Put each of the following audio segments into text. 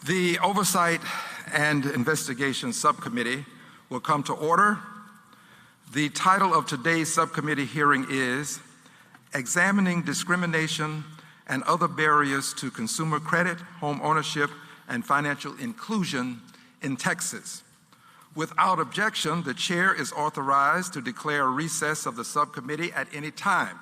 The Oversight and Investigation Subcommittee will come to order. The title of today's subcommittee hearing is Examining Discrimination and Other Barriers to Consumer Credit, Home Ownership, and Financial Inclusion in Texas. Without objection, the chair is authorized to declare a recess of the subcommittee at any time.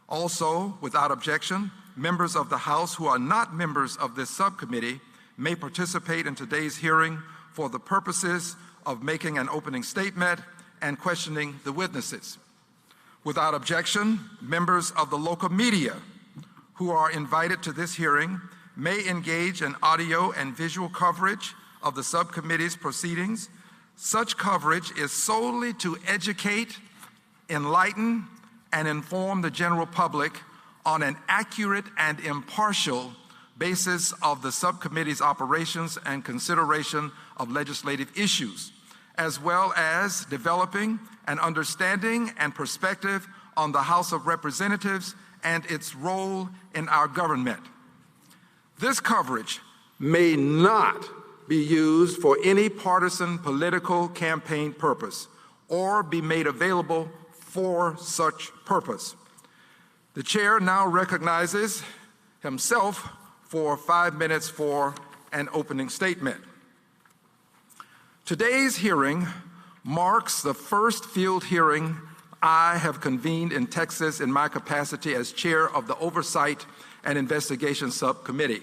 Also, without objection, members of the House who are not members of this subcommittee may participate in today's hearing for the purposes of making an opening statement and questioning the witnesses. Without objection, members of the local media who are invited to this hearing may engage in audio and visual coverage of the subcommittee's proceedings. Such coverage is solely to educate, enlighten, and inform the general public on an accurate and impartial basis of the subcommittee's operations and consideration of legislative issues, as well as developing an understanding and perspective on the House of Representatives and its role in our government. This coverage may not be used for any partisan political campaign purpose or be made available for such purpose. The chair now recognizes himself for 5 minutes for an opening statement. Today's hearing marks the first field hearing I have convened in Texas in my capacity as chair of the Oversight and Investigation Subcommittee.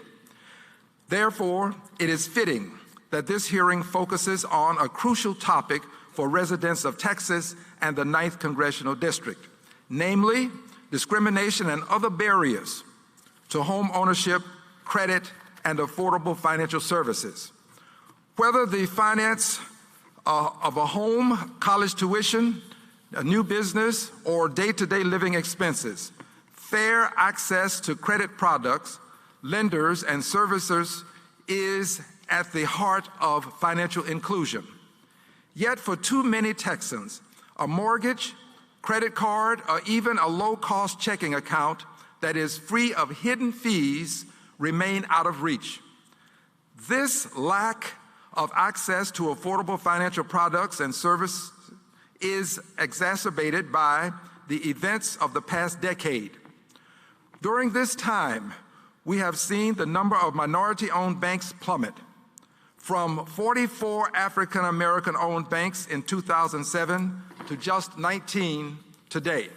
Therefore, it is fitting that this hearing focuses on a crucial topic for residents of Texas and the 9th Congressional District, namely discrimination and other barriers to home ownership, credit, and affordable financial services. Whether the finance of a home, college tuition, a new business, or day-to-day living expenses, fair access to credit products, lenders, and servicers is at the heart of financial inclusion. Yet for too many Texans, a mortgage, credit card, or even a low-cost checking account that is free of hidden fees remain out of reach. This lack of access to affordable financial products and services is exacerbated by the events of the past decade. During this time, we have seen the number of minority-owned banks plummet from 44 African-American-owned banks in 2007 to just 19 today,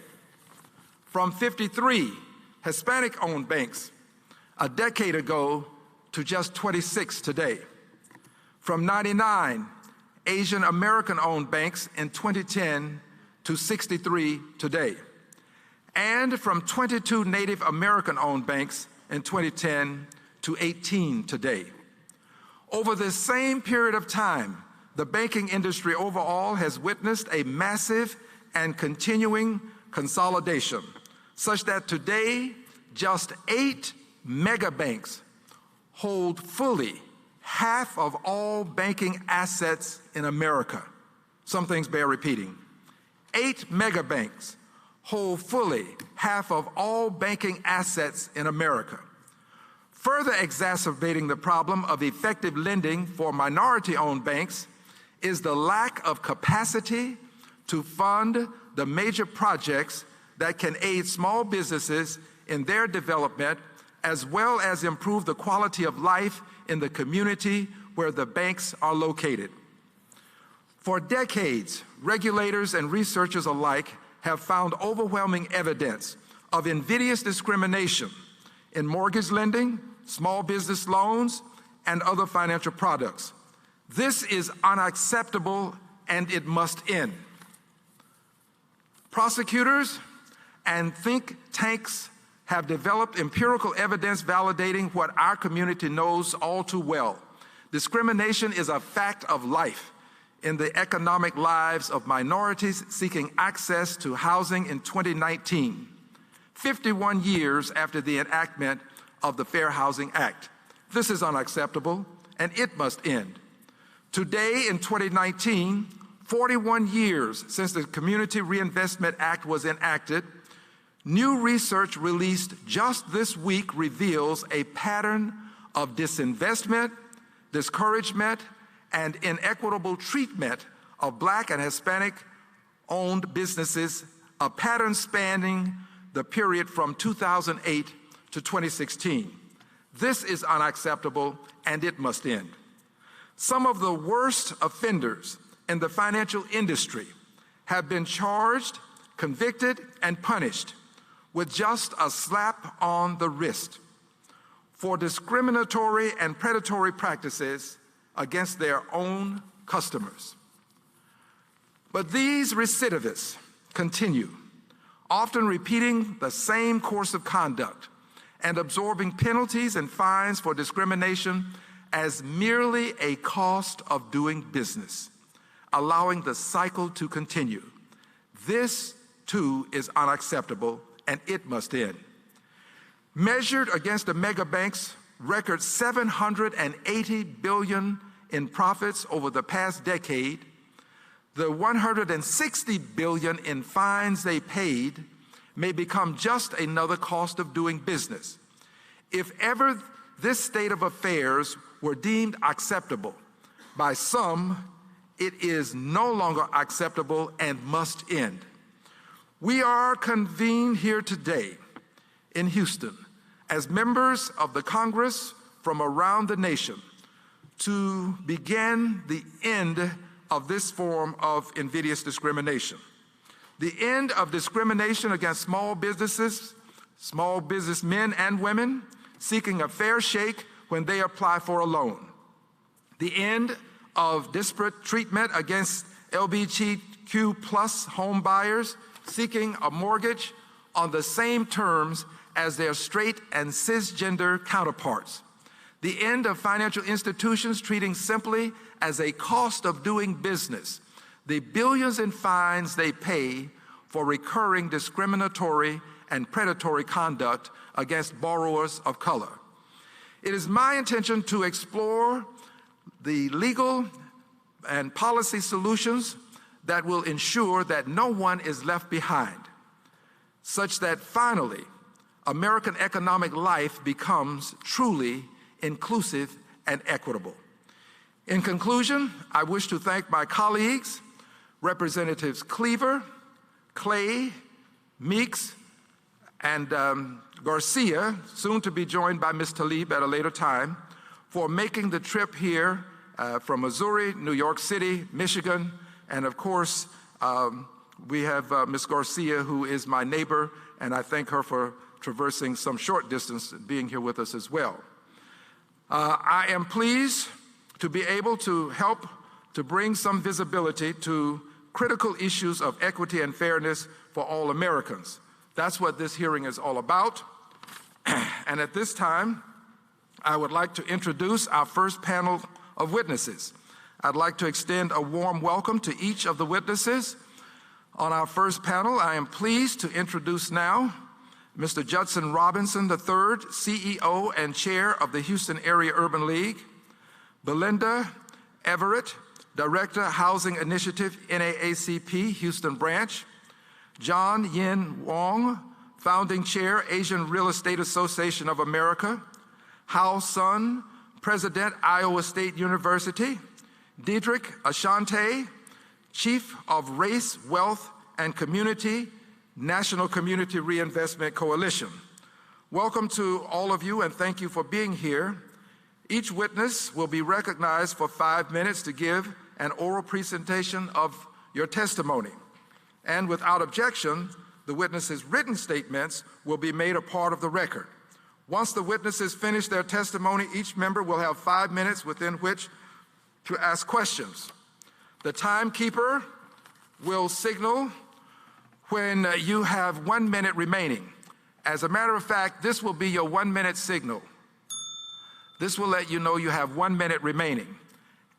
from 53 Hispanic-owned banks a decade ago to just 26 today, from 99 Asian American-owned banks in 2010 to 63 today, and from 22 Native American-owned banks in 2010 to 18 today. Over this same period of time, the banking industry overall has witnessed a massive and continuing consolidation, such that today just 8 mega banks hold fully half of all banking assets in America. Some things bear repeating. 8 mega banks hold fully half of all banking assets in America. Further exacerbating the problem of effective lending for minority-owned banks is the lack of capacity to fund the major projects that can aid small businesses in their development, as well as improve the quality of life in the community where the banks are located. For decades, regulators and researchers alike have found overwhelming evidence of invidious discrimination in mortgage lending, small business loans, and other financial products. This is unacceptable and it must end. Prosecutors and think tanks have developed empirical evidence validating what our community knows all too well. Discrimination is a fact of life in the economic lives of minorities seeking access to housing in 2019, 51 years after the enactment of the Fair Housing Act. This is unacceptable and it must end. Today in 2019, 41 years since the Community Reinvestment Act was enacted, new research released just this week reveals a pattern of disinvestment discouragement, and inequitable treatment of Black and Hispanic-owned businesses, a pattern spanning the period from 2008 to 2016. This is unacceptable, and it must end. Some of the worst offenders in the financial industry have been charged, convicted, and punished with just a slap on the wrist for discriminatory and predatory practices against their own customers. But these recidivists continue, often repeating the same course of conduct and absorbing penalties and fines for discrimination as merely a cost of doing business, allowing the cycle to continue. This, too, is unacceptable, and it must end. Measured against the mega banks' record $780 billion in profits over the past decade, the $160 billion in fines they paid may become just another cost of doing business. If ever this state of affairs were deemed acceptable by some, it is no longer acceptable and must end. We are convened here today in Houston as members of the Congress from around the nation to begin the end of this form of invidious discrimination. The end of discrimination against small businesses, small businessmen and women seeking a fair shake when they apply for a loan. The end of disparate treatment against LGBTQ plus home buyers seeking a mortgage on the same terms as their straight and cisgender counterparts. The end of financial institutions treating simply as a cost of doing business the billions in fines they pay for recurring discriminatory and predatory conduct against borrowers of color. It is my intention to explore the legal and policy solutions that will ensure that no one is left behind, such that finally American economic life becomes truly inclusive and equitable. In conclusion, I wish to thank my colleagues, Representatives Cleaver, Clay, Meeks, and Garcia, soon to be joined by Ms. Tlaib at a later time, for making the trip here from Missouri, New York City, Michigan, and of course, we have Ms. Garcia, who is my neighbor, and I thank her for traversing some short distance and being here with us as well. I am pleased to be able to help to bring some visibility to critical issues of equity and fairness for all Americans. That's what this hearing is all about. And at this time, I would like to introduce our first panel of witnesses. I'd like to extend a warm welcome to each of the witnesses. On our first panel, I am pleased to introduce now Mr. Judson Robinson III, CEO and Chair of the Houston Area Urban League, Belinda Everett, Director, Housing Initiative, NAACP, Houston Branch, John Yin Wong, Founding Chair, Asian Real Estate Association of America, Hao Sun, President, Iowa State University, Diedrich Ashante, Chief of Race, Wealth, and Community, National Community Reinvestment Coalition. Welcome to all of you, and thank you for being here. Each witness will be recognized for 5 minutes to give an oral presentation of your testimony. And without objection, the witnesses' written statements will be made a part of the record. Once the witnesses finish their testimony, each member will have 5 minutes within which to ask questions. The timekeeper will signal when you have 1 minute remaining. As a matter of fact, this will be your 1 minute signal. This will let you know you have 1 minute remaining.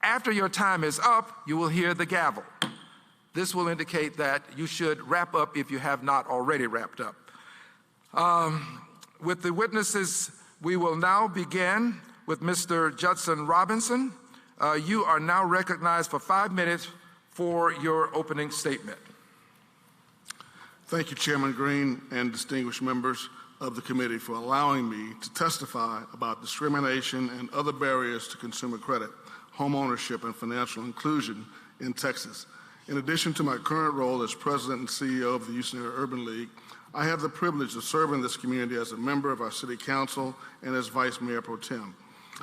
After your time is up, you will hear the gavel. This will indicate that you should wrap up if you have not already wrapped up. With the witnesses, we will now begin with Mr. Judson Robinson. You are now recognized for 5 minutes for your opening statement. Thank you, Chairman Green and distinguished members. of the committee for allowing me to testify about discrimination and other barriers to consumer credit, homeownership, and financial inclusion in Texas. In addition to my current role as President and CEO of the Houston Area Urban League, I have the privilege of serving this community as a member of our City Council and as Vice Mayor Pro Tem.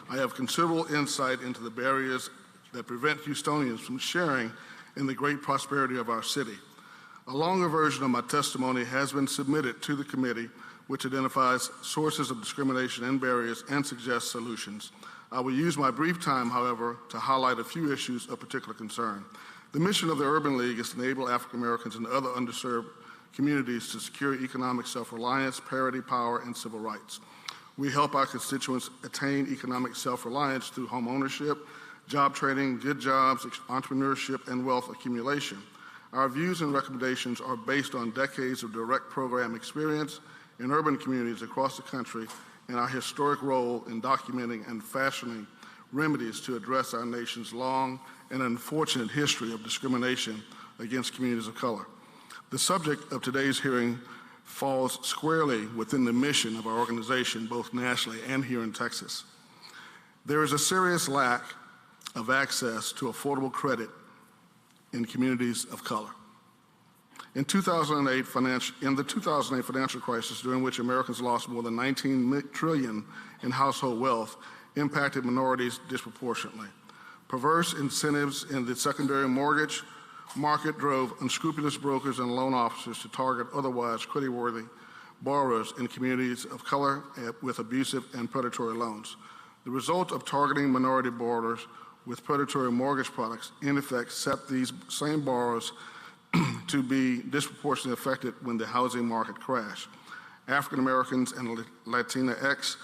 I have considerable insight into the barriers that prevent Houstonians from sharing in the great prosperity of our city. A longer version of my testimony has been submitted to the committee, which identifies sources of discrimination and barriers and suggests solutions. I will use my brief time, however, to highlight a few issues of particular concern. The mission of the Urban League is to enable African Americans and other underserved communities to secure economic self-reliance, parity, power, and civil rights. We help our constituents attain economic self-reliance through home ownership, job training, good jobs, entrepreneurship, and wealth accumulation. Our views and recommendations are based on decades of direct program experience in urban communities across the country and our historic role in documenting and fashioning remedies to address our nation's long and unfortunate history of discrimination against communities of color. The subject of today's hearing falls squarely within the mission of our organization, both nationally and here in Texas. There is a serious lack of access to affordable credit in communities of color. In the 2008 financial crisis, during which Americans lost more than $19 trillion in household wealth, impacted minorities disproportionately. Perverse incentives in the secondary mortgage market drove unscrupulous brokers and loan officers to target otherwise creditworthy borrowers in communities of color with abusive and predatory loans. The result of targeting minority borrowers with predatory mortgage products in effect set these same borrowers to be disproportionately affected when the housing market crashed. African Americans and Latinx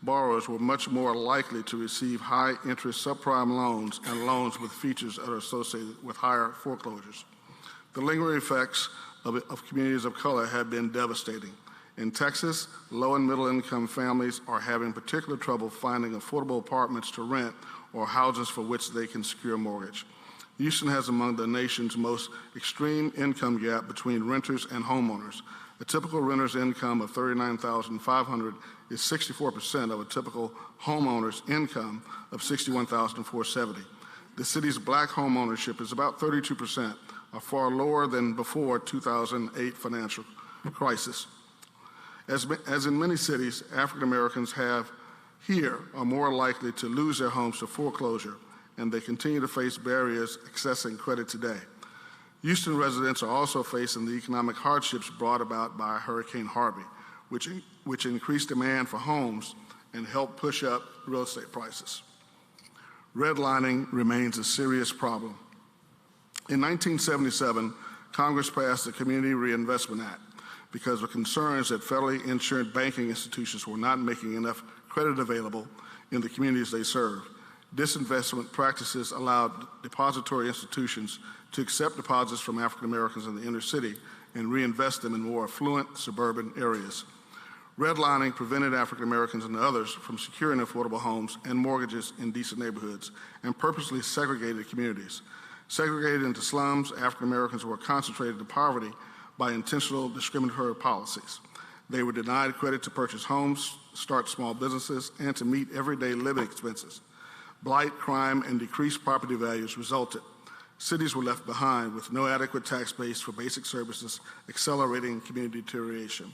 borrowers were much more likely to receive high-interest subprime loans and loans with features that are associated with higher foreclosures. The lingering effects of communities of color have been devastating. In Texas, low and middle-income families are having particular trouble finding affordable apartments to rent or houses for which they can secure a mortgage. Houston has among the nation's most extreme income gap between renters and homeowners. A typical renter's income of $39,500 is 64% of a typical homeowner's income of $61,470. The city's black home ownership is about 32%, far lower than before 2008 financial crisis. As in many cities, African Americans are more likely to lose their homes to foreclosure, and they continue to face barriers accessing credit today. Houston residents are also facing the economic hardships brought about by Hurricane Harvey, which increased demand for homes and helped push up real estate prices. Redlining remains a serious problem. In 1977, Congress passed the Community Reinvestment Act because of concerns that federally insured banking institutions were not making enough credit available in the communities they serve. Disinvestment practices allowed depository institutions to accept deposits from African Americans in the inner city and reinvest them in more affluent suburban areas. Redlining prevented African Americans and others from securing affordable homes and mortgages in decent neighborhoods and purposely segregated communities. Segregated into slums, African Americans were concentrated in poverty by intentional discriminatory policies. They were denied credit to purchase homes, start small businesses, and to meet everyday living expenses. Blight, crime, and decreased property values resulted. Cities were left behind with no adequate tax base for basic services, accelerating community deterioration.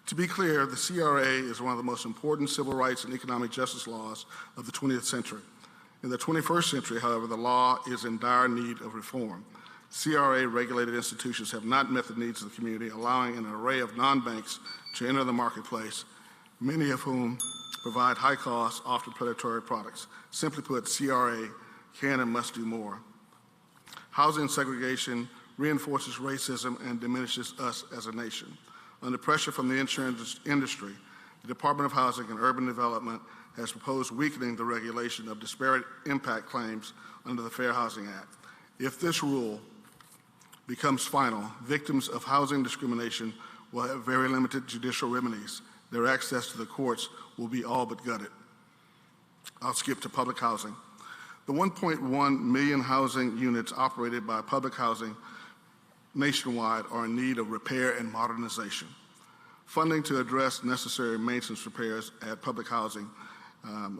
To be clear, the CRA is one of the most important civil rights and economic justice laws of the 20th century. In the 21st century, however, the law is in dire need of reform. CRA-regulated institutions have not met the needs of the community, allowing an array of non-banks to enter the marketplace, many of whom provide high-cost, often predatory products. Simply put, CRA can and must do more. Housing segregation reinforces racism and diminishes us as a nation. Under pressure from the insurance industry, the Department of Housing and Urban Development has proposed weakening the regulation of disparate impact claims under the Fair Housing Act. If this rule becomes final, victims of housing discrimination will have very limited judicial remedies. Their access to the courts will be all but gutted. I'll skip to public housing. The 1.1 million housing units operated by public housing nationwide are in need of repair and modernization. funding to address necessary maintenance repairs at public housing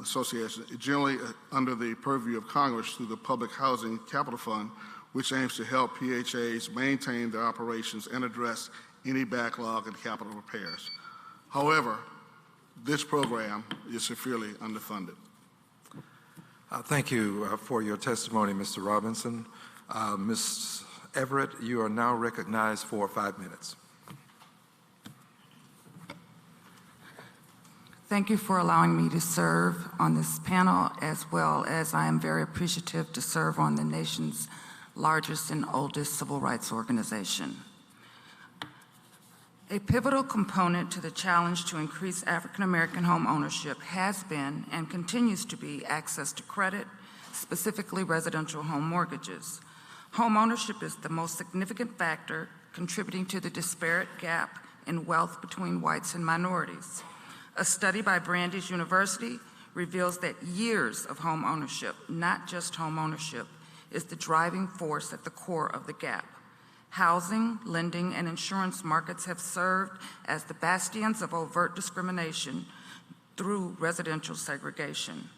associations, generally under the purview of Congress through the Public Housing Capital Fund, which aims to help PHAs maintain their operations and address any backlog in capital repairs. However, this program is severely underfunded. Thank you for your testimony, Mr. Robinson. Ms. Everett, you are now recognized for 5 minutes. Thank you for allowing me to serve on this panel, as well as I am very appreciative to serve on the nation's largest and oldest civil rights organization. A pivotal component to the challenge to increase African American home ownership has been and continues to be access to credit, specifically residential home mortgages. Home ownership is the most significant factor contributing to the disparate gap in wealth between whites and minorities. A study by Brandeis University reveals that years of home ownership, not just home ownership, is the driving force at the core of the gap. Housing, lending, and insurance markets have served as the bastions of overt discrimination through residential segregation.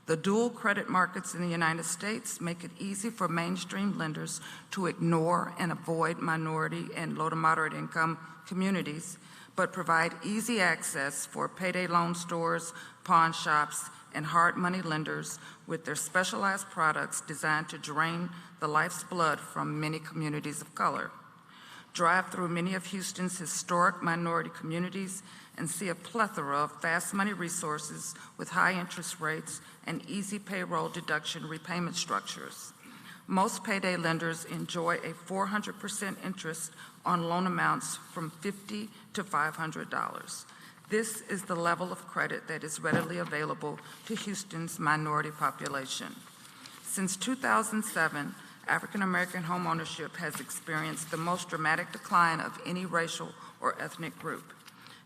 The dual credit markets in the United States make it easy for mainstream lenders to ignore and avoid minority and low to moderate income communities, but provide easy access for payday loan stores, pawn shops, and hard money lenders with their specialized products designed to drain the life's blood from many communities of color. Drive through many of Houston's historic minority communities and see a plethora of fast money resources with high interest rates and easy payroll deduction repayment structures. Most payday lenders enjoy a 400% interest on loan amounts from $50 to $500. This is the level of credit that is readily available to Houston's minority population. Since 2007, African American home ownership has experienced the most dramatic decline of any racial or ethnic group.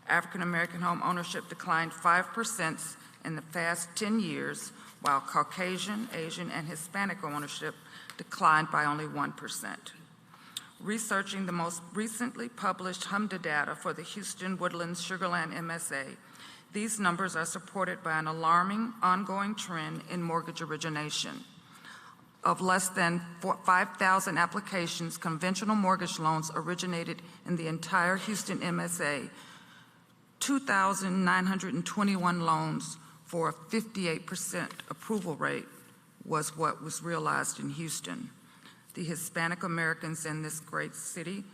African American home ownership declined 5% in the past 10 years, while Caucasian, Asian, and Hispanic ownership declined by only 1%. Researching the most recently published HMDA data for the Houston Woodlands Sugarland MSA, these numbers are supported by an alarming ongoing trend in mortgage origination. Of less than 5,000 applications, conventional mortgage loans originated in the entire Houston MSA, 2,921 loans for a 58% approval rate was what was realized in Houston. The Hispanic Americans in this great city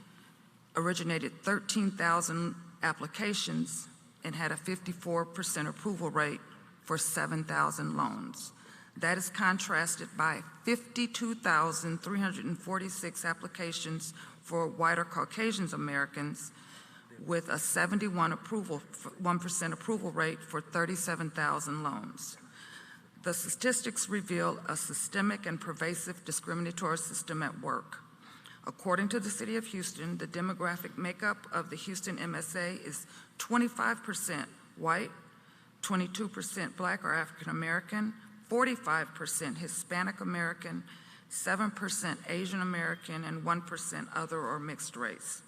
originated 13,000 applications and had a 54% approval rate for 7,000 loans. That is contrasted by 52,346 applications for white or Caucasian Americans with a 1% approval rate for 37,000 loans. The statistics reveal a systemic and pervasive discriminatory system at work. According to the City of Houston, the demographic makeup of the Houston MSA is 25% white, 22% Black or African American, 45% Hispanic American, 7% Asian American, and 1% other or mixed race.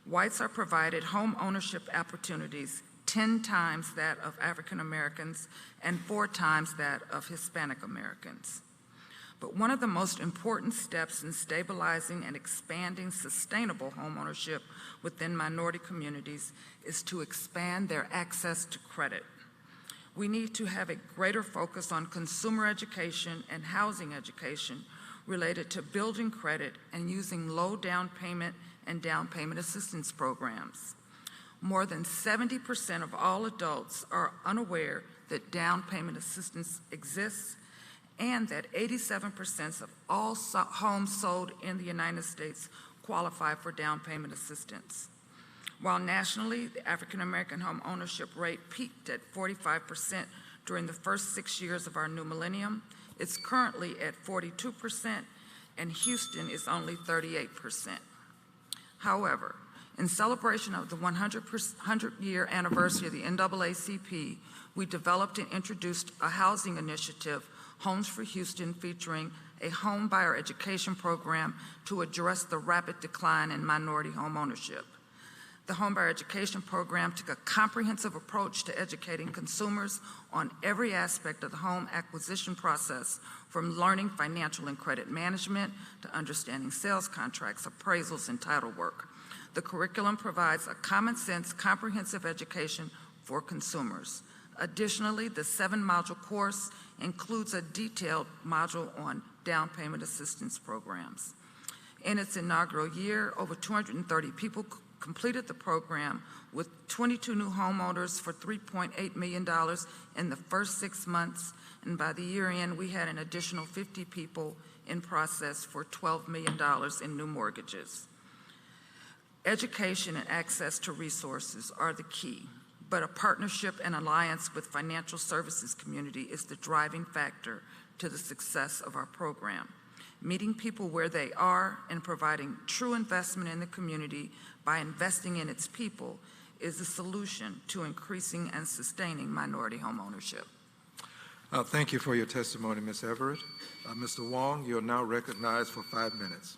Whites are provided home ownership opportunities 10 times that of African Americans and 4 times that of Hispanic Americans. But one of the most important steps in stabilizing and expanding sustainable homeownership within minority communities is to expand their access to credit. We need to have a greater focus on consumer education and housing education related to building credit and using low down payment and down payment assistance programs. More than 70% of all adults are unaware that down payment assistance exists and that 87% of all homes sold in the United States qualify for down payment assistance. While nationally, the African American home ownership rate peaked at 45% during the first 6 years of our new millennium, it's currently at 42%, and Houston is only 38%. However, in celebration of the 100-year anniversary of the NAACP, we developed and introduced a housing initiative, Homes for Houston, featuring a home buyer education program to address the rapid decline in minority home ownership. The Homebuyer Education Program took a comprehensive approach to educating consumers on every aspect of the home acquisition process, from learning financial and credit management to understanding sales contracts, appraisals, and title work. The curriculum provides a common-sense, comprehensive education for consumers. Additionally, the 7-module course includes a detailed module on down payment assistance programs. In its inaugural year, over 230 people completed the program, with 22 new homeowners for $3.8 million in the first 6 months, and by the year end, we had an additional 50 people in process for $12 million in new mortgages. Education and access to resources are the key, but a partnership and alliance with financial services community is the driving factor to the success of our program. Meeting people where they are and providing true investment in the community by investing in its people is the solution to increasing and sustaining minority home ownership. Thank you for your testimony, Ms. Everett. Mr. Wong, you are now recognized for 5 minutes.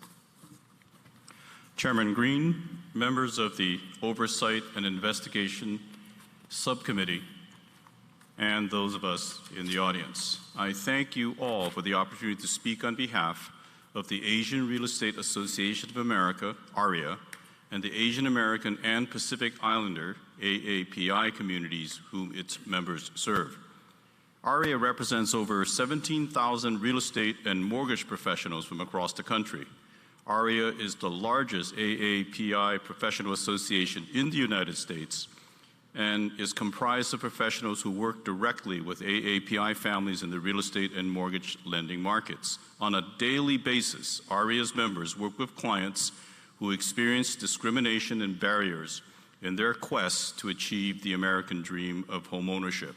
Chairman Green, members of the Oversight and Investigation Subcommittee, and those of us in the audience, I thank you all for the opportunity to speak on behalf of the Asian Real Estate Association of America, AREA, and the Asian American and Pacific Islander, AAPI, communities whom its members serve. AREA represents over 17,000 real estate and mortgage professionals from across the country. AREA is the largest AAPI professional association in the United States and is comprised of professionals who work directly with AAPI families in the real estate and mortgage lending markets. On a daily basis, AREA's members work with clients who experience discrimination and barriers in their quest to achieve the American dream of homeownership.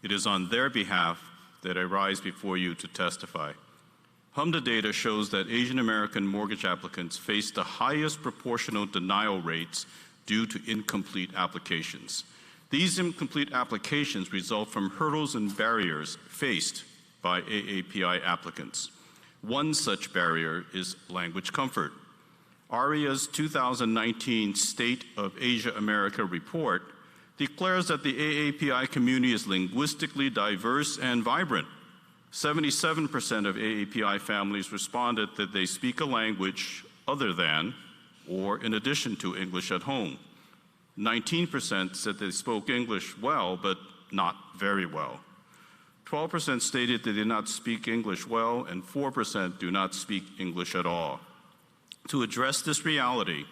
It is on their behalf that I rise before you to testify. HMDA data shows that Asian American mortgage applicants face the highest proportional denial rates due to incomplete applications. These incomplete applications result from hurdles and barriers faced by AAPI applicants. One such barrier is language comfort. AREA's 2019 State of Asia America report declares that the AAPI community is linguistically diverse and vibrant. 77% of AAPI families responded that they speak a language other than or in addition to English at home. 19% said they spoke English well, but not very well. 12% stated they did not speak English well, and 4% do not speak English at all. To address this reality,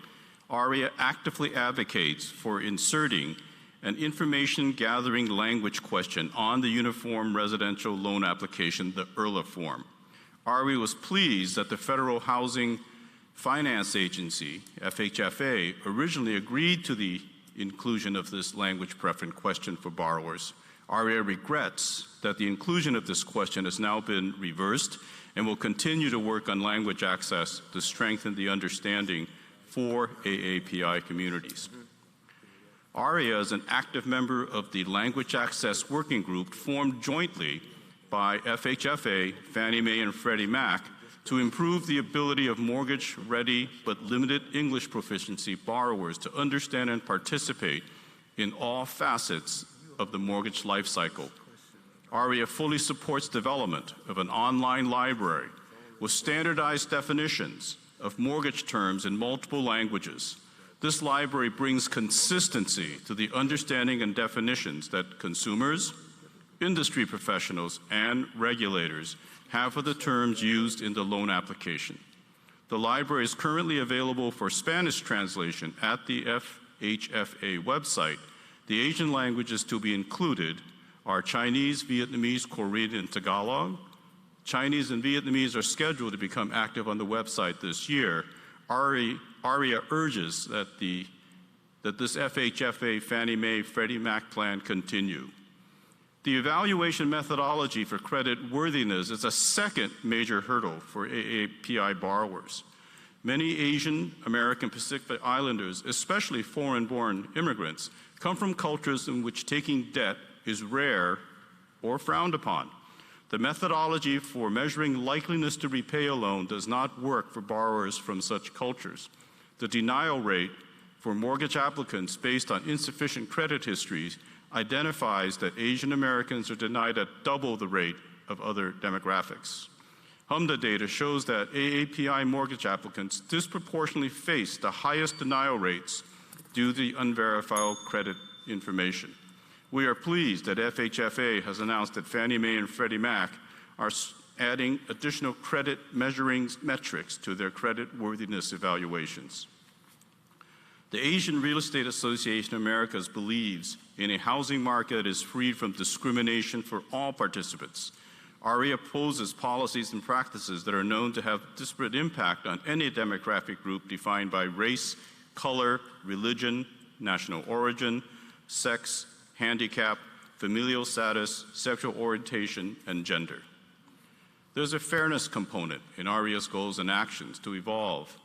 AREA actively advocates for inserting an information gathering language question on the Uniform Residential Loan Application, the IRLA form. AREA was pleased that the Federal Housing Finance Agency, FHFA, originally agreed to the inclusion of this language preference question for borrowers. AREA regrets that the inclusion of this question has now been reversed and will continue to work on language access to strengthen the understanding for AAPI communities. AREA is an active member of the Language Access Working Group formed jointly by FHFA, Fannie Mae, and Freddie Mac to improve the ability of mortgage-ready but limited English proficiency borrowers to understand and participate in all facets of the mortgage life cycle. AREA fully supports development of an online library with standardized definitions of mortgage terms in multiple languages. This library brings consistency to the understanding and definitions that consumers, industry professionals, and regulators have for the terms used in the loan application. The library is currently available for Spanish translation at the FHFA website. The Asian languages to be included are Chinese, Vietnamese, Korean, and Tagalog. Chinese and Vietnamese are scheduled to become active on the website this year. AREA urges that this FHFA, Fannie Mae, Freddie Mac plan continue. The evaluation methodology for credit worthiness is a second major hurdle for AAPI borrowers. Many Asian American Pacific Islanders, especially foreign-born immigrants, come from cultures in which taking debt is rare or frowned upon. The methodology for measuring likeliness to repay a loan does not work for borrowers from such cultures. The denial rate for mortgage applicants based on insufficient credit histories identifies that Asian Americans are denied at double the rate of other demographics. HMDA data shows that AAPI mortgage applicants disproportionately face the highest denial rates due to the unverified credit information. We are pleased that FHFA has announced that Fannie Mae and Freddie Mac are adding additional credit measuring metrics to their credit worthiness evaluations. The Asian Real Estate Association of Americas believes in a housing market that is freed from discrimination for all participants. RE opposes policies and practices that are known to have disparate impact on any demographic group defined by race, color, religion, national origin, sex, handicap, familial status, sexual orientation, and gender. There's a fairness component in RE's goals and actions to evolve.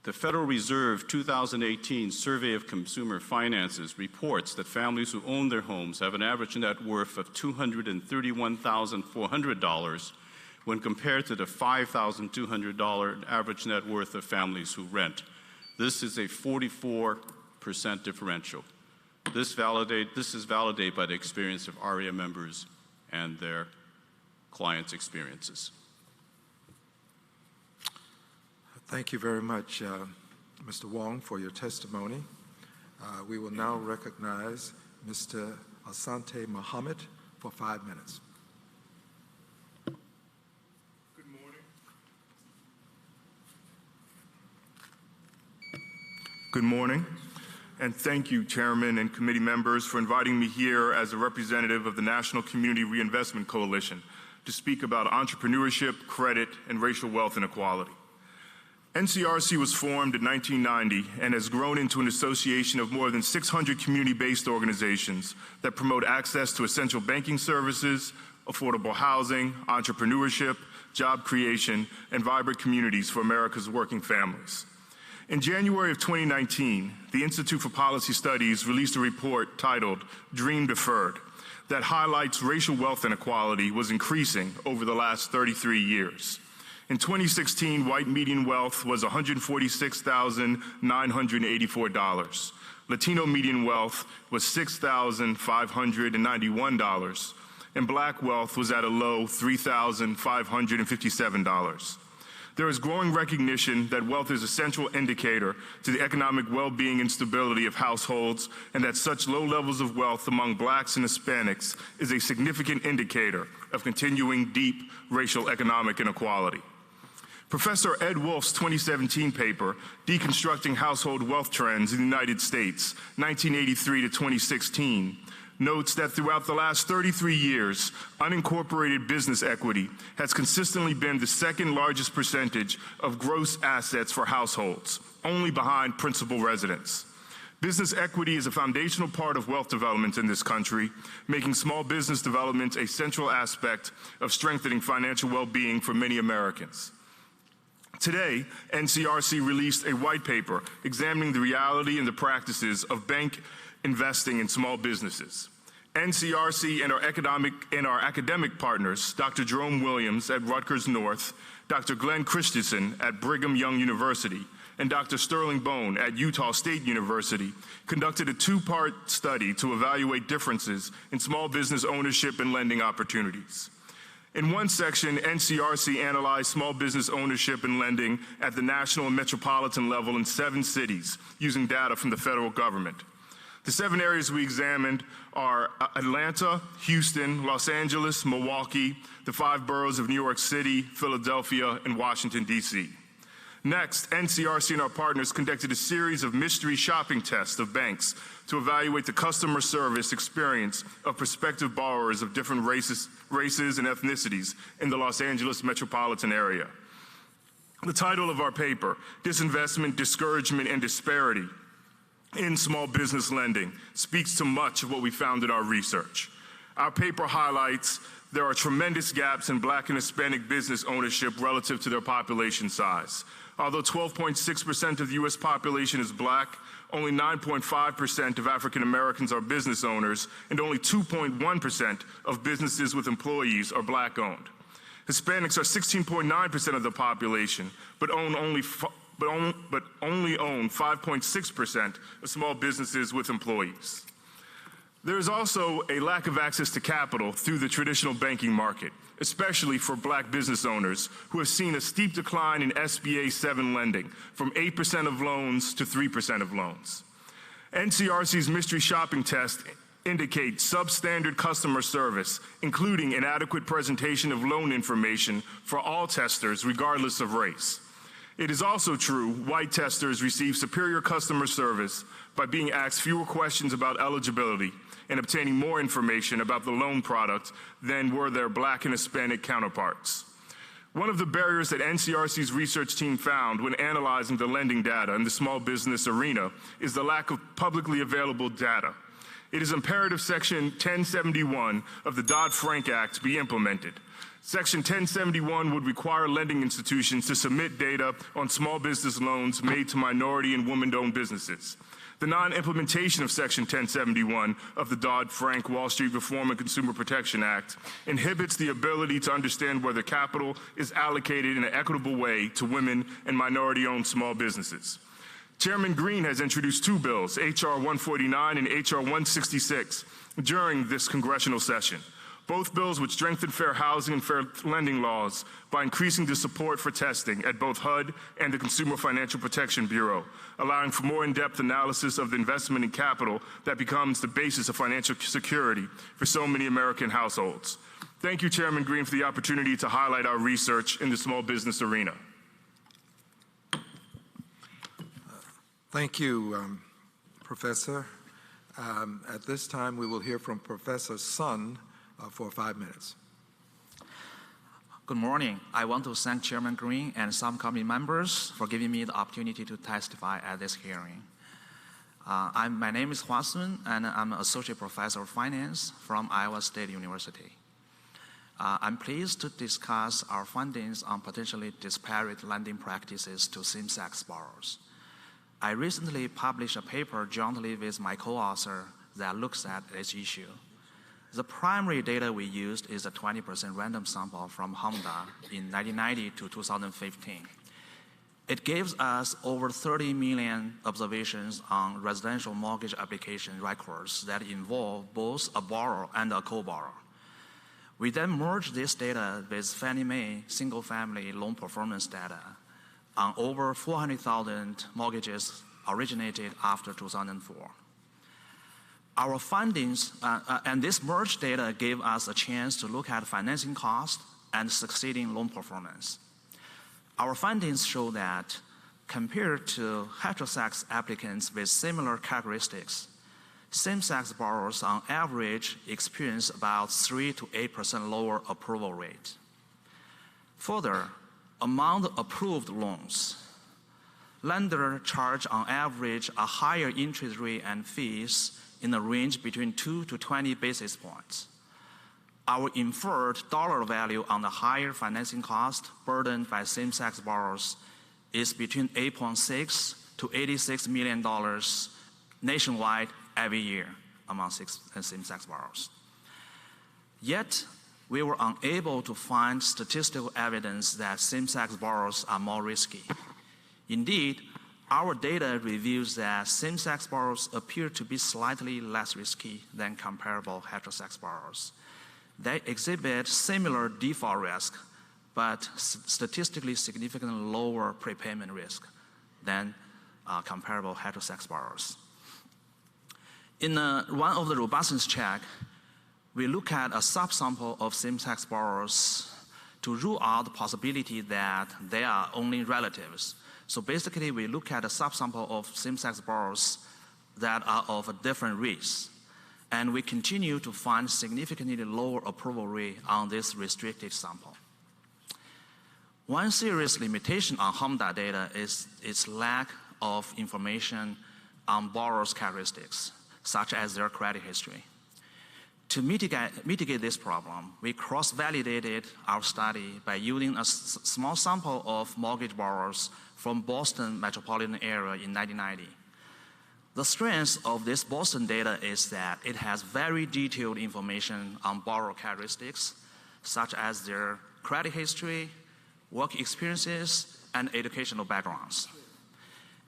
The Federal Reserve 2018 Survey of Consumer Finances reports that families who own their homes have an average net worth of $231,400 when compared to the $5,200 average net worth of families who rent. This is a 44% differential. This is validated by the experience of REA members and their clients' experiences. Thank you very much, Mr. Wong, for your testimony. We will now recognize Mr. Asante Mohammed for 5 minutes. Good morning. Good morning, and thank you, Chairman and committee members, for inviting me here as a representative of the National Community Reinvestment Coalition to speak about entrepreneurship, credit, and racial wealth inequality. NCRC was formed in 1990 and has grown into an association of more than 600 community-based organizations that promote access to essential banking services, affordable housing, entrepreneurship, job creation, and vibrant communities for America's working families. In January of 2019, the Institute for Policy Studies released a report titled Dream Deferred that highlights racial wealth inequality was increasing over the last 33 years. In 2016, white median wealth was $146,984. Latino median wealth was $6,591, and black wealth was at a low $3,557. There is growing recognition that wealth is a central indicator to the economic well-being and stability of households, and that such low levels of wealth among blacks and Hispanics is a significant indicator of continuing deep racial economic inequality. Professor Ed Wolf's 2017 paper, Deconstructing Household Wealth Trends in the United States, 1983 to 2016, notes that throughout the last 33 years, unincorporated business equity has consistently been the second largest percentage of gross assets for households, only behind principal residence. Business equity is a foundational part of wealth development in this country, making small business development a central aspect of strengthening financial well-being for many Americans. Today, NCRC released a white paper examining the reality and the practices of bank investing in small businesses. NCRC and our academic partners, Dr. Jerome Williams at Rutgers North, Dr. Glenn Christensen at Brigham Young University, and Dr. Sterling Bone at Utah State University, conducted a two-part study to evaluate differences in small business ownership and lending opportunities. In one section, NCRC analyzed small business ownership and lending at the national and metropolitan level in 7 cities using data from the federal government. The 7 areas we examined are Atlanta, Houston, Los Angeles, Milwaukee, the 5 boroughs of New York City, Philadelphia, and Washington, D.C. Next, NCRC and our partners conducted a series of mystery shopping tests of banks to evaluate the customer service experience of prospective borrowers of different races and ethnicities in the Los Angeles metropolitan area. The title of our paper, Disinvestment, Discouragement, and Disparity in Small Business Lending, speaks to much of what we found in our research. Our paper highlights there are tremendous gaps in Black and Hispanic business ownership relative to their population size. Although 12.6% of the U.S. population is Black, only 9.5% of African Americans are business owners, and only 2.1% of businesses with employees are Black-owned. Hispanics are 16.9% of the population, but own but only own 5.6% of small businesses with employees. There is also a lack of access to capital through the traditional banking market, especially for Black business owners who have seen a steep decline in SBA 7 lending from 8% of loans to 3% of loans. NCRC's mystery shopping test indicates substandard customer service, including inadequate presentation of loan information for all testers regardless of race. It is also true white testers receive superior customer service by being asked fewer questions about eligibility and obtaining more information about the loan product than were their Black and Hispanic counterparts. One of the barriers that NCRC's research team found when analyzing the lending data in the small business arena is the lack of publicly available data. It is imperative Section 1071 of the Dodd-Frank Act be implemented. Section 1071 would require lending institutions to submit data on small business loans made to minority and women-owned businesses. The non-implementation of Section 1071 of the Dodd-Frank Wall Street Reform and Consumer Protection Act inhibits the ability to understand whether capital is allocated in an equitable way to women and minority-owned small businesses. Chairman Green has introduced 2 bills, H.R. 149 and H.R. 166, during this congressional session. Both bills would strengthen fair housing and fair lending laws by increasing the support for testing at both HUD and the Consumer Financial Protection Bureau, allowing for more in-depth analysis of the investment in capital that becomes the basis of financial security for so many American households. Thank you, Chairman Green, for the opportunity to highlight our research in the small business arena. Thank you, Professor. At this time, we will hear from Professor Sun for 5 minutes. Good morning. I want to thank Chairman Green and subcommittee members for giving me the opportunity to testify at this hearing. My name is Hua Sun, and I'm an Associate Professor of Finance from Iowa State University. I'm pleased to discuss our findings on potentially disparate lending practices to same-sex borrowers. I recently published a paper jointly with my co-author that looks at this issue. The primary data we used is a 20% random sample from HMDA in 1990 to 2015. It gives us over 30 million observations on residential mortgage application records that involve both a borrower and a co-borrower. We then merged this data with Fannie Mae single-family loan performance data on over 400,000 mortgages originated after 2004. Our findings, and this merged data gave us a chance to look at financing cost and succeeding loan performance. Our findings show that compared to heterosex applicants with similar characteristics, same-sex borrowers on average experience about 3 to 8% lower approval rate. Further, among the approved loans, lenders charge on average a higher interest rate and fees in the range between 2 to 20 basis points. Our inferred dollar value on the higher financing cost burdened by same-sex borrowers is between $8.6 to $86 million nationwide every year among same-sex borrowers. Yet, we were unable to find statistical evidence that same-sex borrowers are more risky. Indeed, our data reveals that same-sex borrowers appear to be slightly less risky than comparable heterosex borrowers. They exhibit similar default risk, but statistically significantly lower prepayment risk than comparable heterosex borrowers. In one of the robustness check, we look at a subsample of same-sex borrowers to rule out the possibility that they are only relatives. So basically, we look at a subsample of same-sex borrowers that are of a different race. And we continue to find significantly lower approval rate on this restricted sample. One serious limitation on HMDA data is its lack of information on borrowers' characteristics, such as their credit history. To mitigate this problem, we cross-validated our study by using a small sample of mortgage borrowers from Boston metropolitan area in 1990. The strength of this Boston data is that it has very detailed information on borrower characteristics, such as their credit history, work experiences, and educational backgrounds.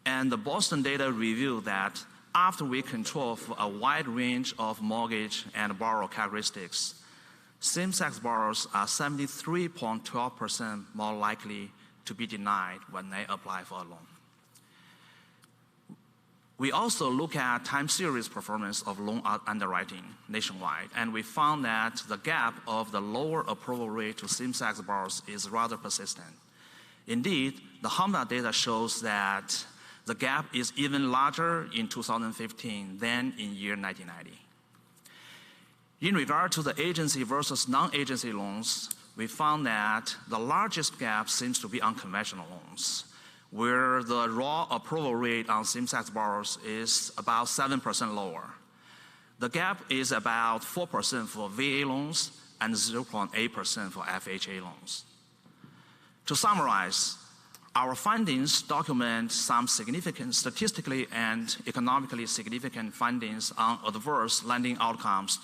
And the Boston data revealed that after we control for a wide range of mortgage and borrower characteristics, same-sex borrowers are 73.12% more likely to be denied when they apply for a loan. We also look at time series performance of loan underwriting nationwide, and we found that the gap of the lower approval rate to same-sex borrowers is rather persistent. Indeed, the HMDA data shows that the gap is even larger in 2015 than in year 1990. In regard to the agency versus non-agency loans, we found that the largest gap seems to be on conventional loans, where the raw approval rate on same-sex borrowers is about 7% lower. The gap is about 4% for VA loans and 0.8% for FHA loans. To summarize, our findings document some significant statistically and economically significant findings on adverse lending outcomes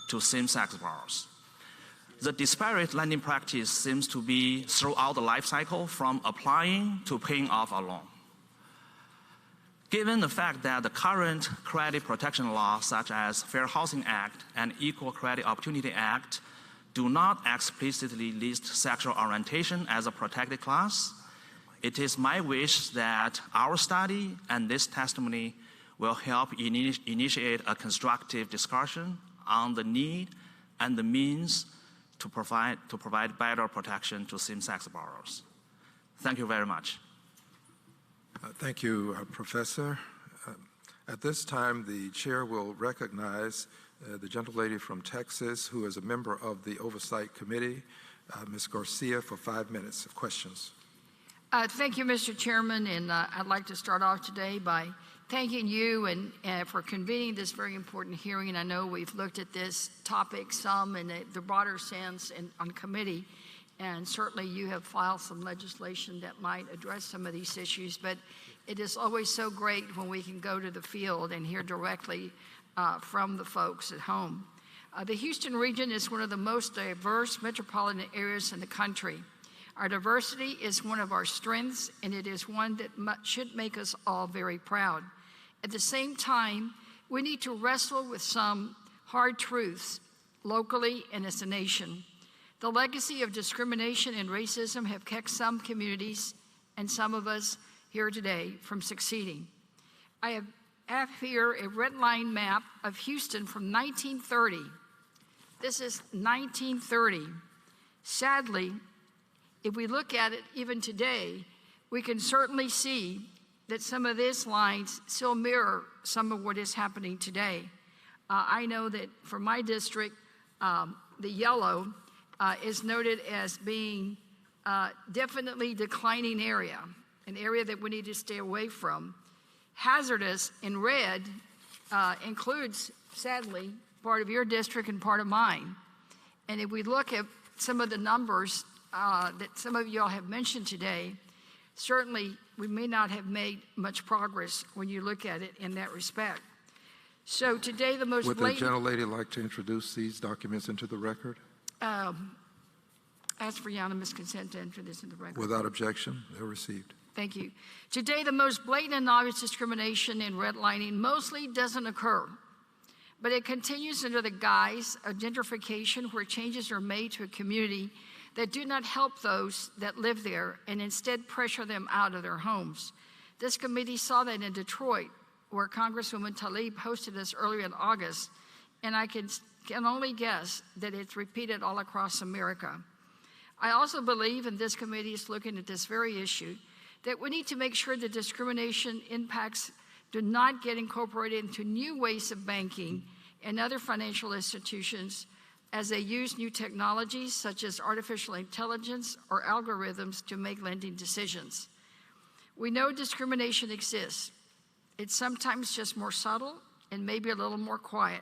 to same-sex borrowers. The disparate lending practice seems to be throughout the life cycle from applying to paying off a loan. Given the fact that the current credit protection laws such as Fair Housing Act and Equal Credit Opportunity Act do not explicitly list sexual orientation as a protected class, it is my wish that our study and this testimony will help initiate a constructive discussion on the need and the means to provide better protection to same-sex borrowers. Thank you very much. Thank you, Professor. At this time, the chair will recognize the gentlelady from Texas, who is a member of the Oversight Committee, Ms. Garcia, for 5 minutes of questions. Thank you, Mr. Chairman, and I'd like to start off today by thanking you and for convening this very important hearing. And I know we've looked at this topic some in the broader sense and on committee, and certainly you have filed some legislation that might address some of these issues, but it is always so great when we can go to the field and hear directly from the folks at home. The Houston region is one of the most diverse metropolitan areas in the country. Our diversity is one of our strengths, and it is one that should make us all very proud. At the same time, we need to wrestle with some hard truths locally and as a nation. The legacy of discrimination and racism have kept some communities and some of us here today from succeeding. I have here a red line map of Houston from 1930. This is 1930. Sadly, if we look at it even today, we can certainly see that some of these lines still mirror some of what is happening today. I know that for my district, the yellow is noted as being definitely declining area, an area that we need to stay away from. Hazardous in red includes, sadly, part of your district and part of mine. And if we look at some of the numbers that some of you all have mentioned today, certainly we may not have made much progress when you look at it in that respect. So today the most blatant— Would the gentlelady like to introduce these documents into the record? Ask for unanimous consent to enter this in the record. Without objection, they're received. Thank you. Today the most blatant and obvious discrimination and redlining mostly doesn't occur, but it continues under the guise of gentrification, where changes are made to a community that do not help those that live there and instead pressure them out of their homes. This committee saw that in Detroit, where Congresswoman Tlaib hosted us earlier in August, and I can only guess that it's repeated all across America. I also believe, and this committee is looking at this very issue, that we need to make sure that discrimination impacts do not get incorporated into new ways of banking and other financial institutions as they use new technologies such as artificial intelligence or algorithms to make lending decisions. We know discrimination exists. It's sometimes just more subtle and maybe a little more quiet,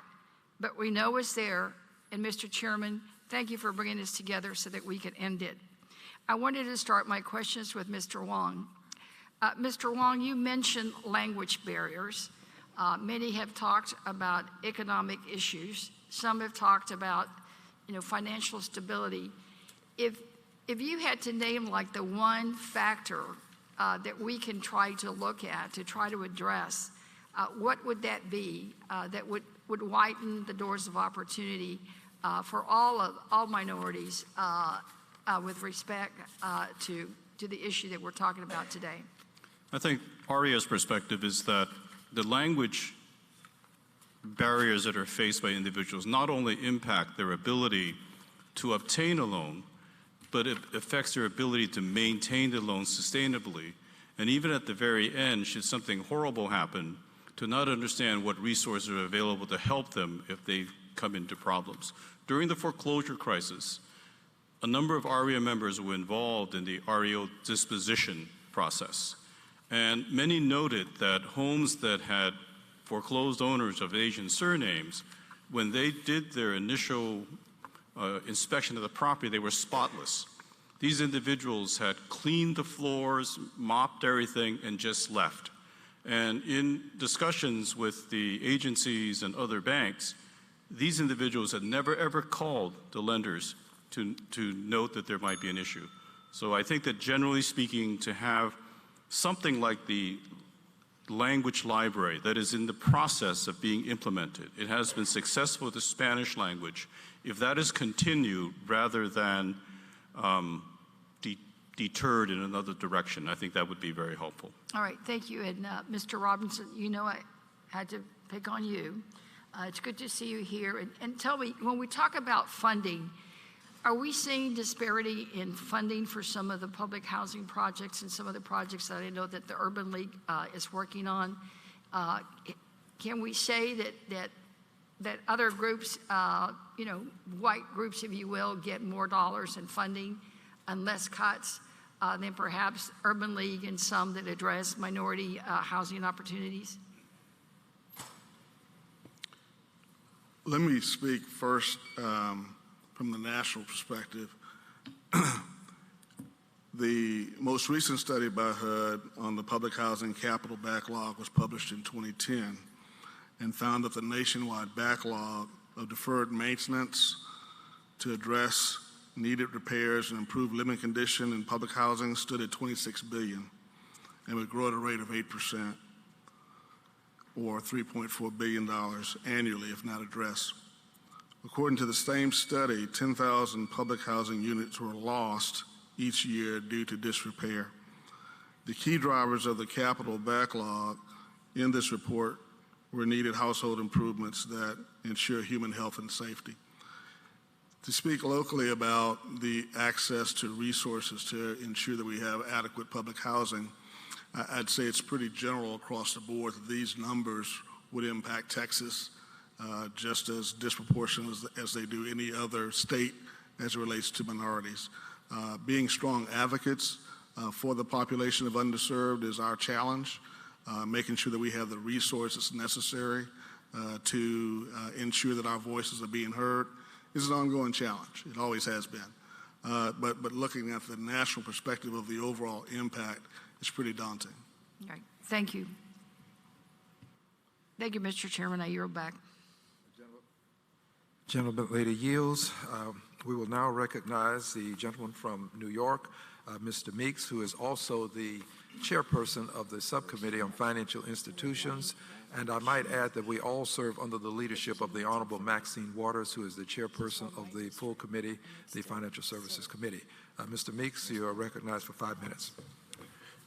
but we know it's there. And Mr. Chairman, thank you for bringing this together so that we could end it. I wanted to start my questions with Mr. Wong. Mr. Wong, you mentioned language barriers. Many have talked about economic issues. Some have talked about, financial stability. If you had to name like the one factor that we can try to look at to try to address, what would that be that would widen the doors of opportunity for all minorities with respect to the issue that we're talking about today? I think Aria's perspective is that the language barriers that are faced by individuals not only impact their ability to obtain a loan, but it affects their ability to maintain the loan sustainably. And even at the very end, should something horrible happen, to not understand what resources are available to help them if they come into problems. During the foreclosure crisis, a number of ARIA members were involved in the REO disposition process. And many noted that homes that had foreclosed owners of Asian surnames, when they did their initial inspection of the property, they were spotless. These individuals had cleaned the floors, mopped everything, and just left. And in discussions with the agencies and other banks, these individuals had never ever called the lenders to note that there might be an issue. So I think that generally speaking, to have something like the language library that is in the process of being implemented, it has been successful with the Spanish language. If that is continued rather than deterred in another direction, I think that would be very helpful. All right, thank you. And Mr. Robinson, you know I had to pick on you. It's good to see you here. And tell me, when we talk about funding, are we seeing disparity in funding for some of the public housing projects and some of the projects that I know that the Urban League is working on? Can we say that other groups, white groups, if you will, get more dollars in funding and less cuts than perhaps Urban League and some that address minority housing opportunities? Let me speak first from the national perspective. The most recent study by HUD on the public housing capital backlog was published in 2010 and found that the nationwide backlog of deferred maintenance to address needed repairs and improve living condition in public housing stood at $26 billion and would grow at a rate of 8%, or $3.4 billion annually if not addressed. According to the same study, 10,000 public housing units were lost each year due to disrepair. The key drivers of the capital backlog in this report were needed household improvements that ensure human health and safety. To speak locally about the access to resources to ensure that we have adequate public housing, I'd say it's pretty general across the board that these numbers would impact Texas just as disproportionate as they do any other state as it relates to minorities. Being strong advocates for the population of underserved is our challenge, making sure that we have the resources necessary to ensure that our voices are being heard is an ongoing challenge. It always has been. But looking at the national perspective of the overall impact is pretty daunting. All right. Thank you. Thank you, Mr. Chairman. I yield back. Gentleman leader yields. We will now recognize the gentleman from New York, Mr. Meeks, who is also the chairperson of the Subcommittee on Financial Institutions. And I might add that we all serve under the leadership of the Honorable Maxine Waters, who is the chairperson of the full committee, the Financial Services Committee. Mr. Meeks, you are recognized for 5 minutes.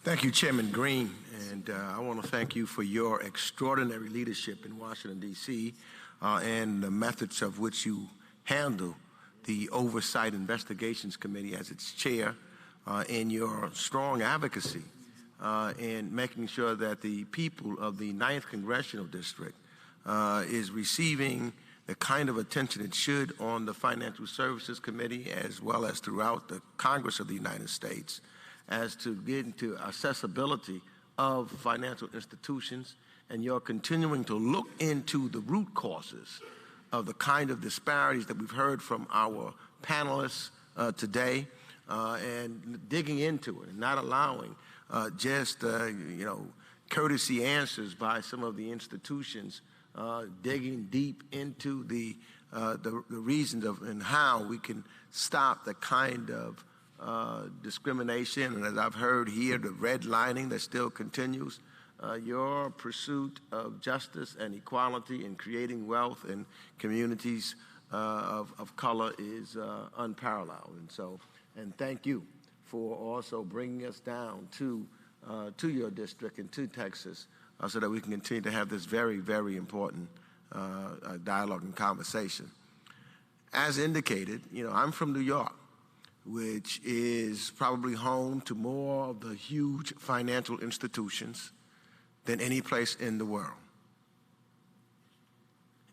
Thank you, Chairman Green, and I want to thank you for your extraordinary leadership in Washington, D.C., and the methods of which you handle the Oversight Investigations Committee as its chair, and your strong advocacy in making sure that the people of the 9th Congressional District is receiving the kind of attention it should on the Financial Services Committee as well as throughout the Congress of the United States as to get into accessibility of financial institutions, and you're continuing to look into the root causes of the kind of disparities that we've heard from our panelists today, and digging into it and not allowing just courtesy answers by some of the institutions, digging deep into the reasons of and how we can stop the kind of discrimination, and as I've heard here, the redlining that still continues. Your pursuit of justice and equality in creating wealth in communities of color is unparalleled. And thank you for also bringing us down to your district and to Texas so that we can continue to have this very, very important dialogue and conversation. As indicated, I'm from New York, which is probably home to more of the huge financial institutions than any place in the world.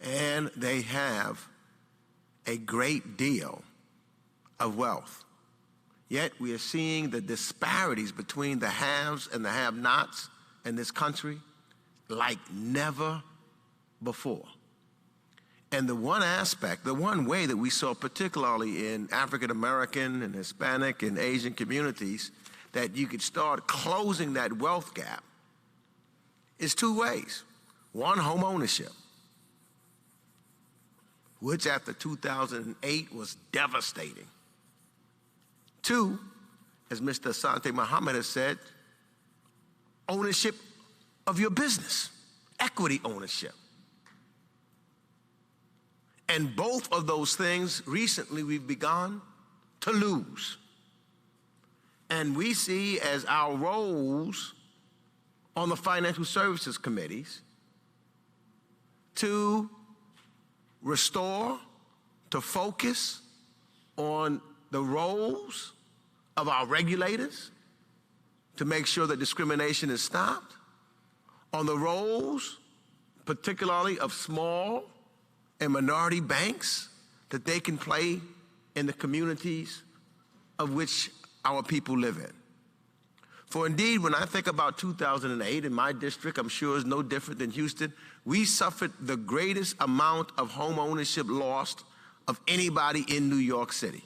And they have a great deal of wealth. Yet we are seeing the disparities between the haves and the have-nots in this country like never before. And the one aspect, the one way that we saw particularly in African American and Hispanic and Asian communities that you could start closing that wealth gap is two ways. One, home ownership, which after 2008 was devastating. Two, as Mr. Asante Muhammad has said, ownership of your business, equity ownership. And both of those things recently we've begun to lose. And we see as our roles on the financial services committees to restore, to focus on the roles of our regulators to make sure that discrimination is stopped, on the roles particularly of small and minority banks that they can play in the communities of which our people live in. For indeed, when I think about 2008 in my district, I'm sure is no different than Houston, we suffered the greatest amount of home ownership lost of anybody in New York City.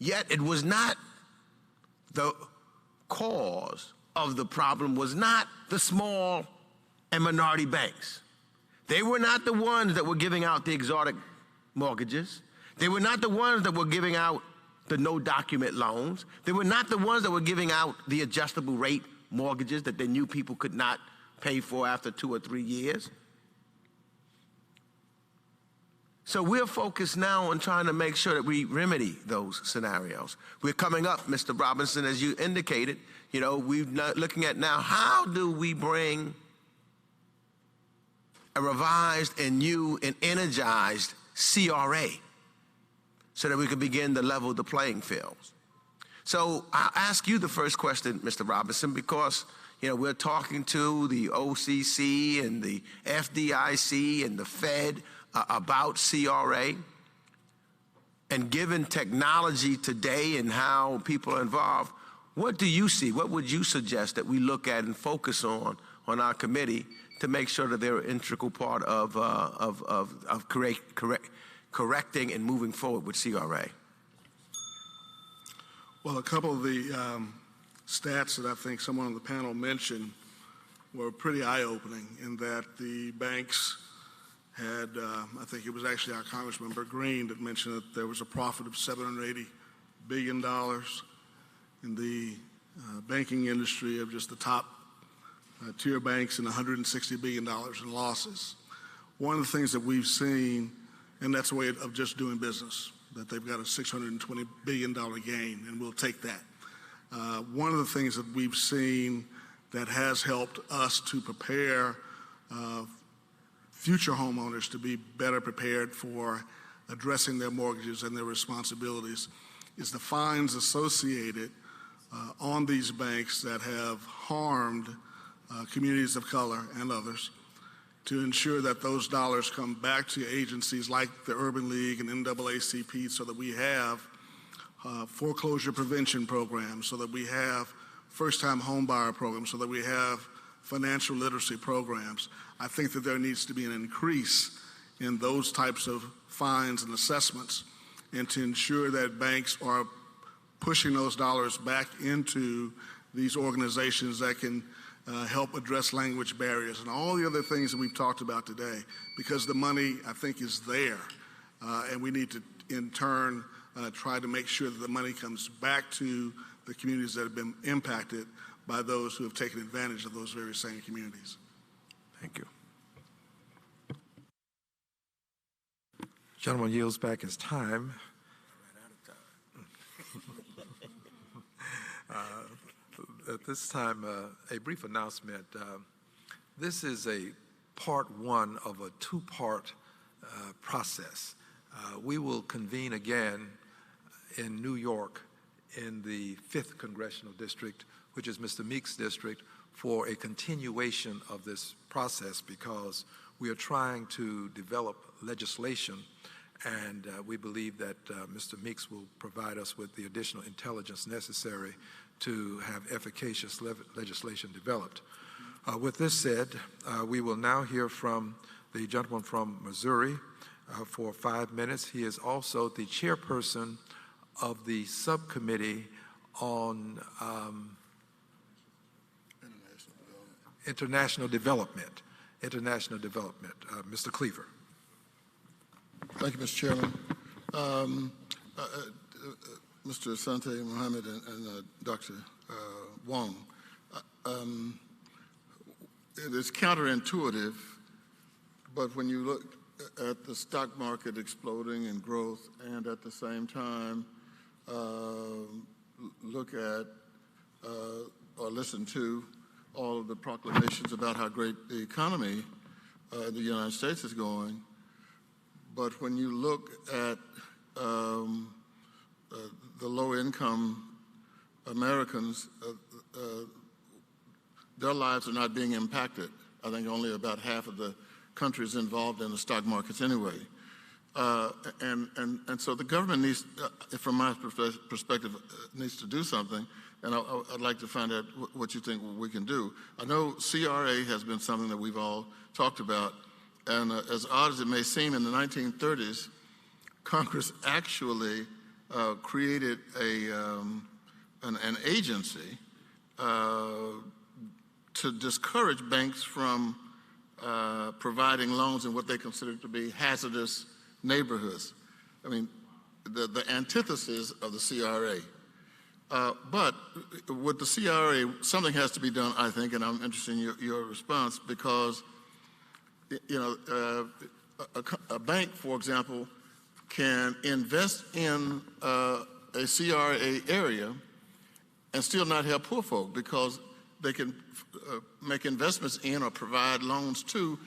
Yet it was not the cause of the problem was not the small and minority banks. They were not the ones that were giving out the exotic mortgages. They were not the ones that were giving out the no-document loans. They were not the ones that were giving out the adjustable rate mortgages that they knew people could not pay for after 2 or 3 years. So we're focused now on trying to make sure that we remedy those scenarios. We're coming up, Mr. Robinson, as you indicated, we're looking at now how do we bring a revised and new and energized CRA so that we can begin to level the playing field. So I'll ask you the first question, Mr. Robinson, because we're talking to the OCC and the FDIC and the Fed about CRA. And given technology today and how people are involved, what do you see? What would you suggest that we look at and focus on our committee to make sure that they're an integral part of correcting and moving forward with CRA? Well, a couple of the stats that I think someone on the panel mentioned were pretty eye-opening in that the banks had, I think it was actually our Congressmember Green that mentioned that there was a profit of $780 billion in the banking industry of just the top tier banks and $160 billion in losses. One of the things that we've seen, and that's a way of just doing business, that they've got a $620 billion gain, and we'll take that. One of the things that we've seen that has helped us to prepare future homeowners to be better prepared for addressing their mortgages and their responsibilities is the fines associated on these banks that have harmed communities of color and others, to ensure that those dollars come back to agencies like the Urban League and NAACP so that we have foreclosure prevention programs, so that we have first-time home buyer programs, so that we have financial literacy programs. I think that there needs to be an increase in those types of fines and assessments, and to ensure that banks are pushing those dollars back into these organizations that can help address language barriers and all the other things that we've talked about today, because the money, I think, is there. And we need to, in turn, try to make sure that the money comes back to the communities that have been impacted by those who have taken advantage of those very same communities. Thank you. Gentleman yields back his time. At this time, a brief announcement. This is a part one of a two-part process. We will convene again in New York in the 5th Congressional District, which is Mr. Meek's district, for a continuation of this process because we are trying to develop legislation, and we believe that Mr. Meeks will provide us with the additional intelligence necessary to have efficacious legislation developed. With this said, we will now hear from the gentleman from Missouri for 5 minutes. He is also the chairperson of the Subcommittee on International Development. Mr. Cleaver. Thank you, Mr. Chairman. Mr. Asante Mohammed and Dr. Wong, it is counterintuitive, but when you look at the stock market exploding in growth and at the same time look at or listen to all of the proclamations about how great the economy in the United States is going, but when you look at the low-income Americans, their lives are not being impacted. I think only about half of the country is involved in the stock markets anyway. And so the government needs, from my perspective, needs to do something, and I'd like to find out what you think we can do. I know CRA has been something that we've all talked about, and as odd as it may seem, in the 1930s, Congress actually created an agency to discourage banks from providing loans in what they consider to be hazardous neighborhoods. I mean, the antithesis of the CRA. But with the CRA, something has to be done, I think, and I'm interested in your response because, you know, a bank, for example, can invest in a CRA area and still not help poor folk because they can make investments in or provide loans to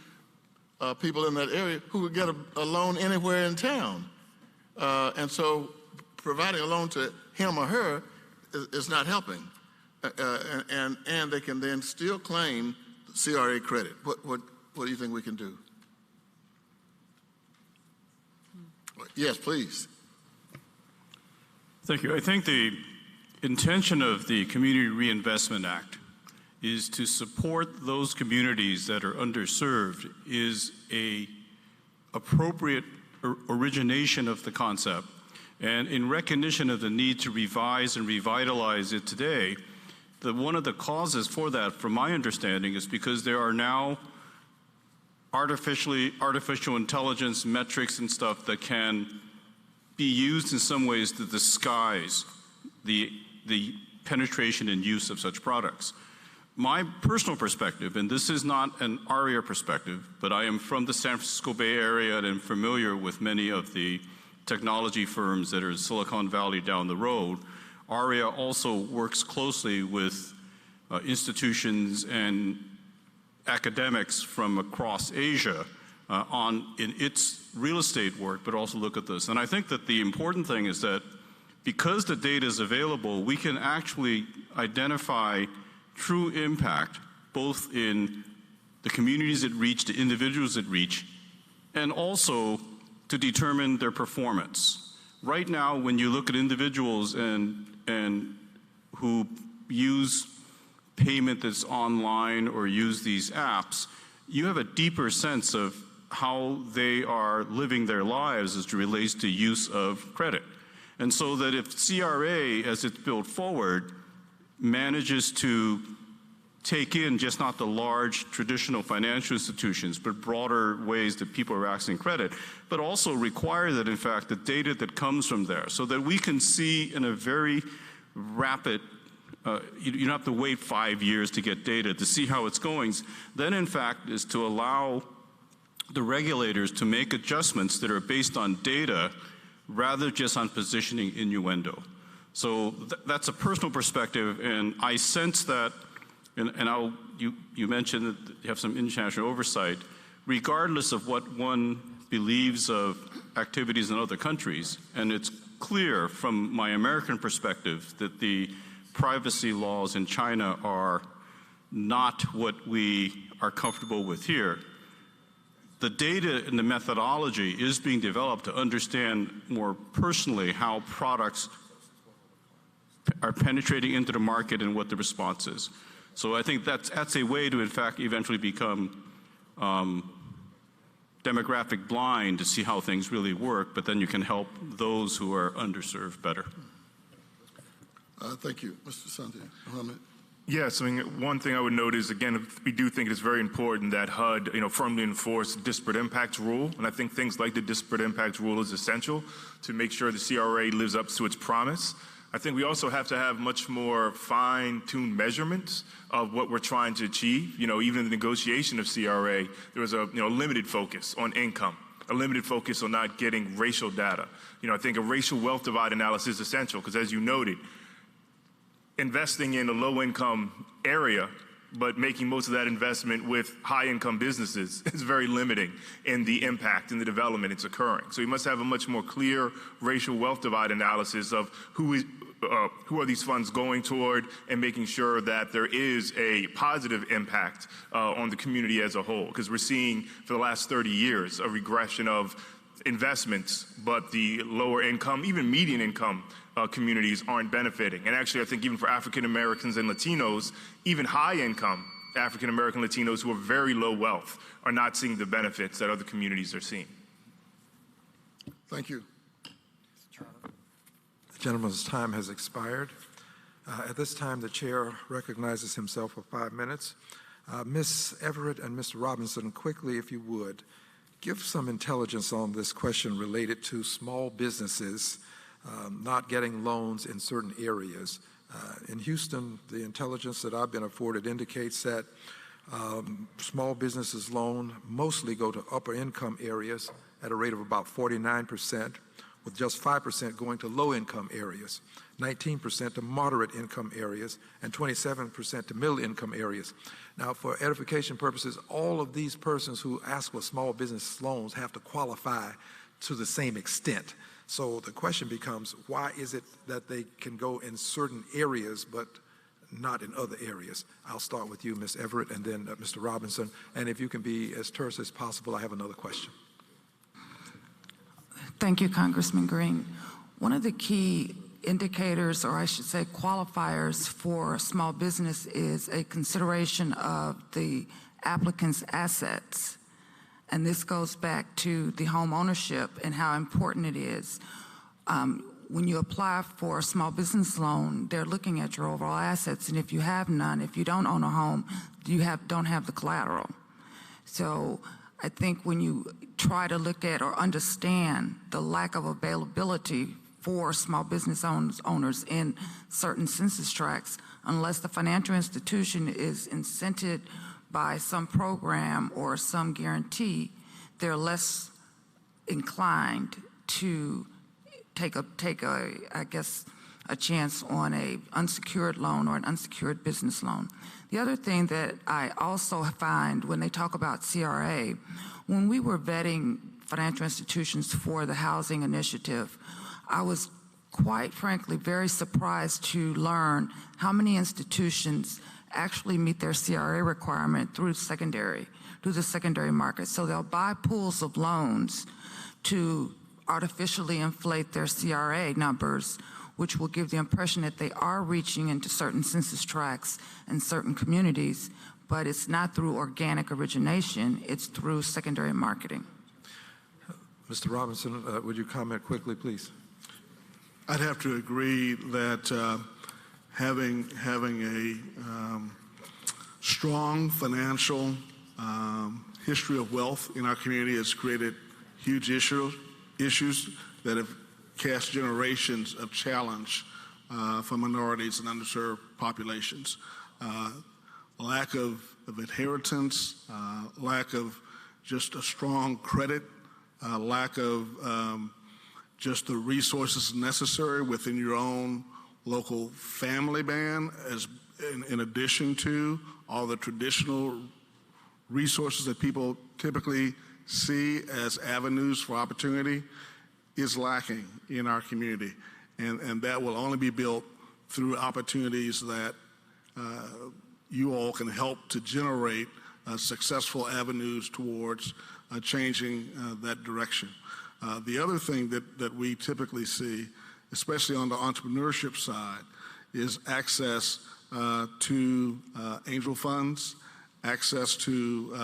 people in that area who would get a loan anywhere in town. And so providing a loan to him or her is not helping. And they can then still claim CRA credit. What do you think we can do? Yes, please. Thank you. I think the intention of the Community Reinvestment Act is to support those communities that are underserved is a appropriate origination of the concept. And in recognition of the need to revise and revitalize it today, one of the causes for that, from my understanding, is because there are now artificial intelligence metrics and stuff that can be used in some ways to disguise the penetration and use of such products. My personal perspective, and this is not an ARIA perspective, but I am from the San Francisco Bay Area and am familiar with many of the technology firms that are in Silicon Valley down the road. ARIA also works closely with institutions and academics from across Asia in its real estate work, but also look at this. And I think that the important thing is that because the data is available, we can actually identify true impact, both in the communities it reach, the individuals it reach, and also to determine their performance. Right now, when you look at individuals and who use payment that's online or use these apps, you have a deeper sense of how they are living their lives as it relates to use of credit. And so that if CRA, as it's built forward, manages to take in just not the large traditional financial institutions, but broader ways that people are accessing credit, but also require that, in fact, the data that comes from there, so that we can see in a very rapid, you don't have to wait 5 years to get data to see how it's going, then, in fact, is to allow the regulators to make adjustments that are based on data rather just on positioning innuendo. So that's a personal perspective, and I sense that, and you mentioned that you have some international oversight, regardless of what one believes of activities in other countries, and it's clear from my American perspective that the privacy laws in China are not what we are comfortable with here. The data and the methodology is being developed to understand more personally how products are penetrating into the market and what the response is. So I think that's a way to, in fact, eventually become demographic blind to see how things really work, but then you can help those who are underserved better. Thank you. Mr. Sanjay Mohammed. Yes, I mean, one thing I would note is, again, we do think it's very important that HUD, firmly enforce disparate impacts rule, and I think things like the disparate impacts rule is essential to make sure the CRA lives up to its promise. I think we also have to have much more fine-tuned measurements of what we're trying to achieve. Even in the negotiation of CRA, there was a limited focus on income, a limited focus on not getting racial data. I think a racial wealth divide analysis is essential because, as you noted, investing in a low-income area but making most of that investment with high-income businesses is very limiting in the impact and the development it's occurring. So we must have a much more clear racial wealth divide analysis of who are these funds going toward, and making sure that there is a positive impact on the community as a whole. Because we're seeing for the last 30 years a regression of investments, but the lower income, even median income communities aren't benefiting. And actually, I think even for African Americans and Latinos, even high income African American Latinos who are very low wealth are not seeing the benefits that other communities are seeing. Thank you. The gentleman's time has expired. At this time, the chair recognizes himself for 5 minutes. Ms. Everett and Mr. Robinson, quickly, if you would, give some intelligence on this question related to small businesses not getting loans in certain areas. In Houston, the intelligence that I've been afforded indicates that small businesses loan mostly go to upper income areas at a rate of about 49%, with just 5% going to low income areas, 19% to moderate income areas, and 27% to middle income areas. Now, for edification purposes, all of these persons who ask for small business loans have to qualify to the same extent. So the question becomes, why is it that they can go in certain areas but not in other areas? I'll start with you, Ms. Everett, and then Mr. Robinson. And if you can be as terse as possible, I have another question. Thank you, Congressman Green. One of the key indicators, or I should say qualifiers, for small business is a consideration of the applicant's assets. And this goes back to the home ownership and how important it is. When you apply for a small business loan, they're looking at your overall assets, and if you have none, if you don't own a home, you don't have the collateral. So I think when you try to look at or understand the lack of availability for small business owners in certain census tracts, unless the financial institution is incented by some program or some guarantee, they're less inclined to take a chance on a unsecured loan or an unsecured business loan. The other thing that I also find when they talk about CRA, when we were vetting financial institutions for the housing initiative, I was quite frankly very surprised to learn how many institutions actually meet their CRA requirement through the secondary market. So they'll buy pools of loans to artificially inflate their CRA numbers, which will give the impression that they are reaching into certain census tracts and certain communities, but it's not through organic origination, it's through secondary marketing. Mr. Robinson, would you comment quickly, please? I'd have to agree that having strong financial history of wealth in our community has created huge issues that have cast generations of challenge for minorities and underserved populations. Lack of inheritance, lack of just a strong credit, lack of just the resources necessary within your own local family band, as in addition to all the traditional resources that people typically see as avenues for opportunity, is lacking in our community. And that will only be built through opportunities that you all can help to generate successful avenues towards changing that direction. The other thing that we typically see, especially on the entrepreneurship side, is access to angel funds, access to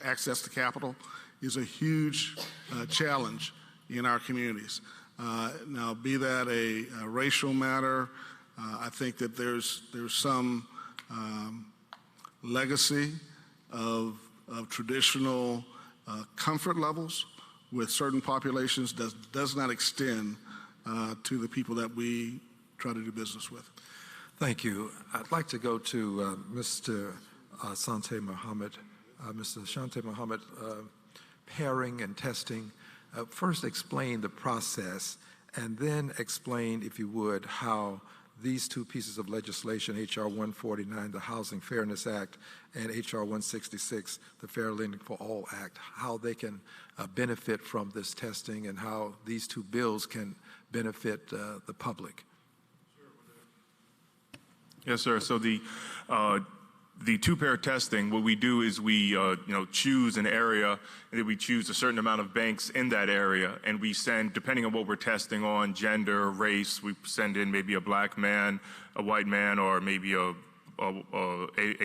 access to capital is a huge challenge in our communities. Now, be that a racial matter, I think that there's some legacy of traditional comfort levels with certain populations that does not extend to the people that we try to do business with. Thank you. I'd like to go to Mr. Sante Mohammed. Mr. Sante Mohammed, pairing and testing. First explain the process, and then explain, if you would, how these two pieces of legislation, H.R. 149, the Housing Fairness Act, and H.R. 166, the Fair Lending for All Act, how they can benefit from this testing and how these two bills can benefit the public. Yes, sir. So the two-pair testing, what we do is we choose an area, and then we choose a certain amount of banks in that area, and we send, depending on what we're testing on, gender, race, we send in maybe a black man, a white man, or maybe a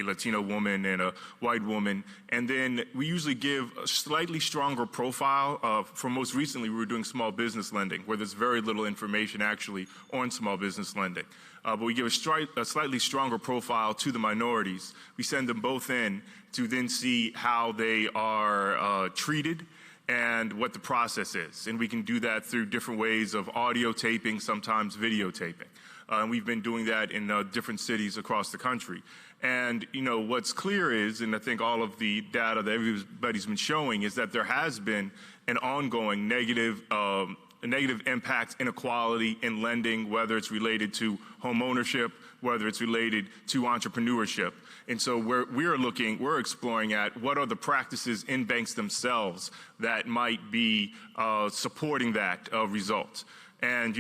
Latino woman and a white woman. And then we usually give a slightly stronger profile. For most recently, we were doing small business lending, where there's very little information actually on small business lending. But we give a slightly stronger profile to the minorities. We send them both in to then see how they are treated and what the process is. And we can do that through different ways of audio taping, sometimes videotaping. And we've been doing that in different cities across the country. And, what's clear is, and I think all of the data that everybody's been showing, is that there has been an ongoing negative impact inequality in lending, whether it's related to homeownership, whether it's related to entrepreneurship. And so we're exploring at what are the practices in banks themselves that might be supporting that result. And,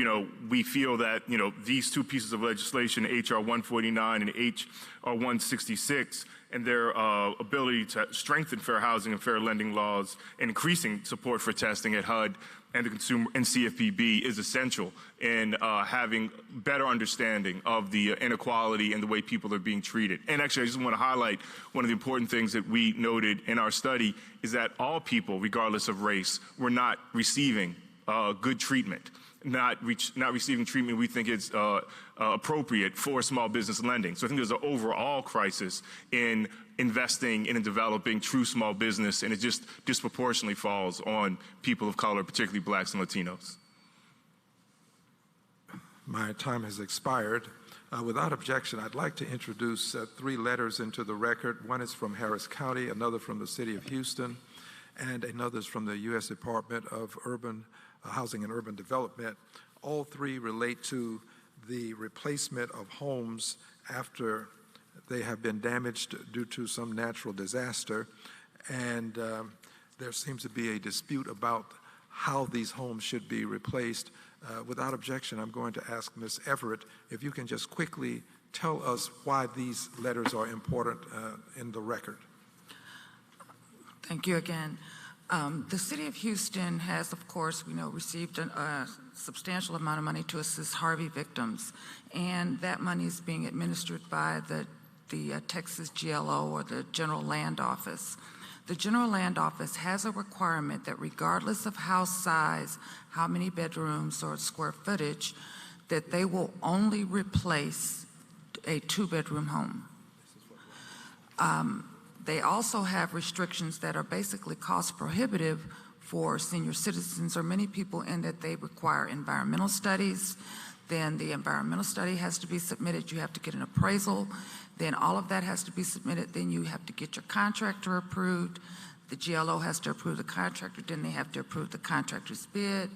we feel that, these two pieces of legislation, H.R. 149 and H.R. 166, and their ability to strengthen fair housing and fair lending laws and increasing support for testing at HUD and the consumer and CFPB is essential in having better understanding of the inequality and the way people are being treated. And actually, I just want to highlight one of the important things that we noted in our study is that all people, regardless of race, were not receiving good treatment. Not receiving treatment we think is appropriate for small business lending. So I think there's an overall crisis in investing in and developing true small business, and it just disproportionately falls on people of color, particularly blacks and Latinos. My time has expired. Without objection, I'd like to introduce three letters into the record. One is from Harris County, another from the City of Houston, and another is from the U.S. Department of Housing and Urban Development. All three relate to the replacement of homes after they have been damaged due to some natural disaster. And there seems to be a dispute about how these homes should be replaced. Without objection, I'm going to ask Ms. Everett if you can just quickly tell us why these letters are important in the record. Thank you again. The City of Houston has, of course, received a substantial amount of money to assist Harvey victims, and that money is being administered by the Texas GLO, or the General Land Office. The General Land Office has a requirement that regardless of house size, how many bedrooms or square footage, that they will only replace a two-bedroom home. They also have restrictions that are basically cost prohibitive for senior citizens or many people in that they require environmental studies. Then the environmental study has to be submitted. You have to get an appraisal. Then all of that has to be submitted. Then you have to get your contractor approved. The GLO has to approve the contractor. Then they have to approve the contractor's bid.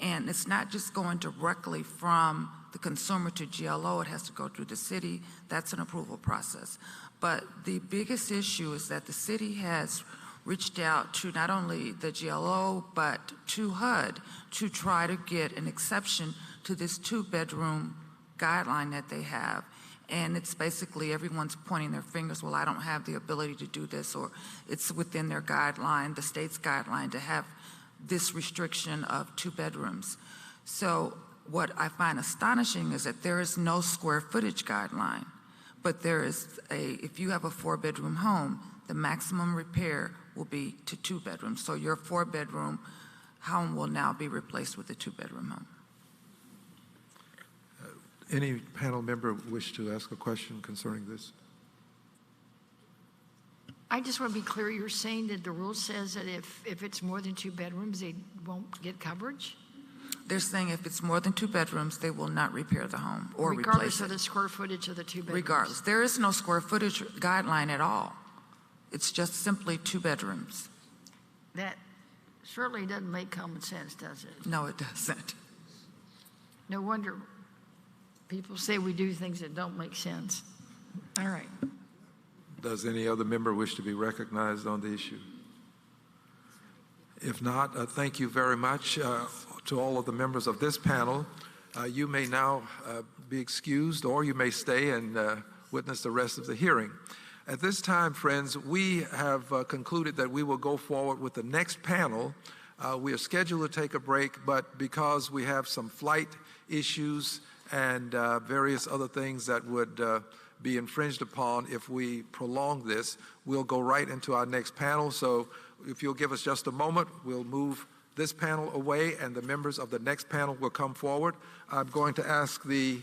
And it's not just going directly from the consumer to GLO. It has to go through the city. That's an approval process. But the biggest issue is that the city has reached out to not only the GLO, but to HUD to try to get an exception to this 2-bedroom guideline that they have. And it's basically everyone's pointing their fingers, well, I don't have the ability to do this, or it's within their guideline, the state's guideline, to have this restriction of 2 bedrooms. So what I find astonishing is that there is no square footage guideline, but there is if you have a 4-bedroom home, the maximum repair will be to 2 bedrooms. So your 4-bedroom home will now be replaced with a 2-bedroom home. Any panel member wish to ask a question concerning this? I just want to be clear, you're saying that the rule says that if it's more than 2 bedrooms, they won't get coverage? They're saying if it's more than 2 bedrooms, they will not repair the home or replace it. Regardless of the square footage of the 2 bedrooms? Regardless. There is no square footage guideline at all. It's just simply 2 bedrooms. That certainly doesn't make common sense, does it? No, it doesn't. No wonder people say we do things that don't make sense. All right. Does any other member wish to be recognized on the issue? If not, thank you very much to all of the members of this panel. You may now be excused, or you may stay and witness the rest of the hearing. At this time, friends, we have concluded that we will go forward with the next panel. We are scheduled to take a break, but because we have some flight issues and various other things that would be infringed upon if we prolong this, we'll go right into our next panel. So if you'll give us just a moment, we'll move this panel away and the members of the next panel will come forward. I'm going to ask the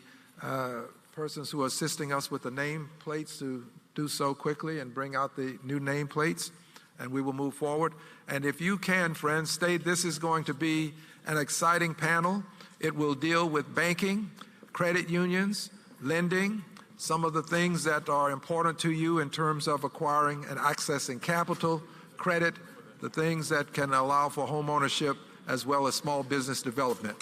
persons who are assisting us with the name plates to do so quickly and bring out the new name plates, and we will move forward. And if you can, friends, stay. This is going to be an exciting panel. It will deal with banking, credit unions, lending, some of the things that are important to you in terms of acquiring and accessing capital, credit, the things that can allow for home ownership as well as small business development.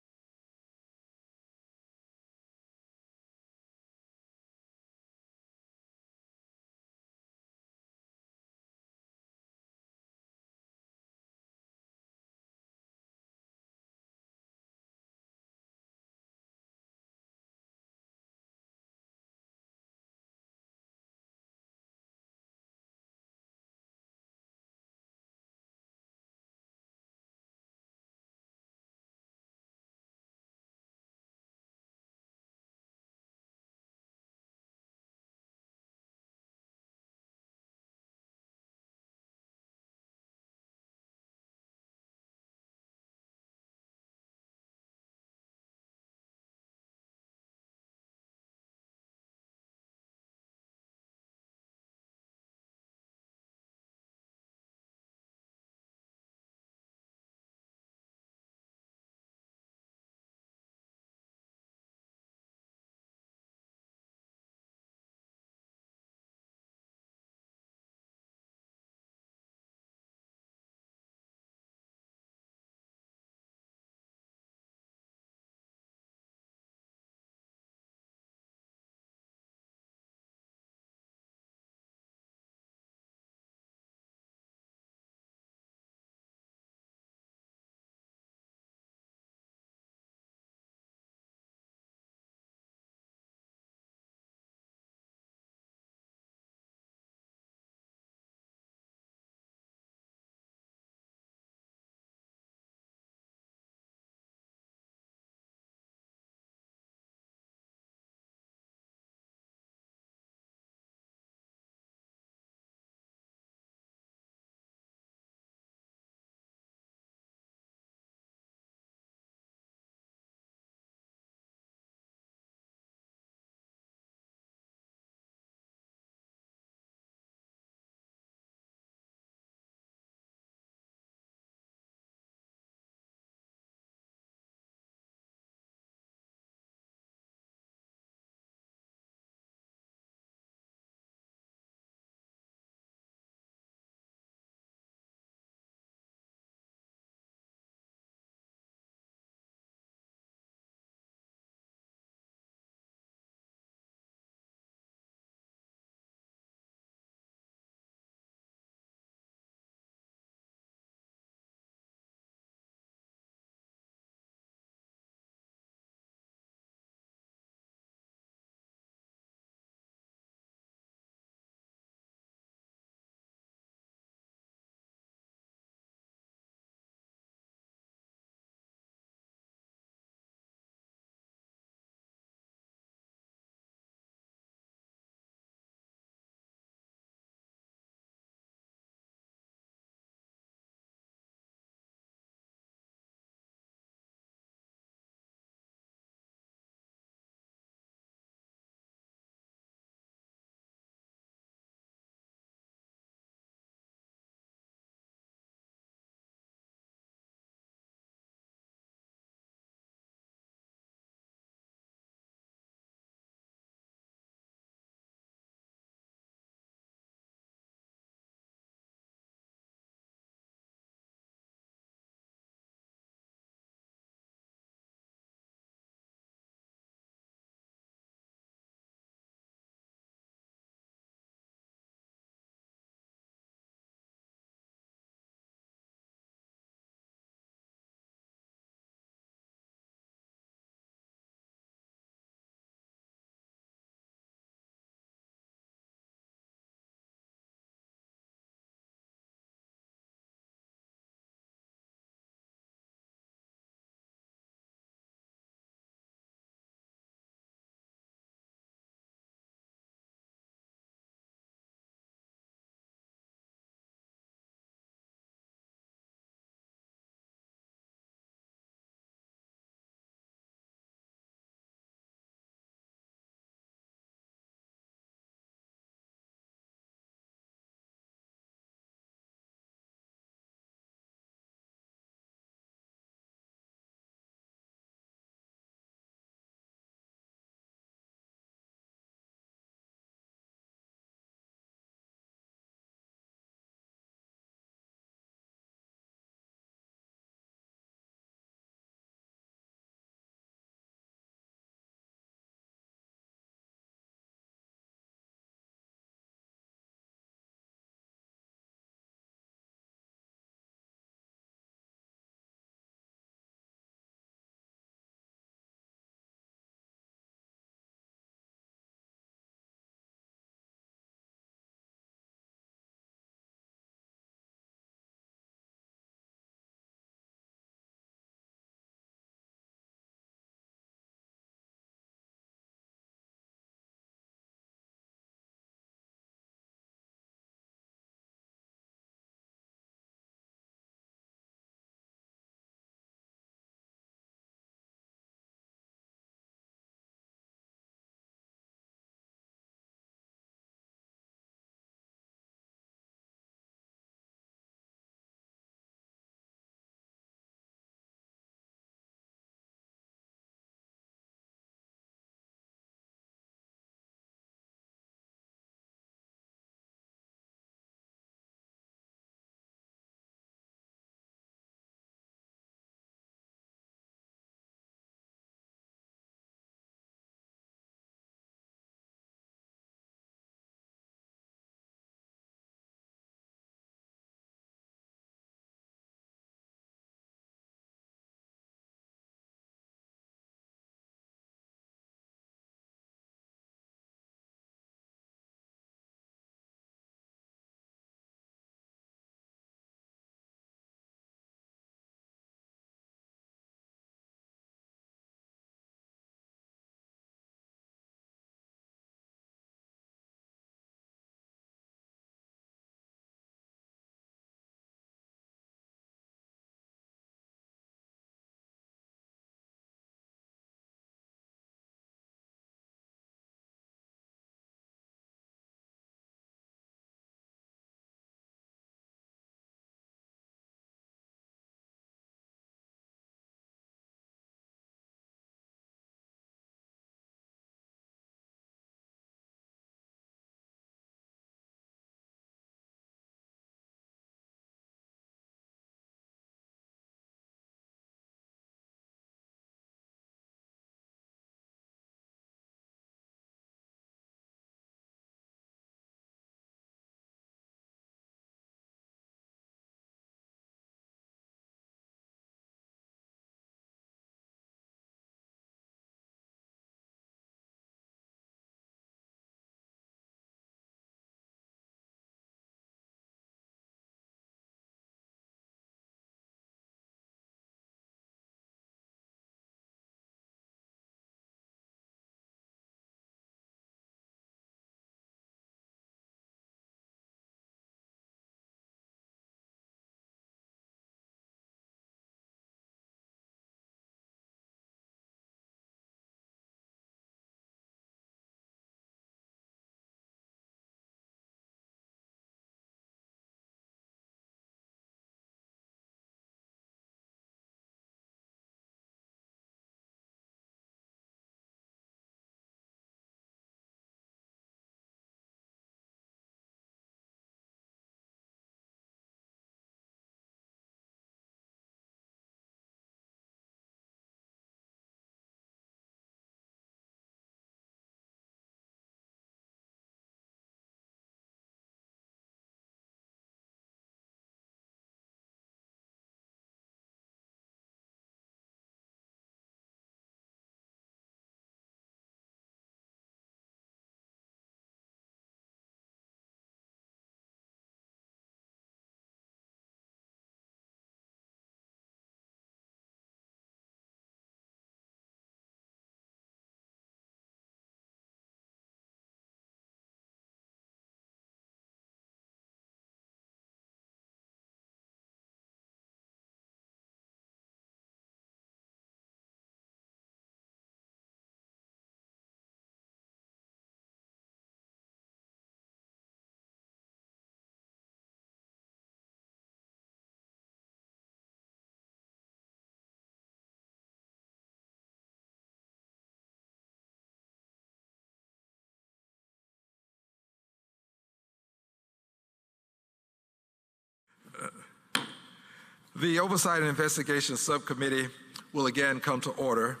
The Oversight and Investigation Subcommittee will again come to order.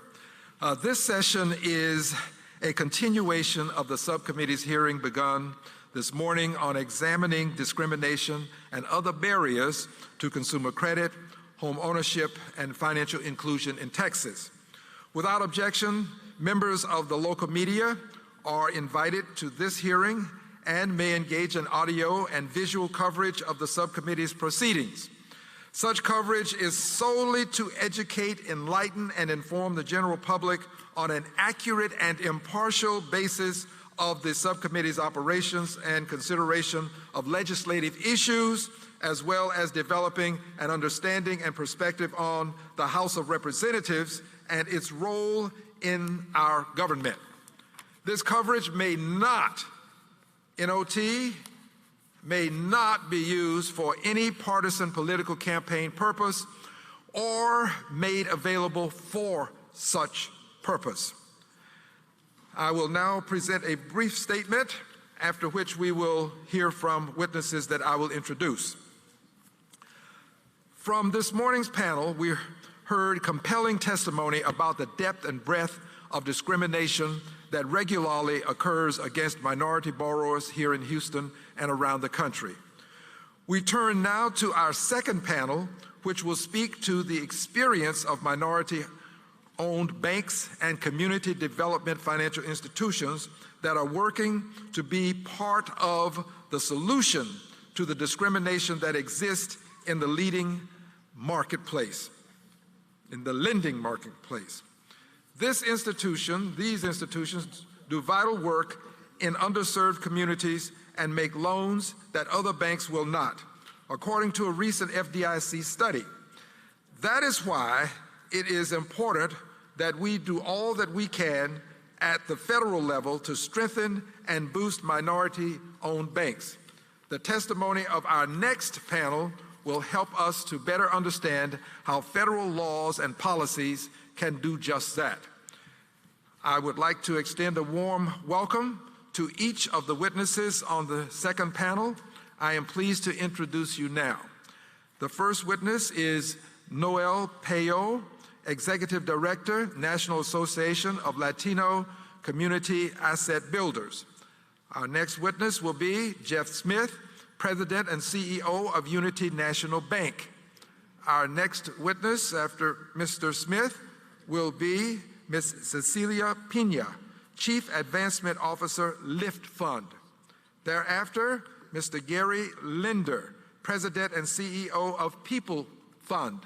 This session is a continuation of the subcommittee's hearing begun this morning on examining discrimination and other barriers to consumer credit, home ownership, and financial inclusion in Texas. Without objection, members of the local media are invited to this hearing and may engage in audio and visual coverage of the subcommittee's proceedings. Such coverage is solely to educate, enlighten, and inform the general public on an accurate and impartial basis of the subcommittee's operations and consideration of legislative issues, as well as developing an understanding and perspective on the House of Representatives and its role in our government. This coverage may not, NOT, may not be used for any partisan political campaign purpose or made available for such purpose. I will now present a brief statement, after which we will hear from witnesses that I will introduce. From this morning's panel, we heard compelling testimony about the depth and breadth of discrimination that regularly occurs against minority borrowers here in Houston and around the country. We turn now to our second panel, which will speak to the experience of minority-owned banks and community development financial institutions that are working to be part of the solution to the discrimination that exists in the lending marketplace. These institutions do vital work in underserved communities and make loans that other banks will not, according to a recent FDIC study. That is why it is important that we do all that we can at the federal level to strengthen and boost minority-owned banks. The testimony of our next panel will help us to better understand how federal laws and policies can do just that. I would like to extend a warm welcome to each of the witnesses on the second panel. I am pleased to introduce you now. The first witness is Noel Payo, Executive Director, National Association of Latino Community Asset Builders. Our next witness will be Jeff Smith, President and CEO of Unity National Bank. Our next witness after Mr. Smith will be Ms. Cecilia Pina, Chief Advancement Officer, Lift Fund. Thereafter, Mr. Gary Linder, President and CEO of People Fund.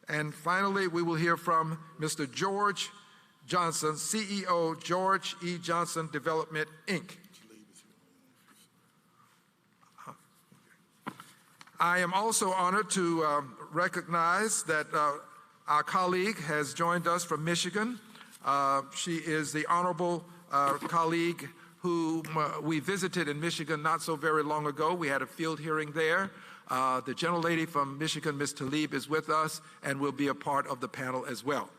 And finally, we will hear from Mr. George Johnson, CEO, George E. Johnson Development, Inc. I am also honored to recognize that our colleague has joined us from Michigan. She is the honorable colleague who we visited in Michigan not so very long ago. We had a field hearing there. The gentlelady from Michigan, Ms. Talib, is with us and will be a part of the panel as well.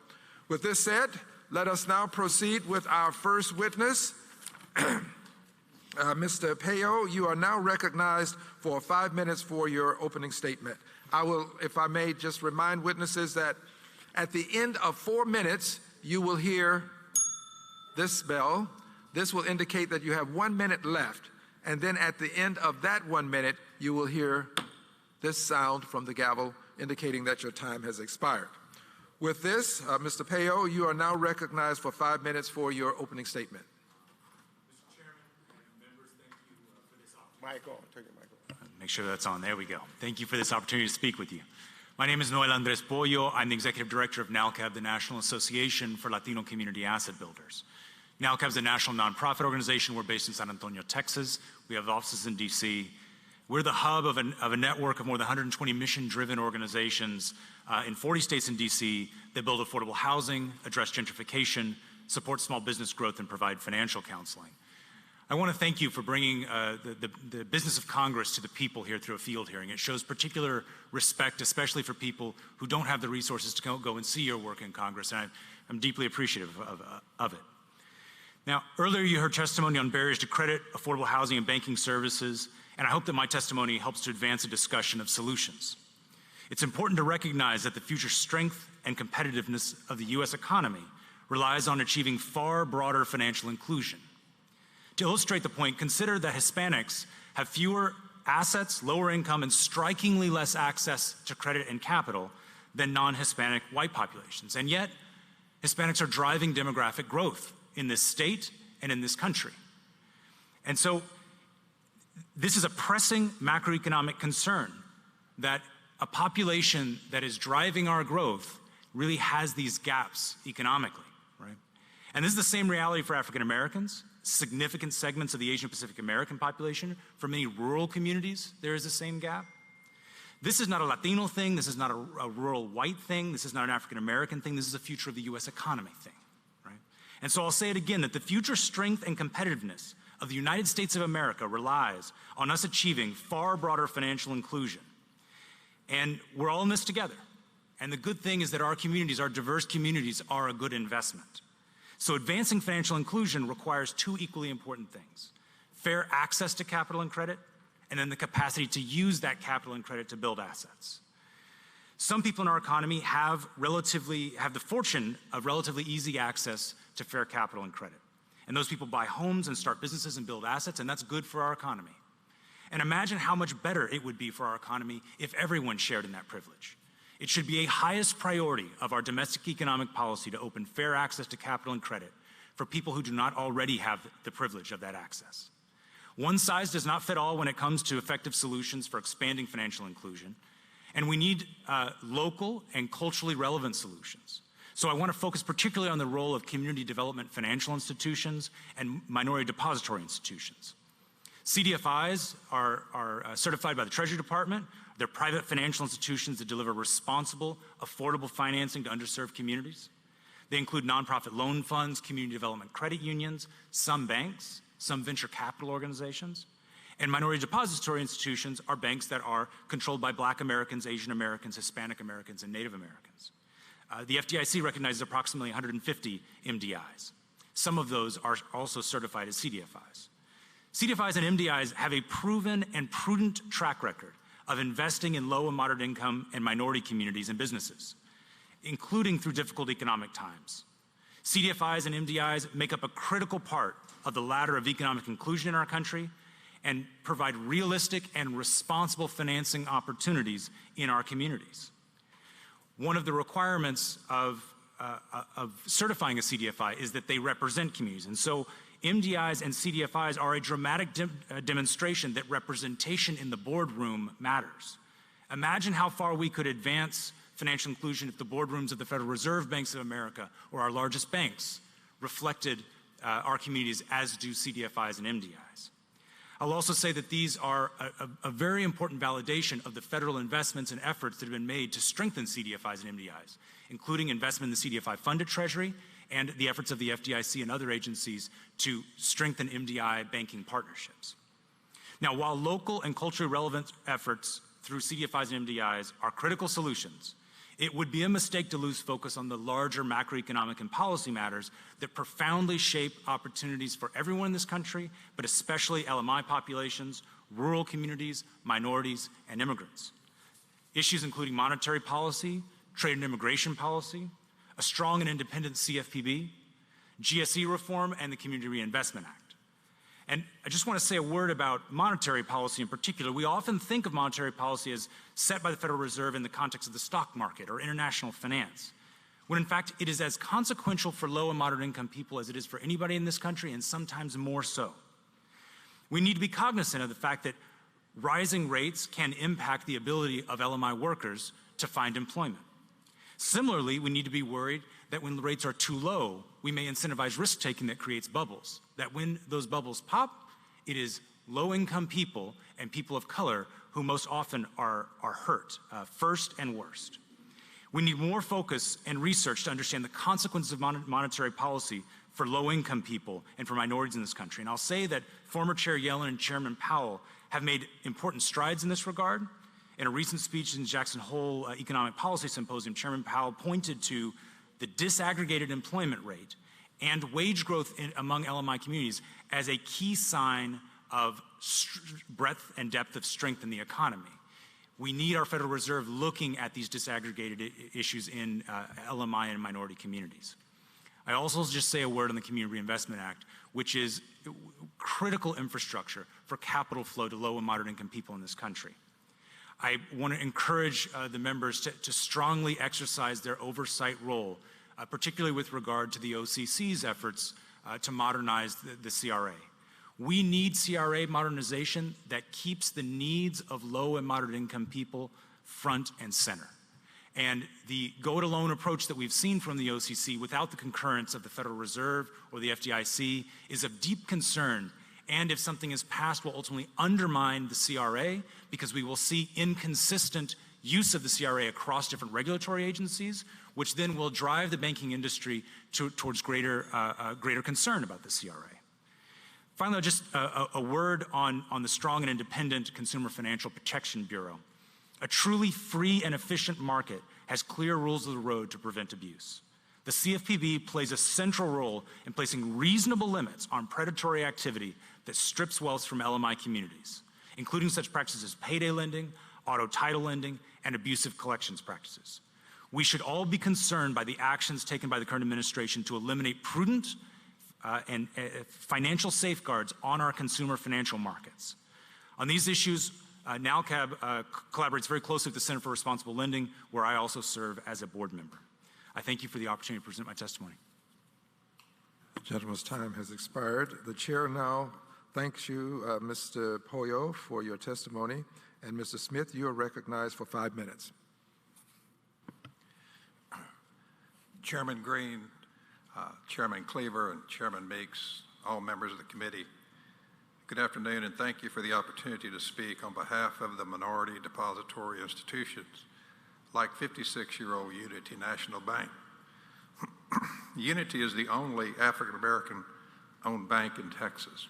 With this said, let us now proceed with our first witness. Mr. Payo, you are now recognized for 5 minutes for your opening statement. I will, if I may, just remind witnesses that at the end of 4 minutes, you will hear this bell. This will indicate that you have 1 minute left. And then at the end of that 1 minute, you will hear this sound from the gavel indicating that your time has expired. With this, Mr. Payo, you are now recognized for 5 minutes for your opening statement. Mr. Chairman and members, thank you for this opportunity. Turn your mic on. Make sure that's on. There we go. Thank you for this opportunity to speak with you. My name is Noel Andres Pollo. I'm the Executive Director of NALCAB, the National Association for Latino Community Asset Builders. NALCAB is a national nonprofit organization. We're based in San Antonio, Texas. We have offices in DC. We're the hub of a network of more than 120 mission-driven organizations in 40 states in DC that build affordable housing, address gentrification, support small business growth, and provide financial counseling. I want to thank you for bringing the business of Congress to the people here through a field hearing. It shows particular respect, especially for people who don't have the resources to go and see your work in Congress, and I'm deeply appreciative of it. Now, earlier you heard testimony on barriers to credit, affordable housing, and banking services, and I hope that my testimony helps to advance a discussion of solutions. It's important to recognize that the future strength and competitiveness of the U.S. economy relies on achieving far broader financial inclusion. To illustrate the point, consider that Hispanics have fewer assets, lower income, and strikingly less access to credit and capital than non-Hispanic white populations. And yet, Hispanics are driving demographic growth in this state and in this country. And so, this is a pressing macroeconomic concern that a population that is driving our growth really has these gaps economically, right? And this is the same reality for African Americans, significant segments of the Asian Pacific American population. For many rural communities, there is the same gap. This is not a Latino thing, this is not a rural white thing, this is not an African American thing, this is a future of the US economy thing, right? And so I'll say it again, that the future strength and competitiveness of the United States of America relies on us achieving far broader financial inclusion. And we're all in this together. And the good thing is that our communities, our diverse communities, are a good investment. So advancing financial inclusion requires two equally important things: fair access to capital and credit, and then the capacity to use that capital and credit to build assets. Some people in our economy have the fortune of relatively easy access to fair capital and credit. And those people buy homes and start businesses and build assets, and that's good for our economy. And imagine how much better it would be for our economy if everyone shared in that privilege. It should be a highest priority of our domestic economic policy to open fair access to capital and credit for people who do not already have the privilege of that access. One size does not fit all when it comes to effective solutions for expanding financial inclusion, and we need local and culturally relevant solutions. So I want to focus particularly on the role of community development financial institutions and minority depository institutions. CDFIs are certified by the Treasury Department. They're private financial institutions that deliver responsible, affordable financing to underserved communities. They include nonprofit loan funds, community development credit unions, some banks, some venture capital organizations. And minority depository institutions are banks that are controlled by Black Americans, Asian Americans, Hispanic Americans, and Native Americans. The FDIC recognizes approximately 150 MDIs. Some of those are also certified as CDFIs. CDFIs and MDIs have a proven and prudent track record of investing in low and moderate income and minority communities and businesses, including through difficult economic times. CDFIs and MDIs make up a critical part of the ladder of economic inclusion in our country and provide realistic and responsible financing opportunities in our communities. One of the requirements of certifying a CDFI is that they represent communities. And so MDIs and CDFIs are a dramatic demonstration that representation in the boardroom matters. Imagine how far we could advance financial inclusion if the boardrooms of the Federal Reserve Banks of America or our largest banks reflected our communities, as do CDFIs and MDIs. I'll also say that these are a very important validation of the federal investments and efforts that have been made to strengthen CDFIs and MDIs, including investment in the CDFI-funded Treasury and the efforts of the FDIC and other agencies to strengthen MDI banking partnerships. Now, while local and culturally relevant efforts through CDFIs and MDIs are critical solutions, it would be a mistake to lose focus on the larger macroeconomic and policy matters that profoundly shape opportunities for everyone in this country, but especially LMI populations, rural communities, minorities, and immigrants. Issues including monetary policy, trade and immigration policy, a strong and independent CFPB, GSE reform, and the Community Reinvestment Act. And I just want to say a word about monetary policy in particular. We often think of monetary policy as set by the Federal Reserve in the context of the stock market or international finance, when in fact it is as consequential for low and moderate income people as it is for anybody in this country, and sometimes more so. We need to be cognizant of the fact that rising rates can impact the ability of LMI workers to find employment. Similarly, we need to be worried that when the rates are too low, we may incentivize risk-taking that creates bubbles, that when those bubbles pop, it is low-income people and people of color who most often are hurt, first and worst. We need more focus and research to understand the consequences of monetary policy for low-income people and for minorities in this country. And I'll say that former Chair Yellen and Chairman Powell have made important strides in this regard. In a recent speech in Jackson Hole Economic Policy Symposium, Chairman Powell pointed to the disaggregated employment rate and wage growth among LMI communities as a key sign of breadth and depth of strength in the economy. We need our Federal Reserve looking at these disaggregated issues in LMI and minority communities. I also just say a word on the Community Reinvestment Act, which is critical infrastructure for capital flow to low and moderate income people in this country. I want to encourage the members to strongly exercise their oversight role, particularly with regard to the OCC's efforts to modernize the CRA. We need CRA modernization that keeps the needs of low and moderate income people front and center. And the go-it-alone approach that we've seen from the OCC without the concurrence of the Federal Reserve or the FDIC is of deep concern, and if something is passed will ultimately undermine the CRA, because we will see inconsistent use of the CRA across different regulatory agencies, which then will drive the banking industry towards greater concern about the CRA. Finally, just a word on the strong and independent Consumer Financial Protection Bureau. A truly free and efficient market has clear rules of the road to prevent abuse. The CFPB plays a central role in placing reasonable limits on predatory activity that strips wealth from LMI communities, including such practices as payday lending, auto title lending, and abusive collections practices. We should all be concerned by the actions taken by the current administration to eliminate prudent and financial safeguards on our consumer financial markets. On these issues, NALCAB collaborates very closely with the Center for Responsible Lending, where I also serve as a board member. I thank you for the opportunity to present my testimony. The gentleman's time has expired. The chair now thanks you, Mr. Pollo, for your testimony. And Mr. Smith, you are recognized for 5 minutes. Chairman Green, Chairman Cleaver, and Chairman Meeks, all members of the committee, good afternoon, and thank you for the opportunity to speak on behalf of the minority depository institutions like 56-year-old Unity National Bank. Unity is the only African-American owned bank in Texas.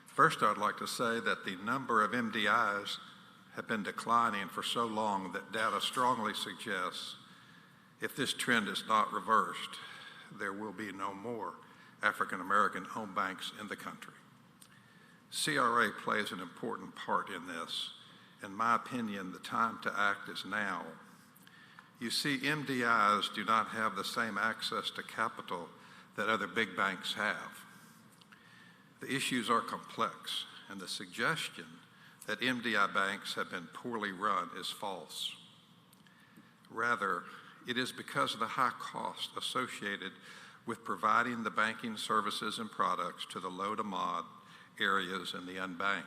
First, I'd like to say that the number of MDIs have been declining for so long that data strongly suggests if this trend is not reversed, there will be no more African-American home banks in the country. CRA plays an important part in this. In my opinion, the time to act is now. You see, MDIs do not have the same access to capital that other big banks have. The issues are complex, and the suggestion that MDI banks have been poorly run is false. Rather, it is because of the high cost associated with providing the banking services and products to the low to mod areas and the unbanked.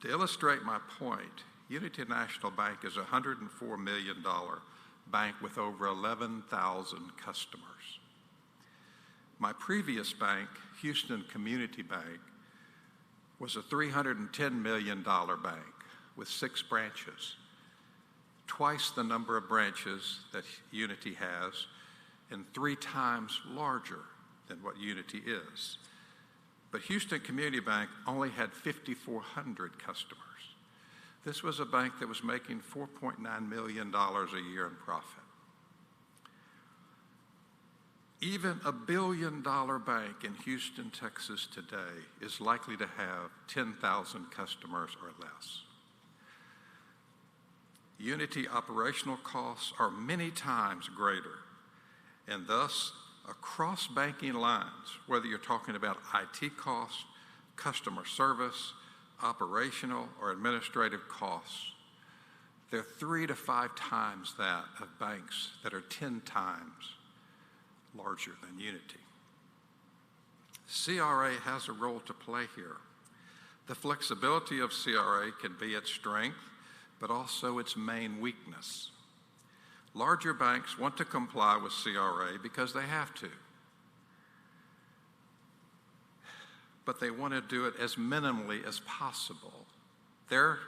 To illustrate my point, Unity National Bank is a $104 million bank with over 11,000 customers. My previous bank, Houston Community Bank, was a $310 million bank with 6 branches, twice the number of branches that Unity has, and 3 times larger than what Unity is. But Houston Community Bank only had 5,400 customers. This was a bank that was making $4.9 million a year in profit. Even a $1 billion bank in Houston, Texas today is likely to have 10,000 customers or less. Unity operational costs are many times greater, and thus across banking lines, whether you're talking about IT costs, customer service, operational or administrative costs, they're 3 to 5 times that of banks that are 10 times larger than Unity. CRA has a role to play here. The flexibility of CRA can be its strength, but also its main weakness. Larger banks want to comply with CRA because they have to, but they want to do it as minimally as possible. They're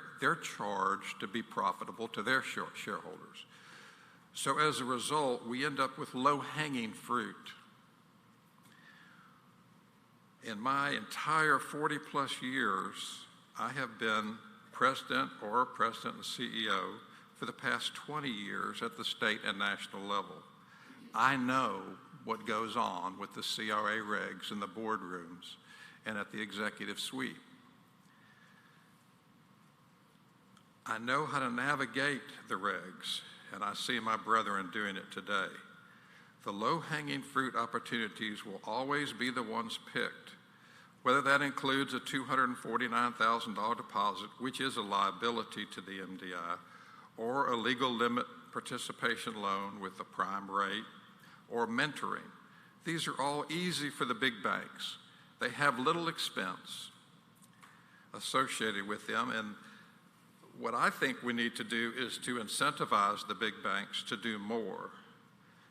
charged to be profitable to their shareholders. So as a result, we end up with low-hanging fruit. In my entire 40-plus years, I have been president and CEO for the past 20 years at the state and national level. I know what goes on with the CRA regs in the boardrooms and at the executive suite. I know how to navigate the regs, and I see my brethren doing it today. The low-hanging fruit opportunities will always be the ones picked, whether that includes a $249,000 deposit, which is a liability to the MDI, or a legal limit participation loan with a prime rate, or mentoring. These are all easy for the big banks. They have little expense associated with them, and what I think we need to do is to incentivize the big banks to do more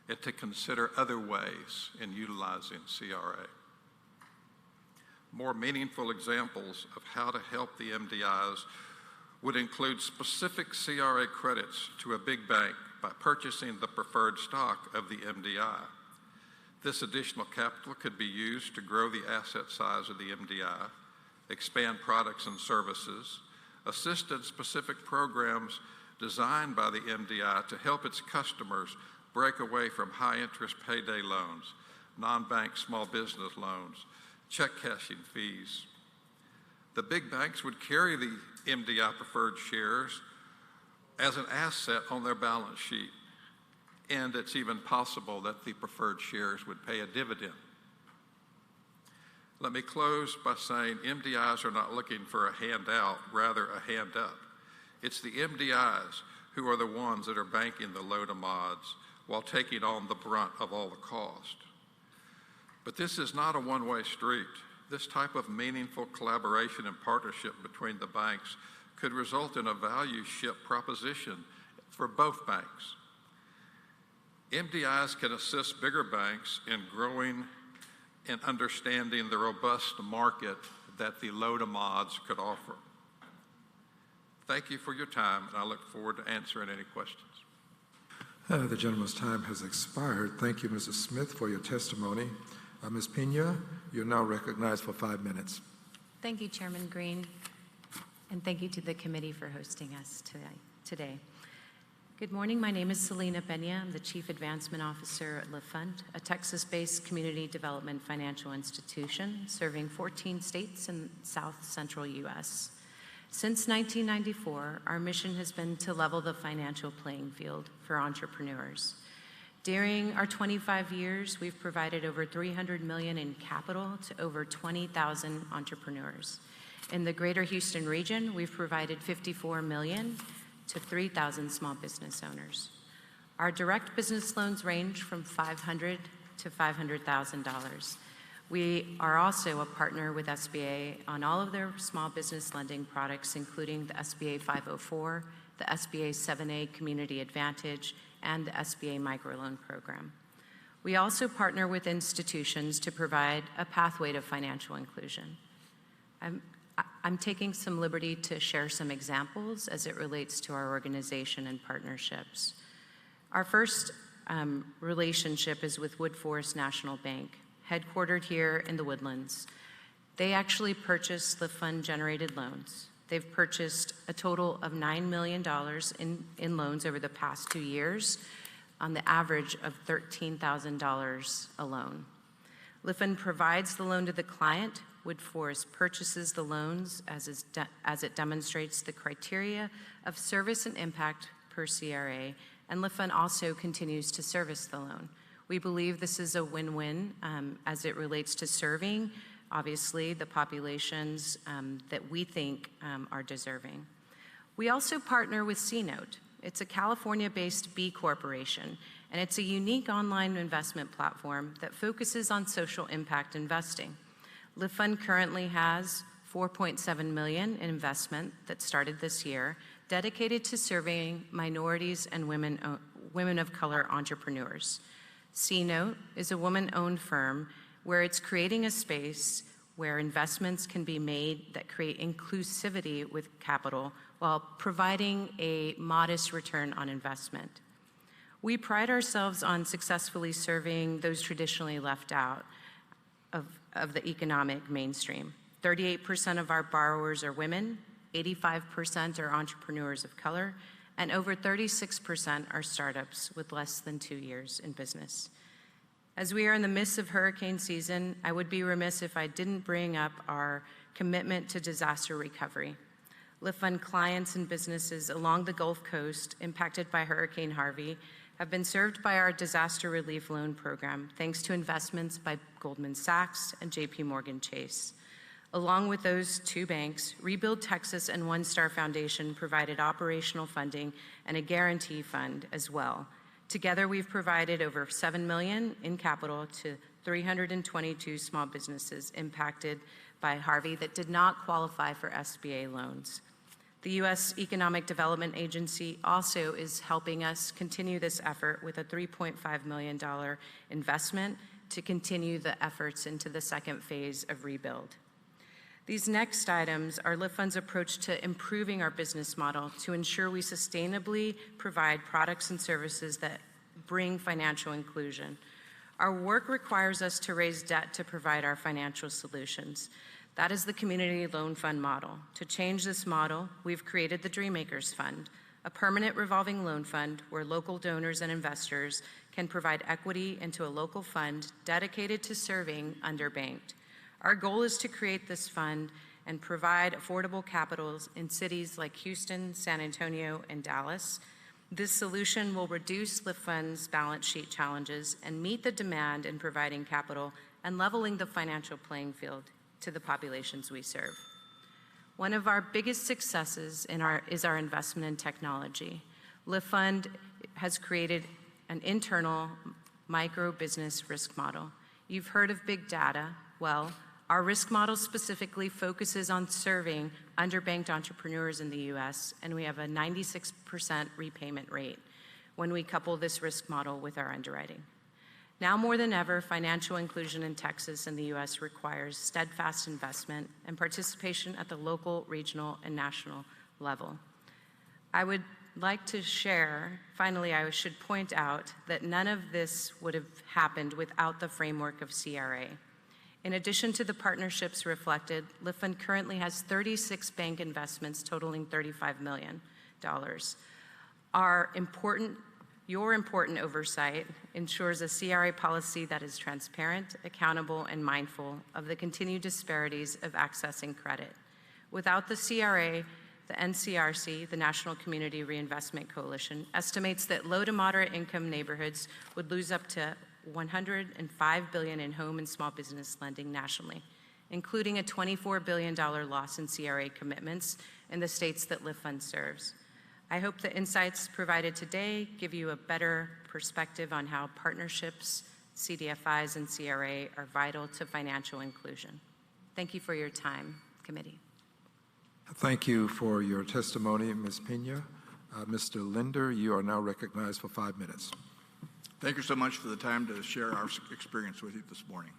and to consider other ways in utilizing CRA. More meaningful examples of how to help the MDIs would include specific CRA credits to a big bank by purchasing the preferred stock of the MDI. This additional capital could be used to grow the asset size of the MDI, expand products and services, assist in specific programs designed by the MDI to help its customers break away from high-interest payday loans, non-bank small business loans, check cashing fees. The big banks would carry the MDI preferred shares as an asset on their balance sheet, and it's even possible that the preferred shares would pay a dividend. Let me close by saying MDIs are not looking for a handout, rather a hand up. It's the MDIs who are the ones that are banking the low to mods while taking on the brunt of all the cost. But this is not a one-way street. This type of meaningful collaboration and partnership between the banks could result in a value ship proposition for both banks. MDIs can assist bigger banks in growing and understanding the robust market that the low to mods could offer. Thank you for your time, and I look forward to answering any questions. The gentleman's time has expired. Thank you, Mrs. Smith, for your testimony. Ms. Pena, you're now recognized for 5 minutes. Thank you, Chairman Green, and thank you to the committee for hosting us today. Good morning. My name is Selena Pena. I'm the Chief Advancement Officer at LaFund, a Texas-based community development financial institution serving 14 states in South Central U.S. Since 1994, our mission has been to level the financial playing field for entrepreneurs. During our 25 years, we've provided over $300 million in capital to over 20,000 entrepreneurs. In the greater Houston region, we've provided $54 million to 3,000 small business owners. Our direct business loans range from $500 to $500,000. We are also a partner with SBA on all of their small business lending products, including the SBA 504, the SBA 7A Community Advantage, and the SBA Microloan Program. We also partner with institutions to provide a pathway to financial inclusion. I'm taking some liberty to share some examples as it relates to our organization and partnerships. Our first relationship is with Woodforest National Bank, headquartered here in the Woodlands. They actually purchased the fund-generated loans. They've purchased a total of $9 million in loans over the past 2 years, on the average of $13,000 a loan. LaFund provides the loan to the client. Woodforest purchases the loans as it demonstrates the criteria of service and impact per CRA, and LaFund also continues to service the loan. We believe this is a win-win as it relates to serving, obviously, the populations that we think are deserving. We also partner with C-Note. It's a California-based B Corporation, and it's a unique online investment platform that focuses on social impact investing. LaFund currently has $4.7 million in investment that started this year, dedicated to serving minorities and women of color entrepreneurs. C-Note is a woman-owned firm where it's creating a space where investments can be made that create inclusivity with capital while providing a modest return on investment. We pride ourselves on successfully serving those traditionally left out of the economic mainstream. 38% of our borrowers are women, 85% are entrepreneurs of color, and over 36% are startups with less than 2 years in business. As we are in the midst of hurricane season, I would be remiss if I didn't bring up our commitment to disaster recovery. LIF Fund clients and businesses along the Gulf Coast impacted by Hurricane Harvey have been served by our disaster relief loan program, thanks to investments by Goldman Sachs and JP Morgan Chase. Along with those two banks, Rebuild Texas and One Star Foundation provided operational funding and a guarantee fund as well. Together, we've provided over $7 million in capital to 322 small businesses impacted by Harvey that did not qualify for SBA loans. The U.S. Economic Development Agency also is helping us continue this effort with a $3.5 million investment to continue the efforts into the second phase of Rebuild. These next items are LIF Fund's approach to improving our business model to ensure we sustainably provide products and services that bring financial inclusion. Our work requires us to raise debt to provide our financial solutions. That is the Community Loan Fund model. To change this model, we've created the Dreammakers Fund, a permanent revolving loan fund where local donors and investors can provide equity into a local fund dedicated to serving underbanked. Our goal is to create this fund and provide affordable capitals in cities like Houston, San Antonio, and Dallas. This solution will reduce LIF Fund's balance sheet challenges and meet the demand in providing capital and leveling the financial playing field to the populations we serve. One of our biggest successes is our investment in technology. LIF Fund has created an internal micro business risk model. You've heard of big data. Well, our risk model specifically focuses on serving underbanked entrepreneurs in the U.S., and we have a 96% repayment rate when we couple this risk model with our underwriting. Now more than ever, financial inclusion in Texas and the U.S. requires steadfast investment and participation at the local, regional, and national level. I would like to share, finally, I should point out that none of this would have happened without the framework of CRA. In addition to the partnerships reflected, LIF Fund currently has 36 bank investments totaling $35 million. Your important oversight ensures a CRA policy that is transparent, accountable, and mindful of the continued disparities of accessing credit. Without the CRA, the NCRC, the National Community Reinvestment Coalition, estimates that low to moderate income neighborhoods would lose up to $105 billion in home and small business lending nationally, including a $24 billion loss in CRA commitments in the states that LIF Fund serves. I hope the insights provided today give you a better perspective on how partnerships, CDFIs, and CRA are vital to financial inclusion. Thank you for your time, committee. Thank you for your testimony, Ms. Pena. Mr. Linder, you are now recognized for 5 minutes. Thank you so much for the time to share our experience with you this morning.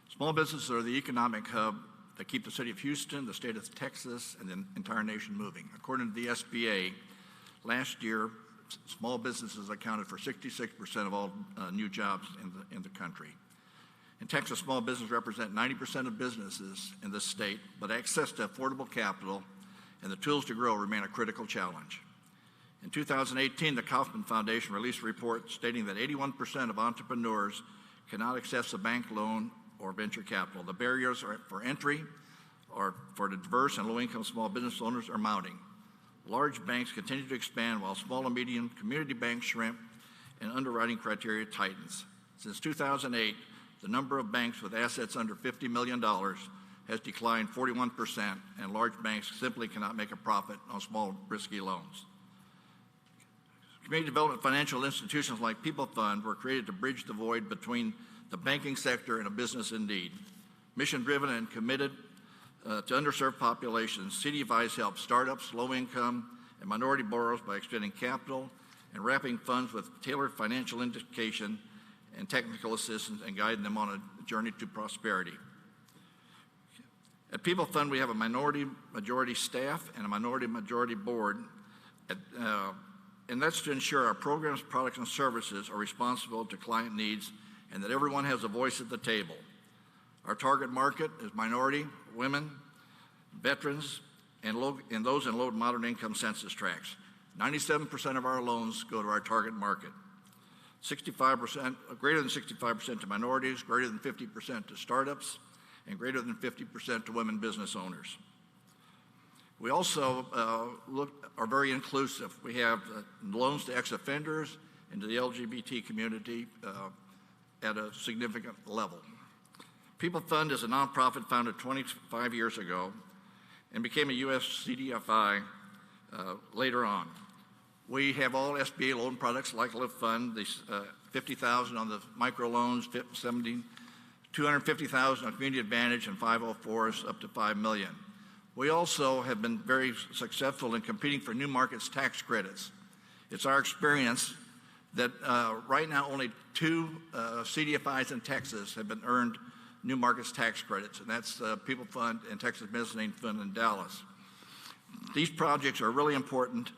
Small businesses are the economic hub that keep the city of Houston, the state of Texas, and the entire nation moving. According to the SBA, last year, small businesses accounted for 66% of all new jobs in the country. In Texas, small businesses represent 90% of businesses in this state, but access to affordable capital and the tools to grow remain a critical challenge. In 2018, the Kaufman Foundation released a report stating that 81% of entrepreneurs cannot access a bank loan or venture capital. The barriers for entry or for the diverse and low-income small business owners are mounting. Large banks continue to expand while small and medium community banks shrink and underwriting criteria tightens. Since 2008, the number of banks with assets under $50 million has declined 41%, and large banks simply cannot make a profit on small, risky loans. Community development financial institutions like People Fund were created to bridge the void between the banking sector and a business in need. Mission-driven and committed to underserved populations, CDFIs help startups, low-income, and minority borrowers by extending capital and wrapping funds with tailored financial education and technical assistance and guiding them on a journey to prosperity. At People Fund, we have a minority-majority staff and a minority-majority board, and that's to ensure our programs, products, and services are responsive to client needs and that everyone has a voice at the table. Our target market is minority, women, veterans, and those in low to moderate income census tracts. 97% of our loans go to our target market. 65%, greater than 65% to minorities, greater than 50% to startups, and greater than 50% to women business owners. We also are very inclusive. We have loans to ex-offenders and to the LGBT community at a significant level. People Fund is a nonprofit founded 25 years ago and became a U.S. CDFI later on. We have all SBA loan products like Live Fund, the $50,000 on the microloans, $250,000 on Community Advantage, and 504s up to $5 million. We also have been very successful in competing for new markets tax credits. It's our experience that right now only 2 CDFIs in Texas have been earned new markets tax credits, and that's People Fund and Texas Mezzanine Fund in Dallas. These projects are really important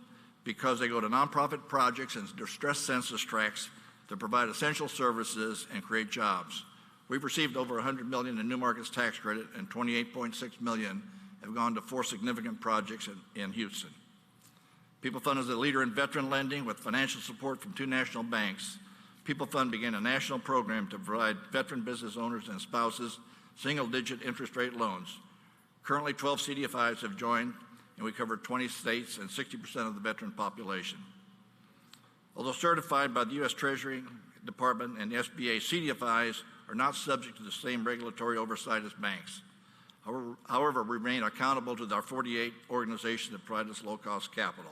because they go to nonprofit projects and distress census tracts that provide essential services and create jobs. We've received over $100 million in new markets tax credit, and $28.6 million have gone to 4 significant projects in Houston. People Fund is a leader in veteran lending with financial support from 2 national banks. People Fund began a national program to provide veteran business owners and spouses single-digit interest rate loans. Currently, 12 CDFIs have joined, and we cover 20 states and 60% of the veteran population. Although certified by the U.S. Treasury Department and SBA, CDFIs are not subject to the same regulatory oversight as banks. However, we remain accountable to our 48 organizations that provide us low-cost capital.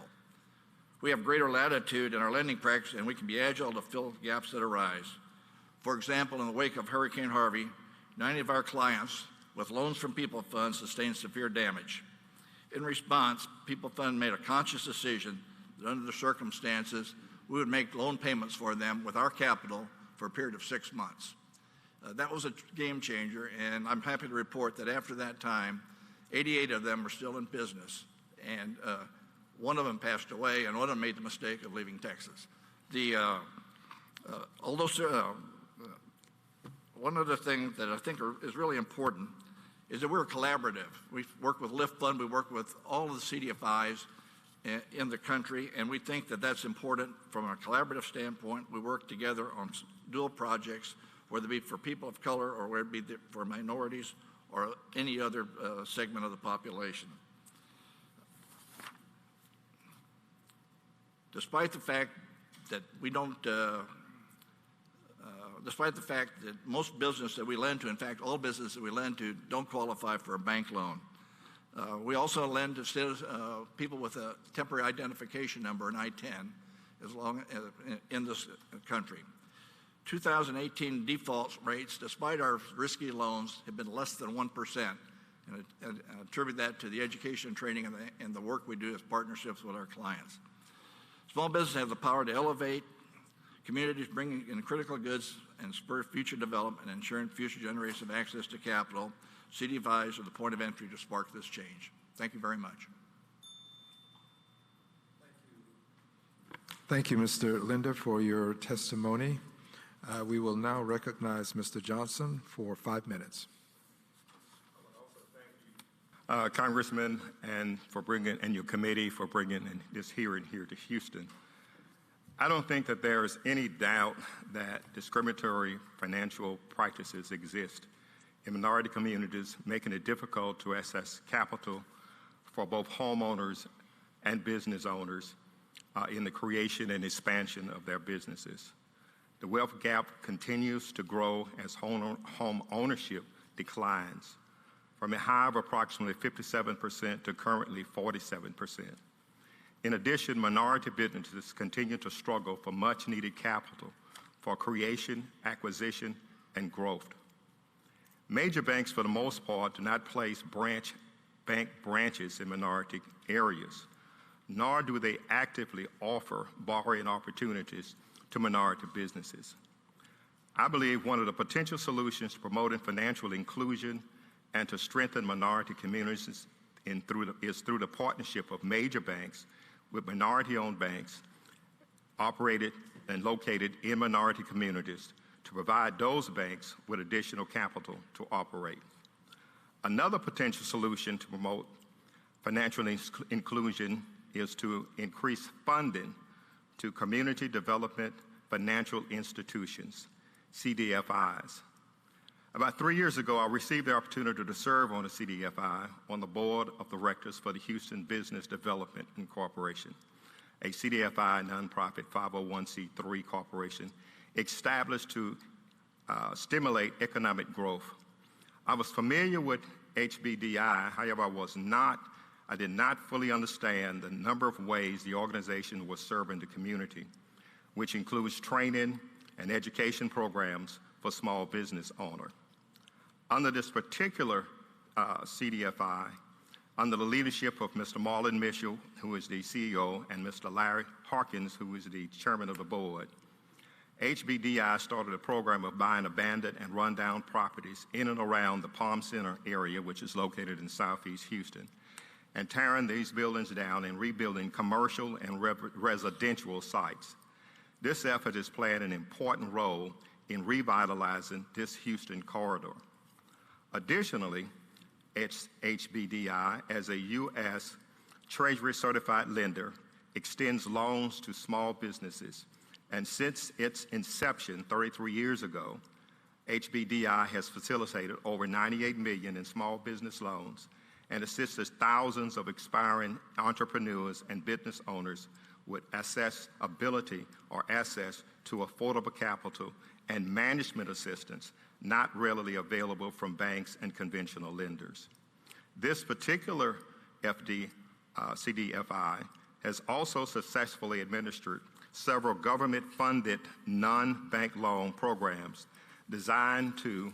We have greater latitude in our lending practice, and we can be agile to fill gaps that arise. For example, in the wake of Hurricane Harvey, 90 of our clients with loans from People Fund sustained severe damage. In response, People Fund made a conscious decision that under the circumstances, we would make loan payments for them with our capital for a period of 6 months. That was a game changer, and I'm happy to report that after that time, 88 of them are still in business, and one of them passed away, and one of them made the mistake of leaving Texas. One other thing that I think is really important is that we're collaborative. We work with Lift Fund, we work with all of the CDFIs in the country, and we think that that's important from a collaborative standpoint. We work together on dual projects, whether it be for people of color or whether it be for minorities or any other segment of the population. Despite the fact that most business that we lend to, in fact, all business that we lend to, don't qualify for a bank loan. We also lend to people with a temporary identification number, an I-10, as long as in this country. 2018 default rates, despite our risky loans, have been less than 1%, and I attribute that to the education, training, and the work we do as partnerships with our clients. Small businesses have the power to elevate communities, bringing in critical goods and spur future development and ensuring future generations of access to capital. CDFIs are the point of entry to spark this change. Thank you very much. Thank you, Mr. Linder, for your testimony. We will now recognize Mr. Johnson for 5 minutes. Congressman, and your committee for bringing this hearing here to Houston. I don't think that there is any doubt that discriminatory financial practices exist in minority communities, making it difficult to access capital for both homeowners and business owners in the creation and expansion of their businesses. The wealth gap continues to grow as home ownership declines, from a high of approximately 57% to currently 47%. In addition, minority businesses continue to struggle for much-needed capital for creation, acquisition, and growth. Major banks, for the most part, do not place bank branches in minority areas, nor do they actively offer borrowing opportunities to minority businesses. I believe one of the potential solutions to promoting financial inclusion and to strengthen minority communities is through the partnership of major banks with minority-owned banks operated and located in minority communities to provide those banks with additional capital to operate. Another potential solution to promote financial inclusion is to increase funding to community development financial institutions, CDFIs. About 3 years ago, I received the opportunity to serve on the CDFI on the board of directors for the Houston Business Development Incorporation, a CDFI nonprofit 501c3 corporation established to stimulate economic growth. I was familiar with HBDI, however, I did not fully understand the number of ways the organization was serving the community, which includes training and education programs for small business owners. Under this particular CDFI, under the leadership of Mr. Marlon Mitchell, who is the CEO, and Mr. Larry Harkins, who is the chairman of the board, HBDI started a program of buying abandoned and rundown properties in and around the Palm Center area, which is located in southeast Houston, and tearing these buildings down and rebuilding commercial and residential sites. This effort has played an important role in revitalizing this Houston corridor. Additionally, HBDI, as a U.S. Treasury certified lender, extends loans to small businesses. And since its inception 33 years ago, HBDI has facilitated over $98 million in small business loans and assisted thousands of aspiring entrepreneurs and business owners with accessibility or access to affordable capital and management assistance not readily available from banks and conventional lenders. This particular CDFI has also successfully administered several government-funded non-bank loan programs designed to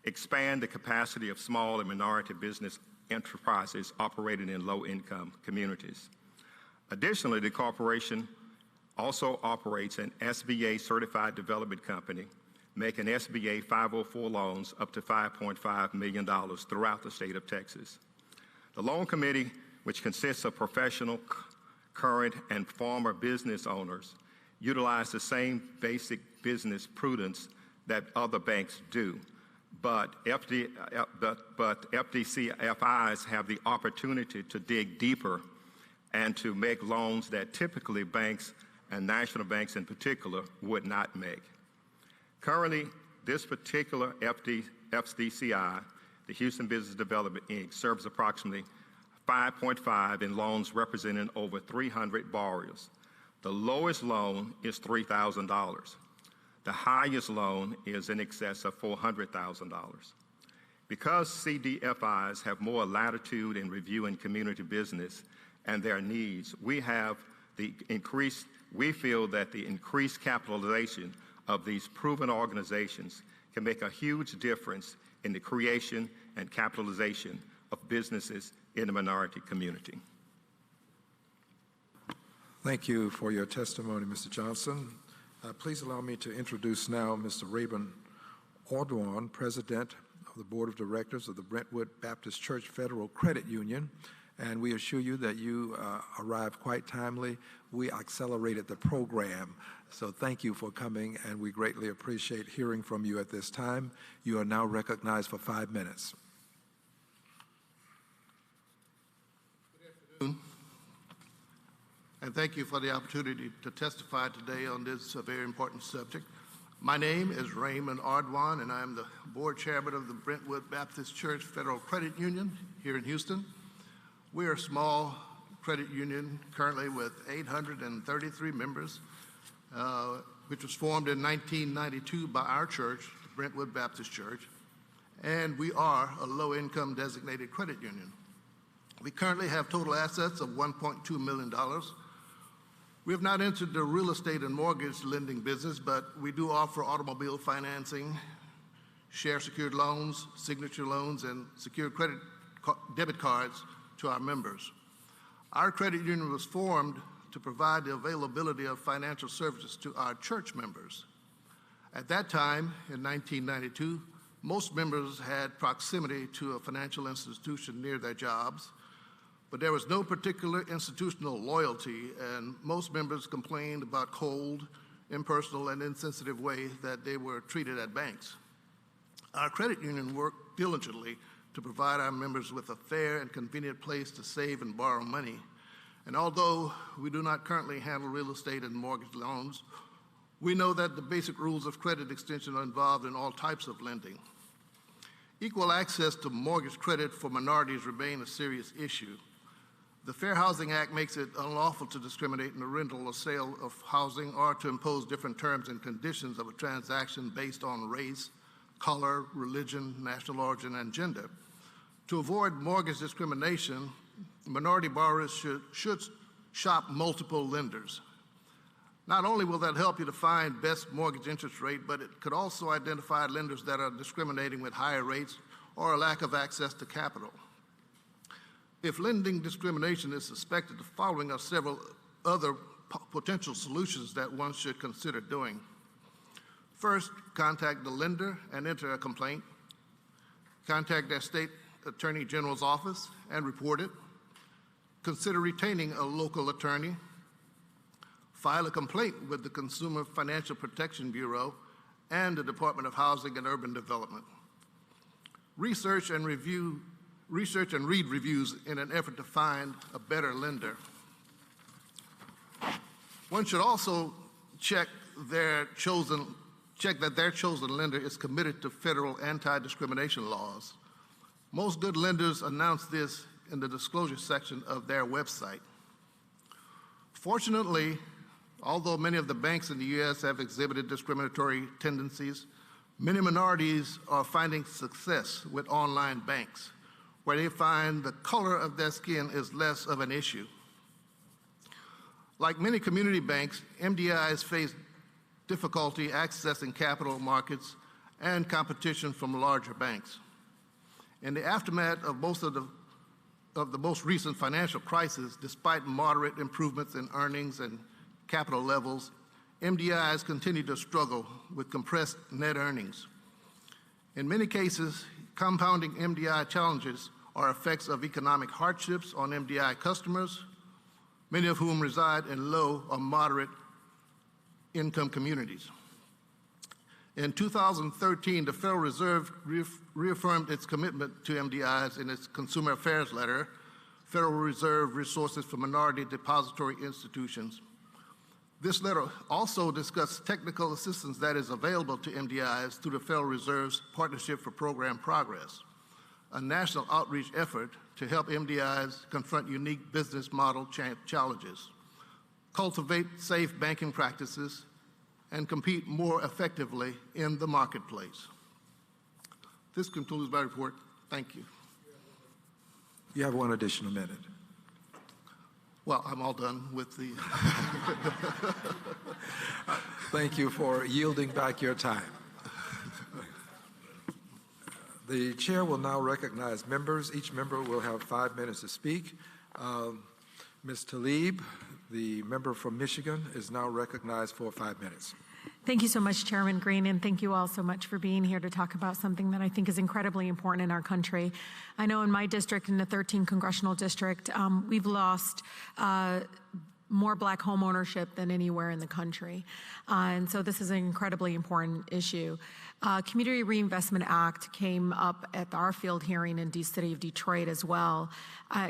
expand the capacity of small and minority business enterprises operating in low-income communities. Additionally, the corporation also operates an SBA certified development company, making SBA 504 loans up to $5.5 million throughout the state of Texas. The loan committee, which consists of professional, current, and former business owners, utilize the same basic business prudence that other banks do, but FDCFIs have the opportunity to dig deeper and to make loans that typically banks and national banks in particular would not make. Currently, this particular FDCI, the Houston Business Development Inc., serves approximately 5.5 in loans representing over 300 borrowers. The lowest loan is $3,000. The highest loan is in excess of $400,000. Because CDFIs have more latitude in reviewing community business and their needs, we feel that the increased capitalization of these proven organizations can make a huge difference in the creation and capitalization of businesses in the minority community. Thank you for your testimony, Mr. Johnson. Please allow me to introduce now Mr. Raymond Ordwan, President of the Board of Directors of the Brentwood Baptist Church Federal Credit Union. And we assure you that you arrived quite timely. We accelerated the program, so thank you for coming, and we greatly appreciate hearing from you at this time. You are now recognized for 5 minutes. Good afternoon, and thank you for the opportunity to testify today on this very important subject. My name is Raymond Ordwan, and I'm the board chairman of the Brentwood Baptist Church Federal Credit Union here in Houston. We are a small credit union currently with 833 members, which was formed in 1992 by our church, the Brentwood Baptist Church, and we are a low-income designated credit union. We currently have total assets of $1.2 million. We have not entered the real estate and mortgage lending business, but we do offer automobile financing, share secured loans, signature loans, and secured debit cards to our members. Our credit union was formed to provide the availability of financial services to our church members. At that time, in 1992, most members had proximity to a financial institution near their jobs, but there was no particular institutional loyalty, and most members complained about cold, impersonal, and insensitive way that they were treated at banks. Our credit union worked diligently to provide our members with a fair and convenient place to save and borrow money. And although we do not currently handle real estate and mortgage loans, We know that the basic rules of credit extension are involved in all types of lending. Equal access to mortgage credit for minorities remain a serious issue. The Fair Housing Act makes it unlawful to discriminate in the rental or sale of housing or to impose different terms and conditions of a transaction based on race, color, religion, national origin, and gender. To avoid mortgage discrimination, minority borrowers should shop multiple lenders. Not only will that help you to find best mortgage interest rate, but it could also identify lenders that are discriminating with higher rates or a lack of access to capital. If lending discrimination is suspected, the following are several other potential solutions that one should consider doing. First, contact the lender and enter a complaint. Contact their state attorney general's office and report it. Consider retaining a local attorney. File a complaint with the Consumer Financial Protection Bureau and the Department of Housing and Urban Development. Research and read reviews in an effort to find a better lender. One should also check that their chosen lender is committed to federal anti-discrimination laws. Most good lenders announce this in the disclosure section of their website. Fortunately, although many of the banks in the U.S. have exhibited discriminatory tendencies, many minorities are finding success with online banks, where they find the color of their skin is less of an issue. Like many community banks, MDIs face difficulty accessing capital markets and competition from larger banks. In the aftermath of the most recent financial crisis, despite moderate improvements in earnings and capital levels, MDIs continue to struggle with compressed net earnings. In many cases, compounding MDI challenges are effects of economic hardships on MDI customers, many of whom reside in low or moderate income communities. In 2013, the Federal Reserve reaffirmed its commitment to MDIs in its Consumer Affairs letter, Federal Reserve Resources for Minority Depository Institutions. This letter also discussed technical assistance that is available to MDIs through the Federal Reserve's Partnership for Program Progress, a national outreach effort to help MDIs confront unique business model challenges, cultivate safe banking practices, and compete more effectively in the marketplace. This concludes my report. Thank you. You have one additional minute. Well, I'm all done with the... Thank you for yielding back your time. The chair will now recognize members. Each member will have 5 minutes to speak. Ms. Tlaib, the member from Michigan, is now recognized for 5 minutes. Thank you so much, Chairman Green, and thank you all so much for being here to talk about something that I think is incredibly important in our country. I know in my district, in the 13th Congressional District, we've lost more black home ownership than anywhere in the country. And so this is an incredibly important issue. Community Reinvestment Act came up at our field hearing in the city of Detroit as well.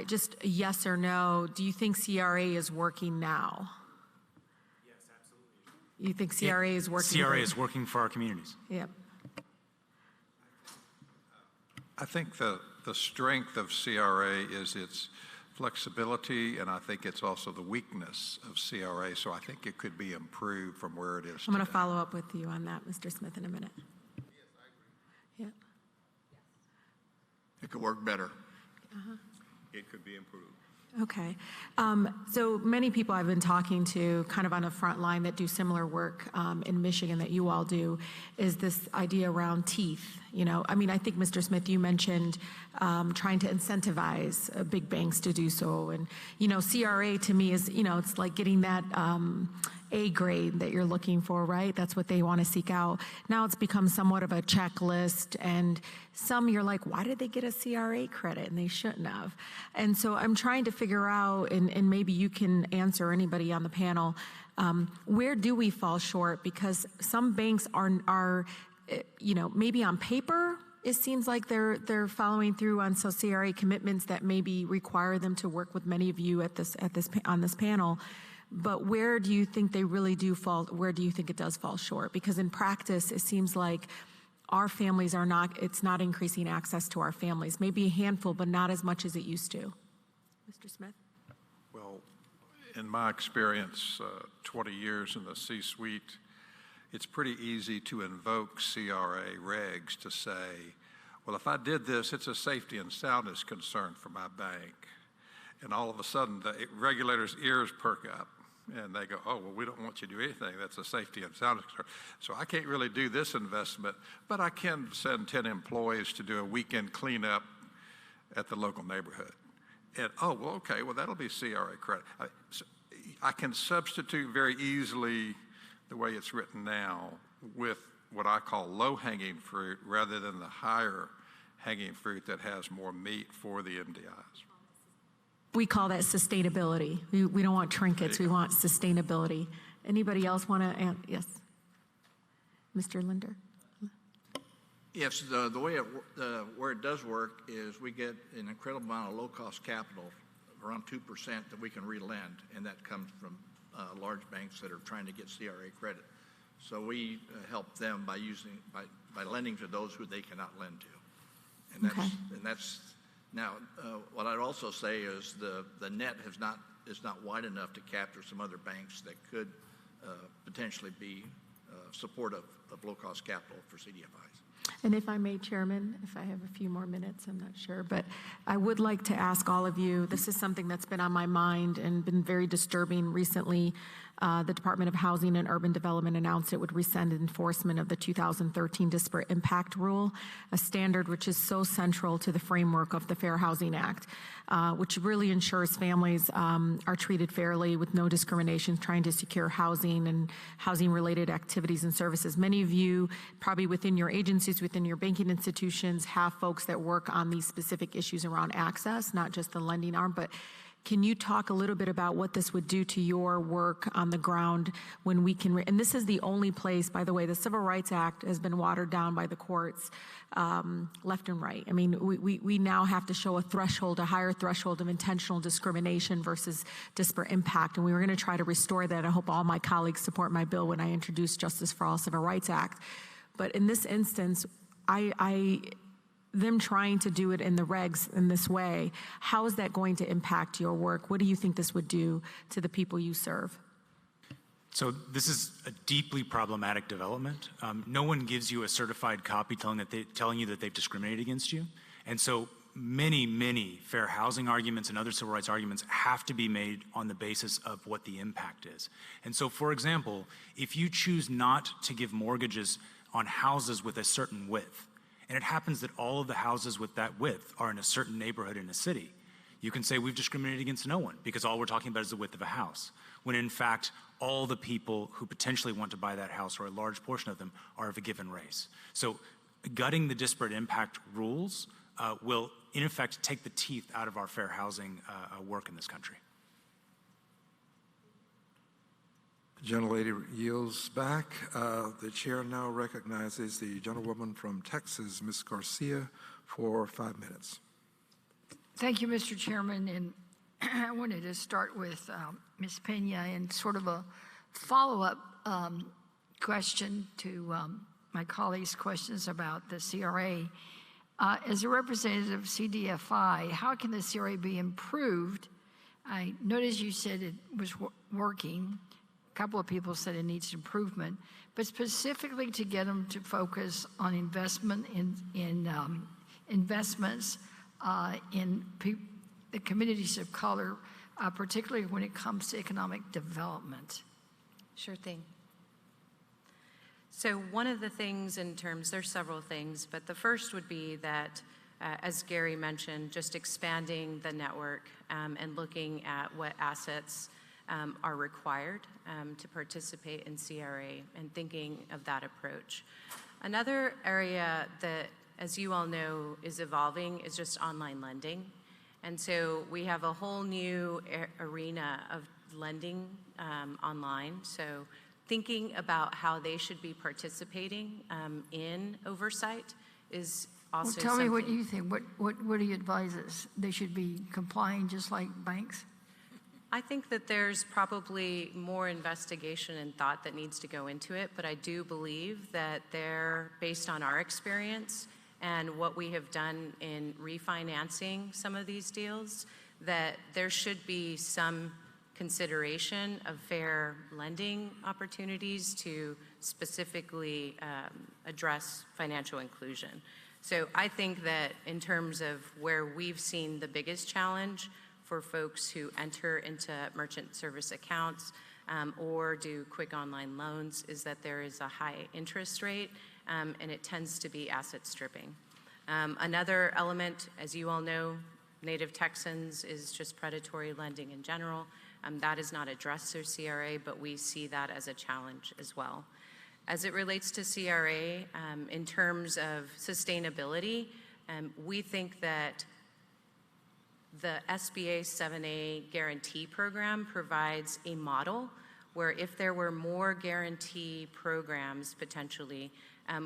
Just a yes or no, do you think CRA is working now? Yes, absolutely. You think CRA is working? CRA is working for our communities. Yep. I think the strength of CRA is its flexibility, and I think it's also the weakness of CRA, so I think it could be improved from where it is I'm going to follow up with you on that, Mr. Smith, in a minute. Yes, I agree. Yeah. It could work better. It could be improved. Okay. So many people I've been talking to kind of on the front line that do similar work in Michigan that you all do is this idea around teeth. You know, I mean, I think, Mr. Smith, you mentioned trying to incentivize big banks to do so. And, you know, CRA to me is, you know, it's like getting that A grade that you're looking for, right? That's what they want to seek out. Now it's become somewhat of a checklist, and some you're like, why did they get a CRA credit? And they shouldn't have. And so I'm trying to figure out, and maybe you can answer, anybody on the panel, where do we fall short? Because some banks are, you know, maybe on paper, it seems like they're following through on some CRA commitments that maybe require them to work with many of you on this panel. but where do you think they really do fall? Where do you think it does fall short? Because in practice, it seems like our families are not, it's not increasing access to our families. Maybe a handful, but not as much as it used to. Mr. Smith? Well, in my experience, 20 years in the C-suite, it's pretty easy to invoke CRA regs to say, well, if I did this, it's a safety and soundness concern for my bank. And all of a sudden, the regulators' ears perk up. And they go, oh, well, we don't want you to do anything. That's a safety and soundness concern. So I can't really do this investment, but I can send 10 employees to do a weekend cleanup at the local neighborhood. And, oh, well, okay, well, that'll be CRA credit. I can substitute very easily the way it's written now with what I call low-hanging fruit rather than the higher-hanging fruit that has more meat for the MDIs. We call that sustainability. We don't want trinkets, we want sustainability. Anybody else want to, yes? Mr. Linder? Yes, the way where it does work is we get an incredible amount of low-cost capital, around 2% that we can relend, and that comes from large banks that are trying to get CRA credit. So we help them by lending to those who they cannot lend to, and that's now what I'd also say is the net is not wide enough to capture some other banks that could potentially be supportive of low-cost capital for CDFIs. And if I may, Chairman, if I have a few more minutes, I'm not sure, but I would like to ask all of you, this is something that's been on my mind and been very disturbing recently. The Department of Housing and Urban Development announced it would rescind enforcement of the 2013 disparate impact rule, a standard which is so central to the framework of the Fair Housing Act, which really ensures families are treated fairly with no discrimination, trying to secure housing and housing-related activities and services. Many of you, probably within your agencies, within your banking institutions, have folks that work on these specific issues around access, not just the lending arm, but can you talk a little bit about what this would do to your work on the ground when we can, and this is the only place, by the way, the Civil Rights Act has been watered down by the courts left and right. I mean, we now have to show a higher threshold of intentional discrimination versus disparate impact, and we were going to try to restore that. I hope all my colleagues support my bill when I introduce Justice for All Civil Rights Act. But in this instance, them trying to do it in the regs in this way, how is that going to impact your work? What do you think this would do to the people you serve? So this is a deeply problematic development. No one gives you a certified copy telling you that they've discriminated against you. And so many fair housing arguments and other civil rights arguments have to be made on the basis of what the impact is. And so, for example, if you choose not to give mortgages on houses with a certain width, and it happens that all of the houses with that width are in a certain neighborhood in a city, you can say we've discriminated against no one because all we're talking about is the width of a house, when in fact all the people who potentially want to buy that house, or a large portion of them, are of a given race. So gutting the disparate impact rules will in effect take the teeth out of our fair housing work in this country. The gentlelady yields back. The chair now recognizes the gentlewoman from Texas, Ms. Garcia, for 5 minutes. Thank you, Mr. Chairman. And I wanted to start with Ms. Pena and sort of a follow-up question to my colleagues' questions about the CRA. As a representative of CDFI, how can the CRA be improved? I noticed you said it was working. A couple of people said it needs improvement, but specifically to get them to focus on investment in investments in the communities of color, particularly when it comes to economic development. Sure thing. So one of the things there's several things, but the first would be that, as Gary mentioned, just expanding the network and looking at what assets are required to participate in CRA and thinking of that approach. Another area that, as you all know, is evolving is just online lending. And so we have a whole new arena of lending online. So thinking about how they should be participating in oversight is also Tell me what you think. What do you advise us? They should be complying just like banks? I think that there's probably more investigation and thought that needs to go into it, but I do believe that based on our experience and what we have done in refinancing some of these deals, that there should be some consideration of fair lending opportunities to specifically address financial inclusion. So I think that in terms of where we've seen the biggest challenge for folks who enter into merchant service accounts or do quick online loans is that there is a high interest rate and it tends to be asset stripping. Another element, as you all know, native Texans is just predatory lending in general. That is not addressed through CRA, but we see that as a challenge as well. As it relates to CRA, in terms of sustainability, we think that the SBA 7A guarantee program provides a model where if there were more guarantee programs potentially,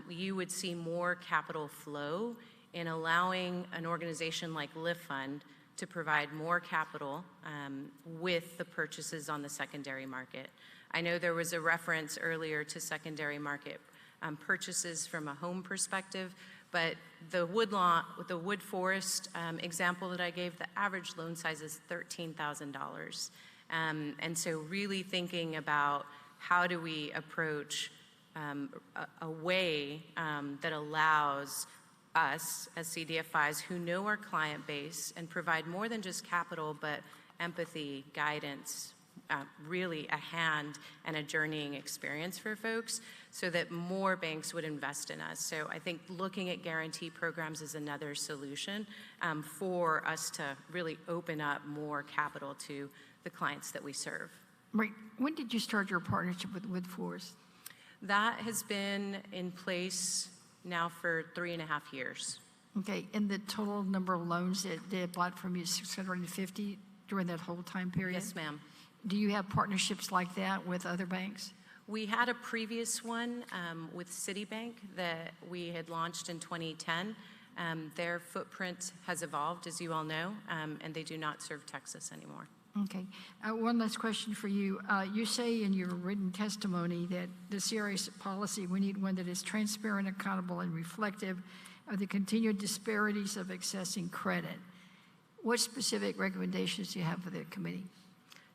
you would see more capital flow in allowing an organization like Lift Fund to provide more capital with the purchases on the secondary market. I know there was a reference earlier to secondary market purchases from a home perspective, but the wood forest example that I gave, the average loan size is $13,000. And so really thinking about how do we approach a way that allows us as CDFIs who know our client base and provide more than just capital, but empathy, guidance, really a hand and a journeying experience for folks so that more banks would invest in us. So I think looking at guarantee programs is another solution for us to really open up more capital to the clients that we serve. Right. When did you start your partnership with Wood Forest? That has been in place now for 3.5 years. Okay, and the total number of loans that they bought from you is 650 during that whole time period? Yes, ma'am. Do you have partnerships like that with other banks? We had a previous one with Citibank that we had launched in 2010. Their footprint has evolved, as you all know, and they do not serve Texas anymore. Okay. One last question for you. You say in your written testimony that the CRA policy, we need one that is transparent, accountable, and reflective of the continued disparities of accessing credit. What specific recommendations do you have for the committee?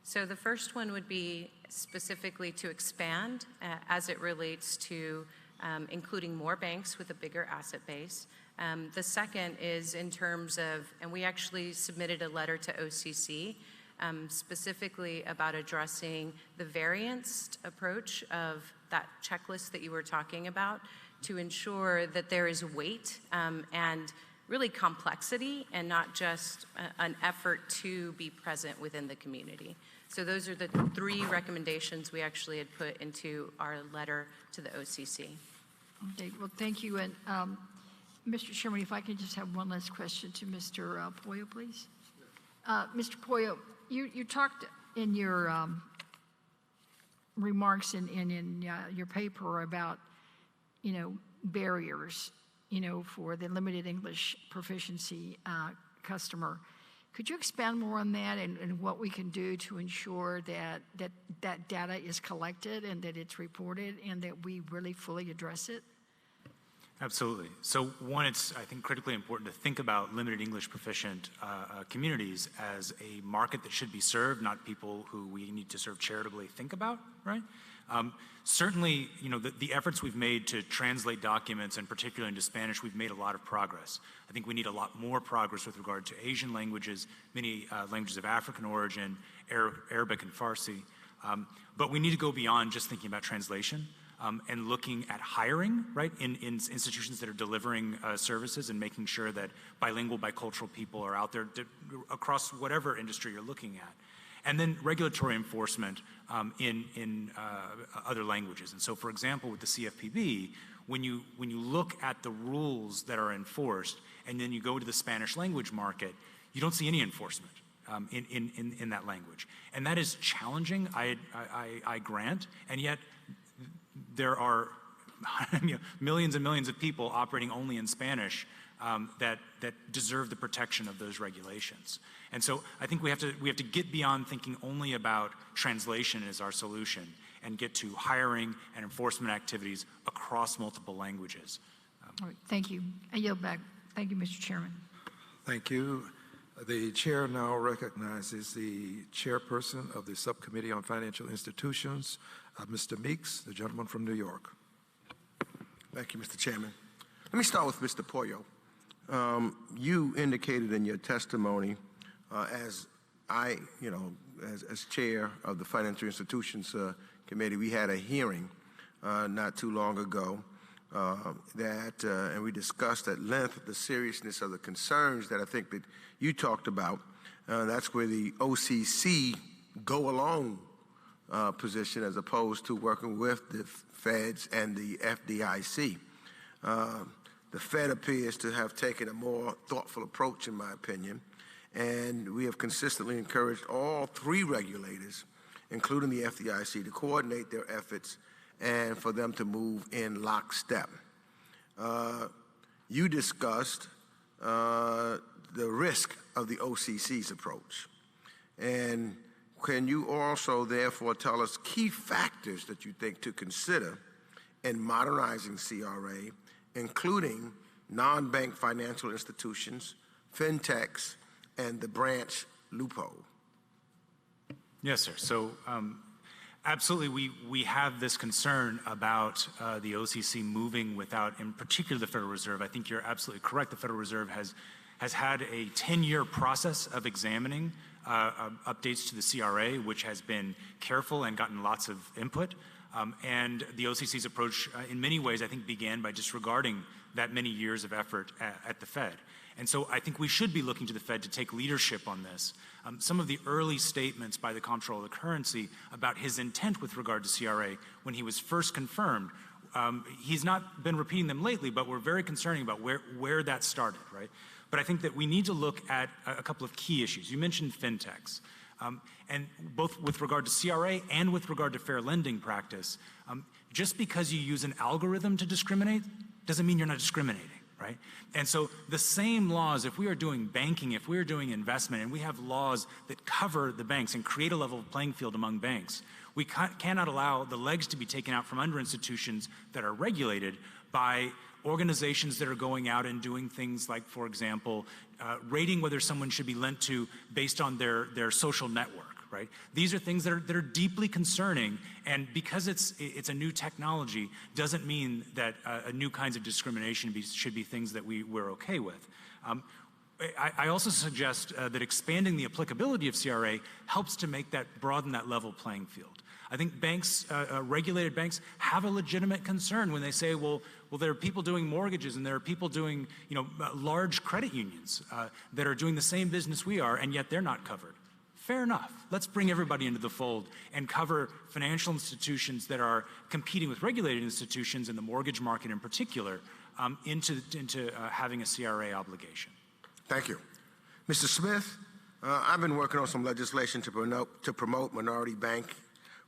So the first one would be specifically to expand as it relates to including more banks with a bigger asset base. The second is in terms of, and we actually submitted a letter to OCC specifically about addressing the variance approach of that checklist that you were talking about to ensure that there is weight and really complexity and not just an effort to be present within the community. So those are the 3 recommendations we actually had put into our letter to the OCC. Okay, well, thank you. And Mr. Chairman, if I could just have one last question to Mr. Pollo, please. Mr. Pollo, you talked in your remarks and in your paper about, barriers, for the limited English proficiency customer. Could you expand more on that and what we can do to ensure that data is collected and that it's reported and that we really fully address it? Absolutely. So one, it's, I think, critically important to think about limited English proficient communities as a market that should be served, not people who we need to serve charitably think about, right? Certainly, the efforts we've made to translate documents, and particularly into Spanish, we've made a lot of progress. I think we need a lot more progress with regard to Asian languages, many languages of African origin, Arabic and Farsi. But we need to go beyond just thinking about translation. And looking at hiring, right, in institutions that are delivering services and making sure that bilingual, bicultural people are out there across whatever industry you're looking at. And then regulatory enforcement in other languages. And so, for example, with the CFPB, when you look at the rules that are enforced and then you go to the Spanish language market, you don't see any enforcement in that language. And that is challenging, I grant, and yet there are millions and millions of people operating only in Spanish that deserve the protection of those regulations. And so I think we have to get beyond thinking only about translation as our solution and get to hiring and enforcement activities across multiple languages. All right, thank you. I yield back. Thank you, Mr. Chairman. Thank you. The chair now recognizes the chairperson of the Subcommittee on Financial Institutions, Mr. Meeks, the gentleman from New York. Thank you, Mr. Chairman. Let me start with Mr. Pollo. You indicated in your testimony, as chair of the Financial Institutions Committee, we had a hearing not too long ago and we discussed at length the seriousness of the concerns that I think that you talked about. That's where the OCC go-along position as opposed to working with the feds and the FDIC. The Fed appears to have taken a more thoughtful approach, in my opinion, and we have consistently encouraged all three regulators, including the FDIC, to coordinate their efforts and for them to move in lockstep. You discussed the risk of the OCC's approach. And can you also, therefore, tell us key factors that you think to consider in modernizing CRA, including non-bank financial institutions, fintechs, and the branch loophole? Yes, sir. So absolutely, we have this concern about the OCC moving without, in particular, the Federal Reserve. I think you're absolutely correct. The Federal Reserve has had a 10-year process of examining updates to the CRA, which has been careful and gotten lots of input. And the OCC's approach, in many ways, I think began by disregarding that many years of effort at the Fed. And so I think we should be looking to the Fed to take leadership on this. Some of the early statements by the Comptroller of the Currency about his intent with regard to CRA when he was first confirmed, he's not been repeating them lately, but we're very concerning about where that started, right? But I think that we need to look at a couple of key issues. You mentioned fintechs. And both with regard to CRA and with regard to fair lending practice, just because you use an algorithm to discriminate doesn't mean you're not discriminating, right? And so the same laws, if we are doing banking, if we are doing investment, and we have laws that cover the banks and create a level playing field among banks, we cannot allow the legs to be taken out from under institutions that are regulated by organizations that are going out and doing things like, for example, rating whether someone should be lent to based on their social network, right? These are things that are deeply concerning, and because it's a new technology doesn't mean that new kinds of discrimination should be things that we're okay with. I also suggest that expanding the applicability of CRA helps to broaden that level playing field. I think banks, regulated banks, have a legitimate concern when they say, well, there are people doing mortgages and there are people doing, large credit unions that are doing the same business we are, and yet they're not covered. Fair enough. Let's bring everybody into the fold and cover financial institutions that are competing with regulated institutions in the mortgage market in particular into having a CRA obligation. Thank you. Mr. Smith, I've been working on some legislation to promote minority bank,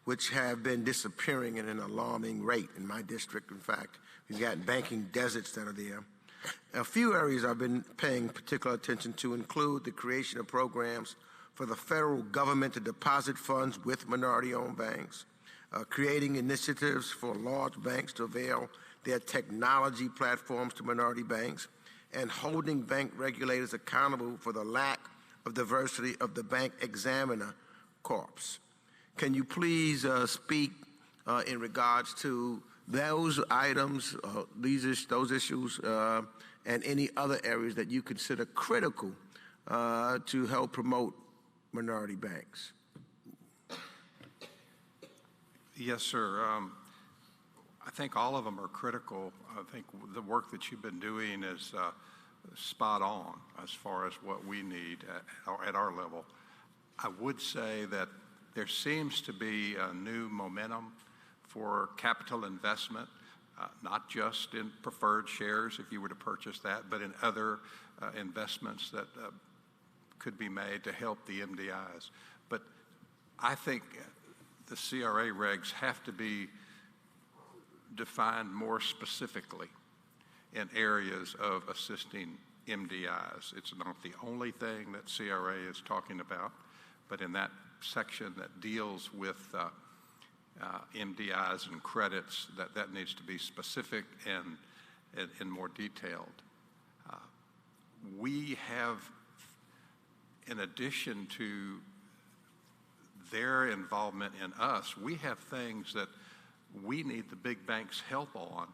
which have been disappearing at an alarming rate in my district. In fact, we've got banking deserts that are there. A few areas I've been paying particular attention to include the creation of programs for the federal government to deposit funds with minority-owned banks, creating initiatives for large banks to avail their technology platforms to minority banks, and holding bank regulators accountable for the lack of diversity of the bank examiner corps. Can you please speak in regards to those items, those issues, and any other areas that you consider critical to help promote minority banks? Yes, sir. I think all of them are critical. I think the work that you've been doing is spot on as far as what we need at our level. I would say that there seems to be a new momentum for capital investment, not just in preferred shares if you were to purchase that, but in other investments that could be made to help the MDIs. But I think the CRA regs have to be defined more specifically. in areas of assisting MDIs. It's not the only thing that CRA is talking about, but in that section that deals with MDIs and credits, that needs to be specific and more detailed. We have, in addition to their involvement in us, we have things that we need the big banks' help on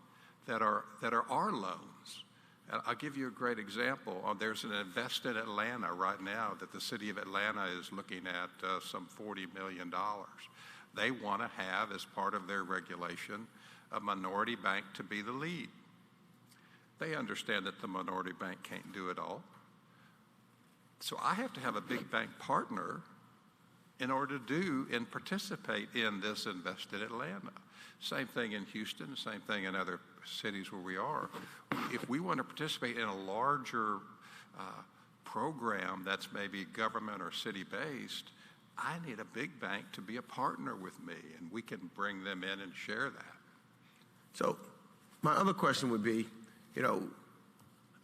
that are our loans. And I'll give you a great example. There's an Invest in Atlanta right now that the city of Atlanta is looking at some $40 million. They want to have, as part of their regulation, a minority bank to be the lead. They understand that the minority bank can't do it all. So I have to have a big bank partner in order to do and participate in this Invest in Atlanta. Same thing in Houston, same thing in other cities where we are. If we want to participate in a larger program that's maybe government or city-based, I need a big bank to be a partner with me, and we can bring them in and share that. So my other question would be, you know,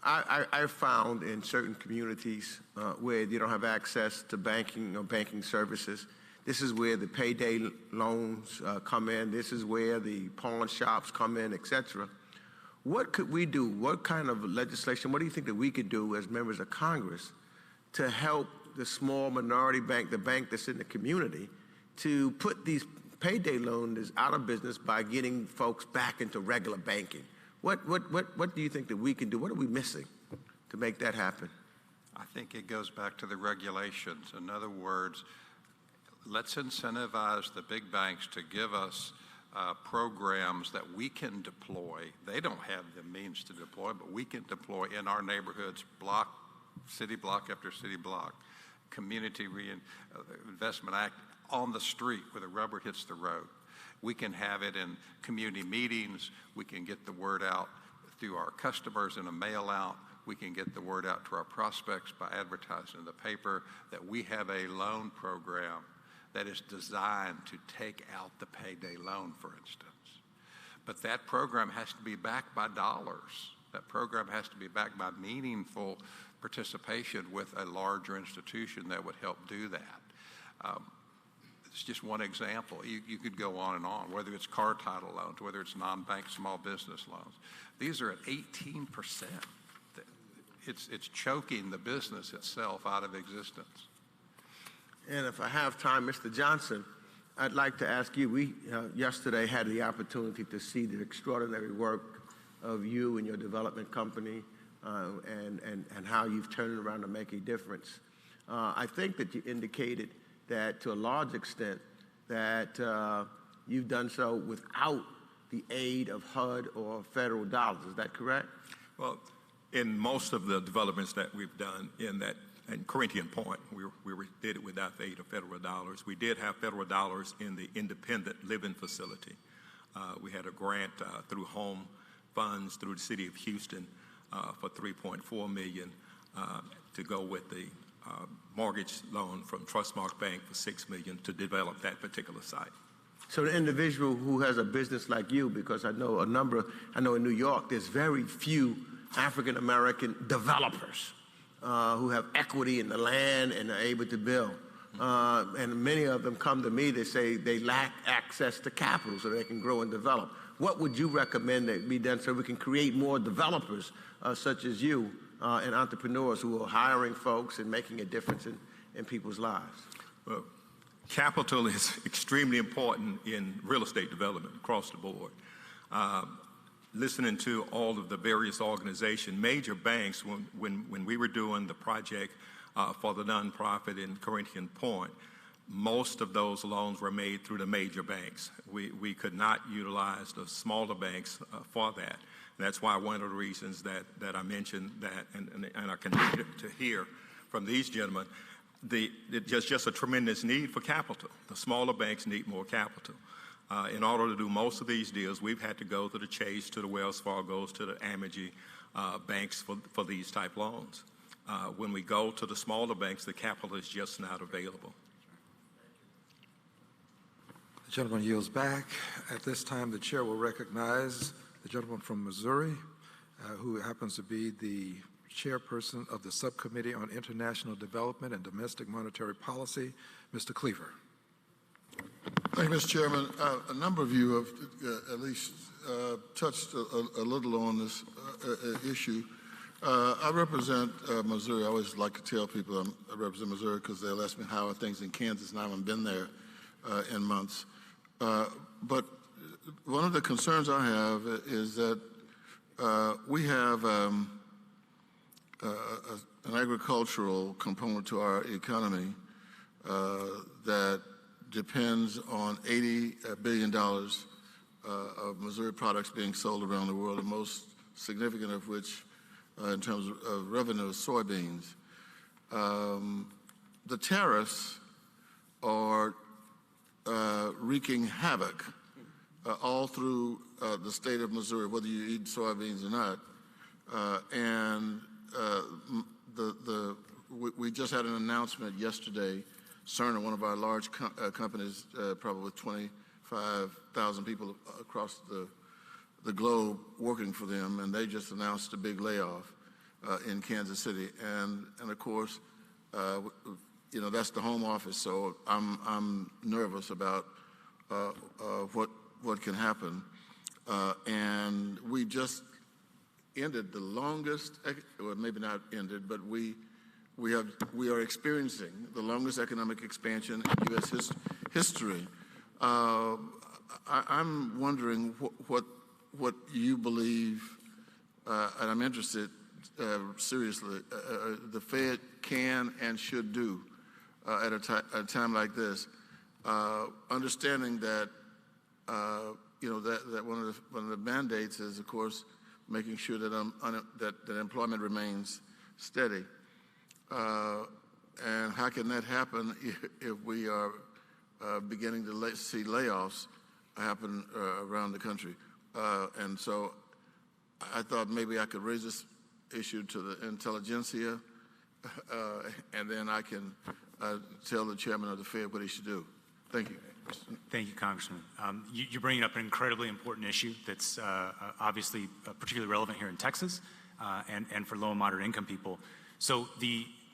I found in certain communities where you don't have access to banking or banking services, this is where the payday loans come in. This is where the pawn shops come in, et cetera. What could we do? What kind of legislation, what do you think that we could do as members of Congress to help the small minority bank, the bank that's in the community, to put these payday loans out of business by getting folks back into regular banking? What do you think that we can do? What are we missing to make that happen? I think it goes back to the regulations. In other words, let's incentivize the big banks to give us programs that we can deploy. They don't have the means to deploy, but we can deploy in our neighborhoods, city block after city block. Community Reinvestment Act on the street where the rubber hits the road. We can have it in community meetings. We can get the word out through our customers in a mail out. We can get the word out to our prospects by advertising in the paper that we have a loan program that is designed to take out the payday loan, for instance. But that program has to be backed by dollars. That program has to be backed by meaningful participation with a larger institution that would help do that. It's just one example. You could go on and on, whether it's car title loans, whether it's non-bank small business loans. These are at 18%. It's choking the business itself out of existence. And if I have time, Mr. Johnson, I'd like to ask you, we yesterday had the opportunity to see the extraordinary work of you and your development company and how you've turned it around to make a difference. I think that you indicated that to a large extent that you've done so without the aid of HUD or federal dollars. Is that correct? Well, in most of the developments that we've done in Corinthian Point, we did it without the aid of federal dollars. We did have federal dollars in the independent living facility. We had a grant through home funds through the city of Houston for $3.4 million to go with the mortgage loan from Trustmark Bank for $6 million to develop that particular site. So the individual who has a business like you, because I know in New York, there's very few African American developers who have equity in the land and are able to build. And many of them come to me, they say they lack access to capital so they can grow and develop. What would you recommend that be done so we can create more developers such as you and entrepreneurs who are hiring folks and making a difference in people's lives? Well, capital is extremely important in real estate development across the board. Listening to all of the various organizations, major banks, when we were doing the project for the nonprofit in Corinthian Point, most of those loans were made through the major banks. We could not utilize the smaller banks for that. And that's why one of the reasons that I mentioned that, and I continue to hear from these gentlemen, there's just a tremendous need for capital. The smaller banks need more capital. In order to do most of these deals, we've had to go to the Chase, to the Wells Fargo's, to the Amegy banks for these type loans. When we go to the smaller banks, the capital is just not available. The gentleman yields back. At this time, the chair will recognize the gentleman from Missouri who happens to be the chairperson of the Subcommittee on International Development and Domestic Monetary Policy, Mr. Cleaver. Thank you, Mr. Chairman. A number of you have at least touched a little on this issue. I represent Missouri. I always like to tell people I represent Missouri because they'll ask me how are things in Kansas, and I haven't been there in months. But one of the concerns I have is that we have an agricultural component to our economy that depends on $80 billion of Missouri products being sold around the world, the most significant of which, in terms of revenue, is soybeans. The tariffs are wreaking havoc all through the state of Missouri, whether you eat soybeans or not. We just had an announcement yesterday. Cerner, one of our large companies, probably with 25,000 people across the globe working for them, and they just announced a big layoff in Kansas City. And of course, you know, that's the home office, so I'm nervous about what can happen. And we just ended the longest, well, maybe not ended, but we are experiencing the longest economic expansion in U.S. history. I'm wondering what you believe, and I'm interested seriously, the Fed can and should do at a time like this, understanding that you know that one of the mandates is, of course, making sure that employment remains steady. And how can that happen if we are beginning to see layoffs happen around the country? And so I thought maybe I could raise this issue to the intelligentsia, and then I can tell the chairman of the Fed what he should do. Thank you. Thank you, Congressman. You're bringing up an incredibly important issue that's obviously particularly relevant here in Texas and for low and moderate income people. So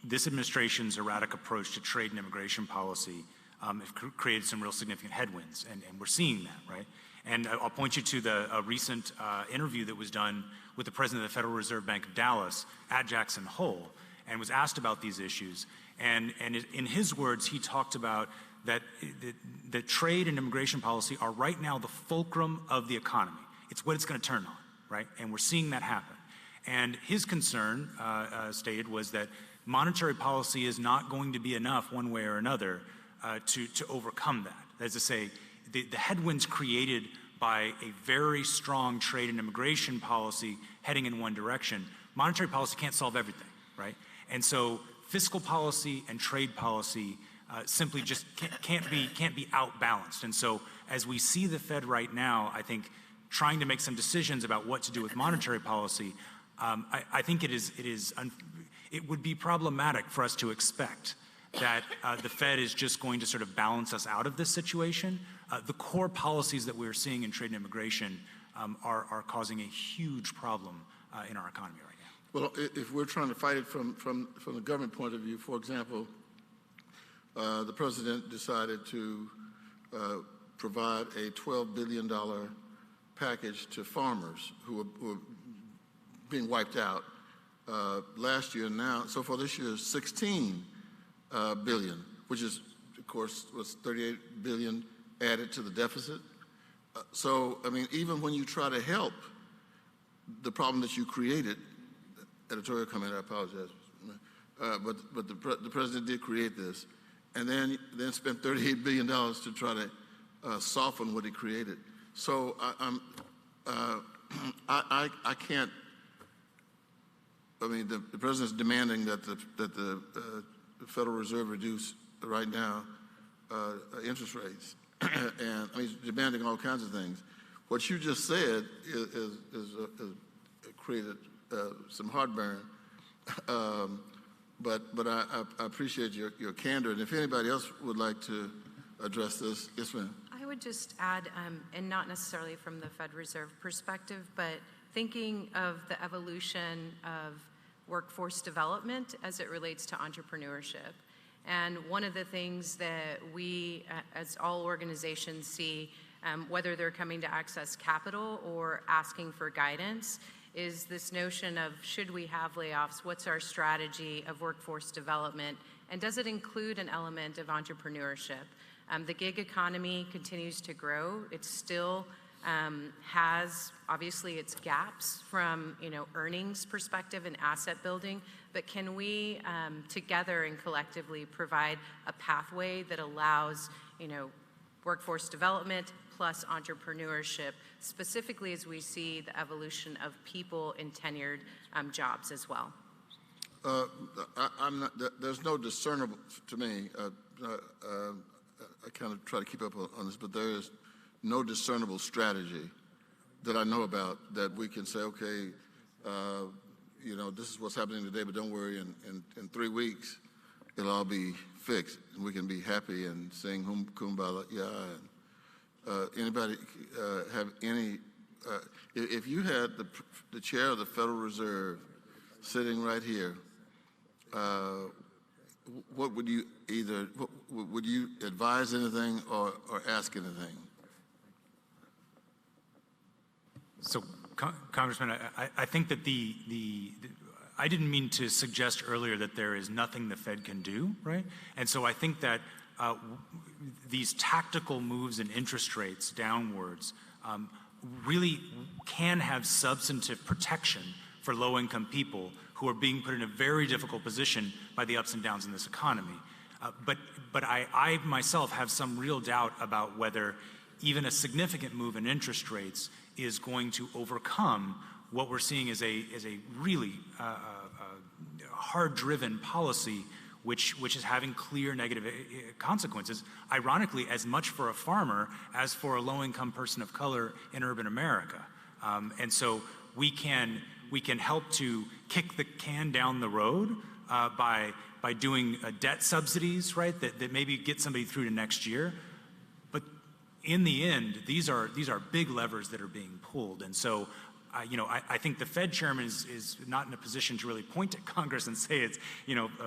this administration's erratic approach to trade and immigration policy have created some real significant headwinds, and we're seeing that, right? And I'll point you to a recent interview that was done with the president of the Federal Reserve Bank of Dallas at Jackson Hole, and was asked about these issues. And in his words, he talked about that trade and immigration policy are right now the fulcrum of the economy. It's what it's going to turn on, right? And we're seeing that happen. And his concern, stated, was that monetary policy is not going to be enough one way or another to overcome that. That is to say, the headwinds created by a very strong trade and immigration policy heading in one direction, monetary policy can't solve everything, right? And so fiscal policy and trade policy simply just can't be outbalanced. And so as we see the Fed right now, I think trying to make some decisions about what to do with monetary policy, I think it would be problematic for us to expect that the Fed is just going to sort of balance us out of this situation. The core policies that we're seeing in trade and immigration are causing a huge problem in our economy right now. Well, if we're trying to fight it from the government point of view, for example, the president decided to provide a $12 billion package to farmers who are being wiped out last year. Now, so far this year, $16 billion, which is, of course, was $38 billion added to the deficit. So, I mean, even when you try to help the problem that you created, editorial comment, I apologize, but the president did create this, and then spent $38 billion to try to soften what he created. So I can't. I mean, the president's demanding that the Federal Reserve reduce right now interest rates, and I mean, he's demanding all kinds of things. What you just said is created some heartburn, but I appreciate your candor. And if anybody else would like to address this, yes, ma'am. I would just add, and not necessarily from the Fed Reserve perspective, but thinking of the evolution of workforce development as it relates to entrepreneurship. And one of the things that we, as all organizations, see, whether they're coming to access capital or asking for guidance, is this notion of, should we have layoffs? What's our strategy of workforce development? And does it include an element of entrepreneurship? The gig economy continues to grow. It still has, obviously, its gaps from, earnings perspective and asset building, but can we together and collectively provide a pathway that allows, workforce development plus entrepreneurship, specifically as we see the evolution of people in tenured jobs as well? There's no discernible, to me, I kind of try to keep up on this, but there is no discernible strategy that I know about that we can say, okay, this is what's happening today, but don't worry, in 3 weeks, it'll all be fixed, and we can be happy and sing Kumbaya. Anybody have any, if you had the chair of the Federal Reserve sitting right here, what would you would you advise anything or ask anything? So, Congressman, I think that I didn't mean to suggest earlier that there is nothing the Fed can do, right? And so I think that these tactical moves in interest rates downwards really can have substantive protection for low-income people who are being put in a very difficult position by the ups and downs in this economy. But I myself have some real doubt about whether even a significant move in interest rates is going to overcome what we're seeing as a really hard-driven policy which is having clear negative consequences, ironically, as much for a farmer as for a low-income person of color in urban America. And so we can help to kick the can down the road by doing debt subsidies, right, that maybe get somebody through to next year. But in the end, these are big levers that are being pulled. And so I think the Fed chairman is not in a position to really point at Congress and say it's,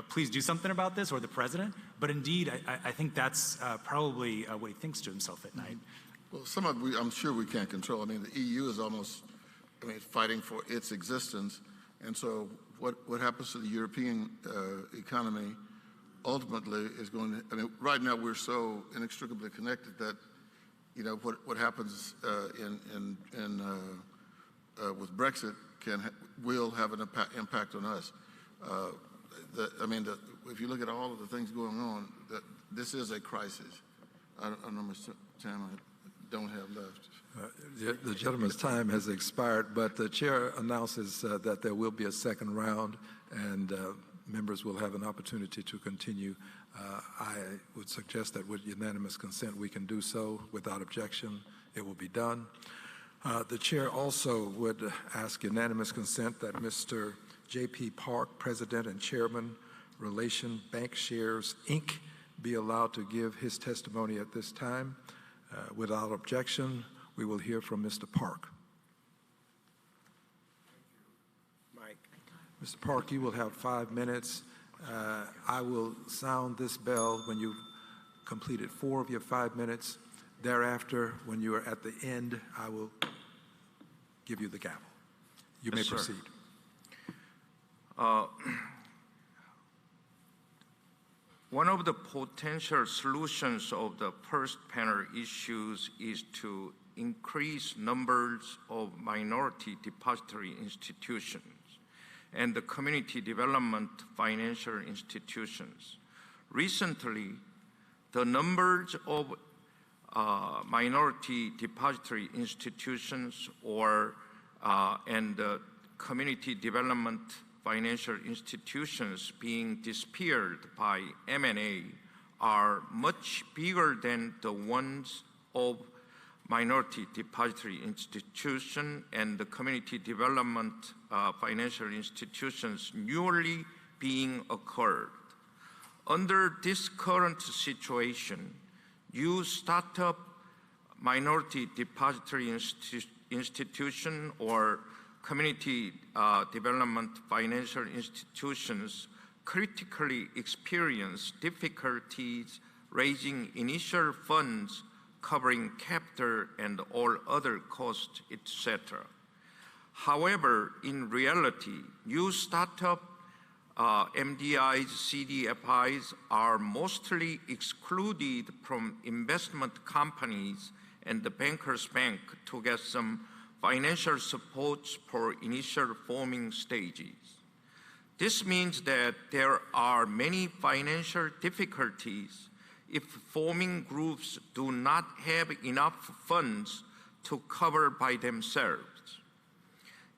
please do something about this, or the president. But indeed, I think that's probably what he thinks to himself at night. Well, some of it I'm sure we can't control. I mean, the EU is almost, fighting for its existence. And so what happens to the European economy ultimately is going to, right now we're so inextricably connected that, what happens with Brexit will have an impact on us. If you look at all of the things going on, this is a crisis. I don't know how much time I don't have left. The gentleman's time has expired, but the chair announces that there will be a second round, and members will have an opportunity to continue. I would suggest that with unanimous consent, we can do so without objection. It will be done. The chair also would ask unanimous consent that Mr. J.P. Park, President and Chairman, Relation Bank Shares, Inc., be allowed to give his testimony at this time. Without objection, we will hear from Mr. Park. Mike. Mr. Park, you will have 5 minutes. I will sound this bell when you've completed 4 of your 5 minutes. Thereafter, when you are at the end, I will give you the gavel. You may proceed. One of the potential solutions of the first panel issues is to increase numbers of minority depository institutions and the community development financial institutions. Recently, the numbers of minority depository institutions and community development financial institutions being disappeared by M&A are much bigger than the ones of minority depository institution and the community development financial institutions newly being occurred. Under this current situation, new startup minority depository institution or community development financial institutions critically experience difficulties raising initial funds covering capital and all other costs, etc. However, in reality, new startup MDIs, CDFIs are mostly excluded from investment companies and the bankers' bank to get some financial support for initial forming stages. This means that there are many financial difficulties if forming groups do not have enough funds to cover by themselves.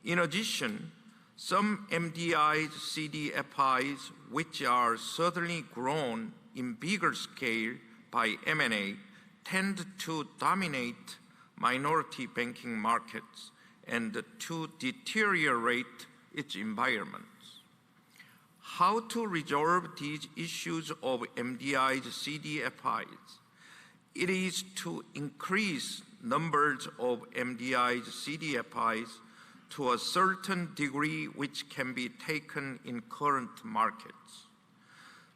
In addition, some MDIs, CDFIs, which are certainly grown in bigger scale by M&A, tend to dominate minority banking markets and to deteriorate its environment. How to resolve these issues of MDIs, CDFIs? It is to increase numbers of MDIs, CDFIs to a certain degree which can be taken in current markets.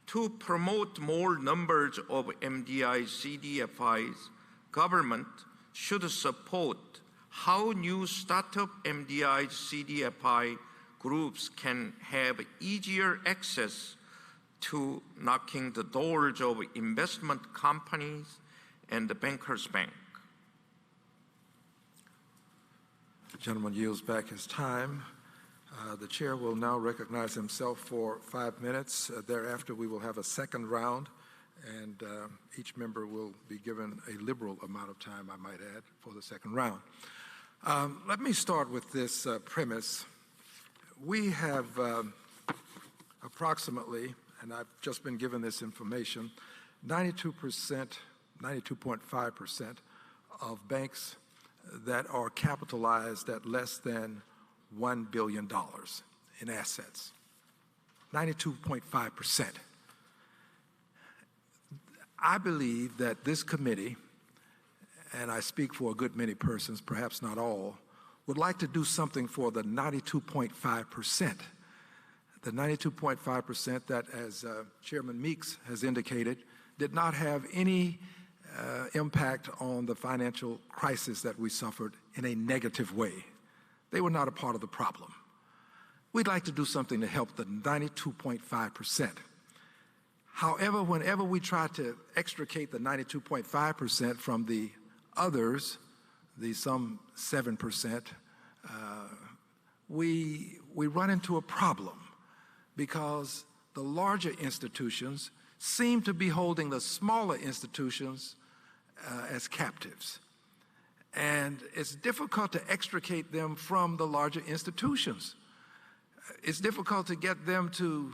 To promote more numbers of MDIs, CDFIs, government should support how new startup MDIs, CDFI groups can have easier access to knocking the doors of investment companies and the bankers' bank. The gentleman yields back his time. The chair will now recognize himself for 5 minutes. Thereafter, we will have a second round, and each member will be given a liberal amount of time, I might add, for the second round. Let me start with this premise. We have approximately, and I've just been given this information, 92.5% of banks that are capitalized at less than $1 billion in assets. 92.5%. I believe that this committee, and I speak for a good many persons, perhaps not all, would like to do something for the 92.5%. The 92.5% that, as Chairman Meeks has indicated, did not have any impact on the financial crisis that we suffered in a negative way. They were not a part of the problem. We'd like to do something to help the 92.5%. However, whenever we try to extricate the 92.5% from the others, the some 7%, we run into a problem because the larger institutions seem to be holding the smaller institutions as captives. And it's difficult to extricate them from the larger institutions. It's difficult to get them to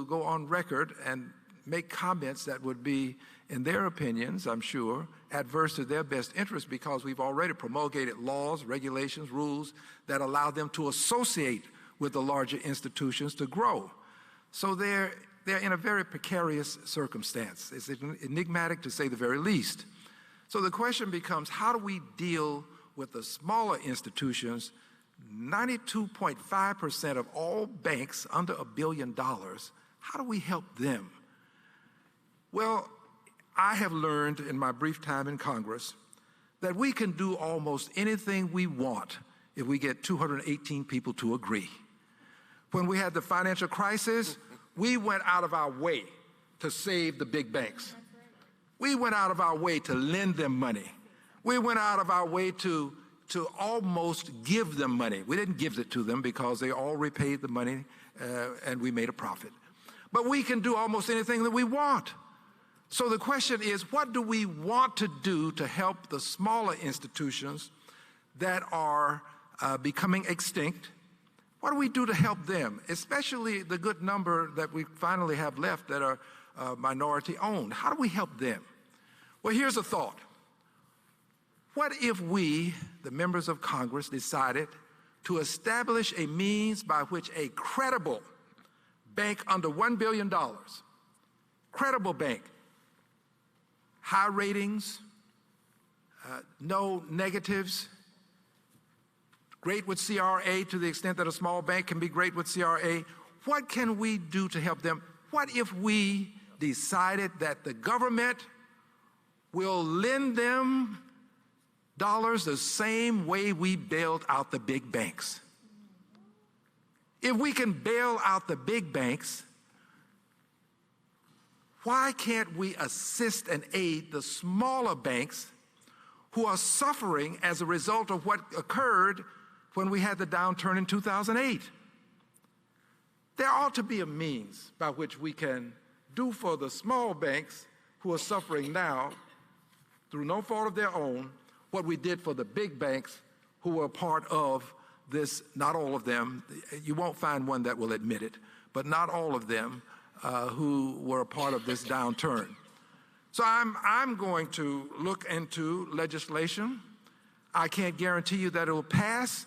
go on record and make comments that would be, in their opinions, I'm sure, adverse to their best interest, because we've already promulgated laws, regulations, rules that allow them to associate with the larger institutions to grow. So they're in a very precarious circumstance. It's enigmatic, to say the very least. So the question becomes, how do we deal with the smaller institutions? 92.5% of all banks under $1 billion, how do we help them? Well, I have learned in my brief time in Congress that we can do almost anything we want if we get 218 people to agree. When we had the financial crisis, we went out of our way to save the big banks. We went out of our way to lend them money. We went out of our way to almost give them money. We didn't give it to them because they all repaid the money and we made a profit. But we can do almost anything that we want. So the question is, what do we want to do to help the smaller institutions that are becoming extinct? What do we do to help them, especially the good number that we finally have left that are minority owned? How do we help them? Well, here's a thought. What if we, the members of Congress, decided to establish a means by which a credible bank under $1 billion, credible bank, high ratings, no negatives, great with CRA to the extent that a small bank can be great with CRA. What can we do to help them? What if we decided that the government will lend them dollars the same way we bailed out the big banks? If we can bail out the big banks, why can't we assist and aid the smaller banks who are suffering as a result of what occurred when we had the downturn in 2008? There ought to be a means by which we can do for the small banks who are suffering now through no fault of their own what we did for the big banks who were part of this, not all of them, you won't find one that will admit it, but not all of them who were a part of this downturn. So I'm going to look into legislation. I can't guarantee you that it will pass,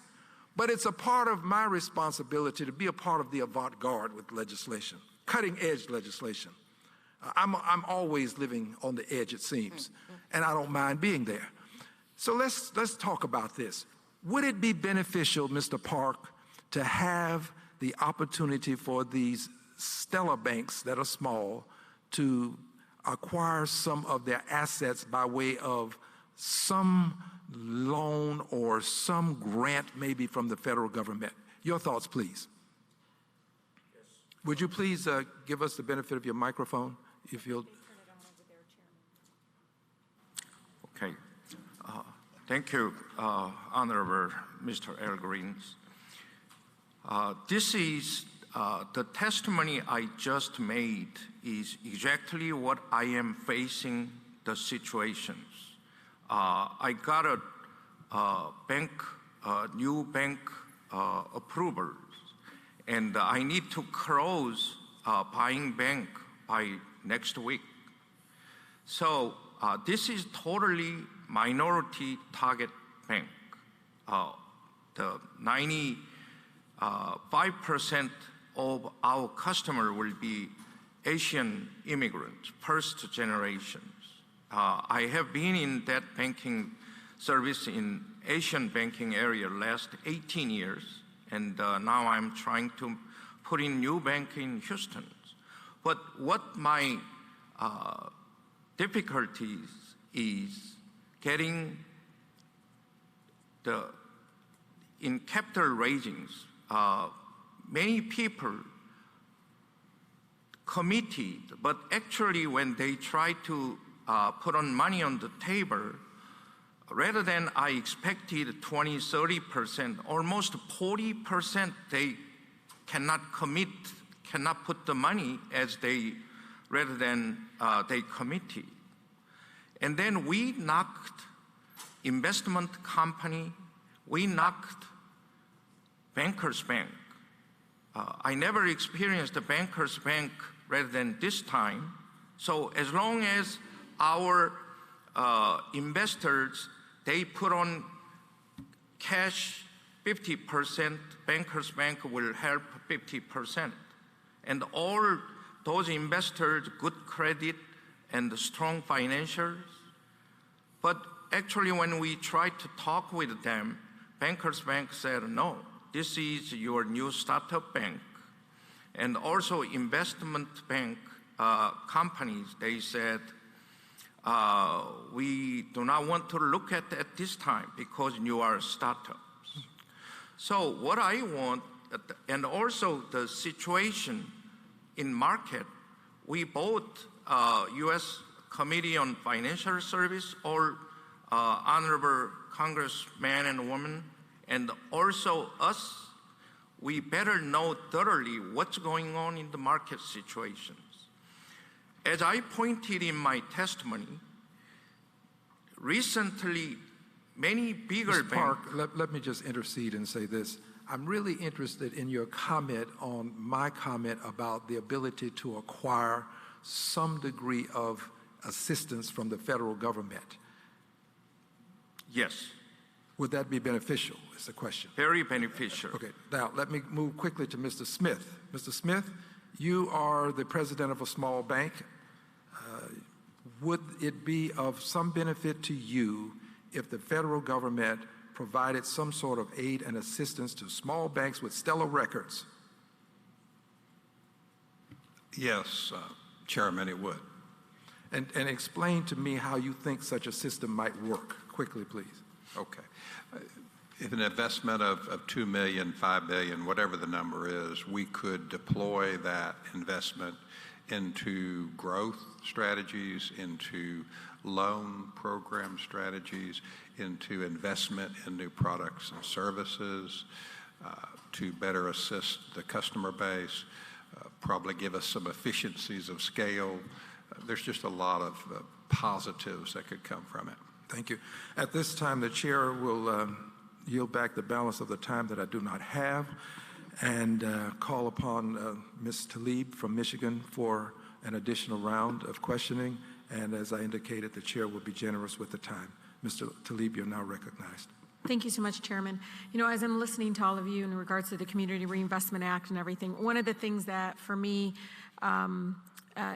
but it's a part of my responsibility to be a part of the avant-garde with legislation, cutting-edge legislation. I'm always living on the edge, it seems, and I don't mind being there. So let's talk about this. Would it be beneficial, Mr. Park, to have the opportunity for these stellar banks that are small to acquire some of their assets by way of some loan or some grant maybe from the federal government? Your thoughts, please. Yes. Would you please give us the benefit of your microphone, if you'll? Okay. Thank you, Honorable Mr. Al Green. This is the testimony I just made is exactly what I am facing the situations. I got a new bank approvals, and I need to close buying bank by next week. So this is totally minority target bank. The 95% of our customer will be Asian immigrants, first generations. I have been in that banking service in Asian banking area last 18 years, and now I'm trying to put in new bank in Houston. But what my difficulties is getting in capital raisings, many people committed, but actually when they try to put on money on the table, rather than I expected 20, 30%, almost 40% they cannot commit, cannot put the money as they, rather than they committed. And then we knocked investment company, we knocked bankers bank. I never experienced a bankers bank rather than this time. So as long as our investors, they put on cash 50%, bankers bank will help 50%. And all those investors, good credit and strong financials. But actually when we tried to talk with them, bankers bank said, no, this is your new startup bank. And also investment bank companies, they said, we do not want to look at this time because you are startups. So what I want, and also the situation in market, we both U.S. Committee on Financial Service or honorable congressman and woman, and also us, we better know thoroughly what's going on in the market situations. As I pointed in my testimony, recently many bigger Mr. banks— Park, let me just intercede and say this. I'm really interested in your comment on my comment about the ability to acquire some degree of assistance from the federal government. Yes. Would that be beneficial, is the question. Very beneficial. Okay, now let me move quickly to Mr. Smith. Mr. Smith, you are the president of a small bank. Would it be of some benefit to you if the federal government provided some sort of aid and assistance to small banks with stellar records? Yes, Chairman, it would. And explain to me how you think such a system might work. Quickly, please. Okay. If an investment of $2 million, $5 million, whatever the number is, we could deploy that investment into growth strategies, into loan program strategies, into investment in new products and services, to better assist the customer base, probably give us some efficiencies of scale. There's just a lot of positives that could come from it. Thank you. At this time, the chair will yield back the balance of the time that I do not have and call upon Ms. Tlaib from Michigan for an additional round of questioning. And as I indicated, the chair will be generous with the time. Mr. Tlaib, you're now recognized. Thank you so much, Chairman. You know, as I'm listening to all of you in regards to the Community Reinvestment Act and everything, one of the things that for me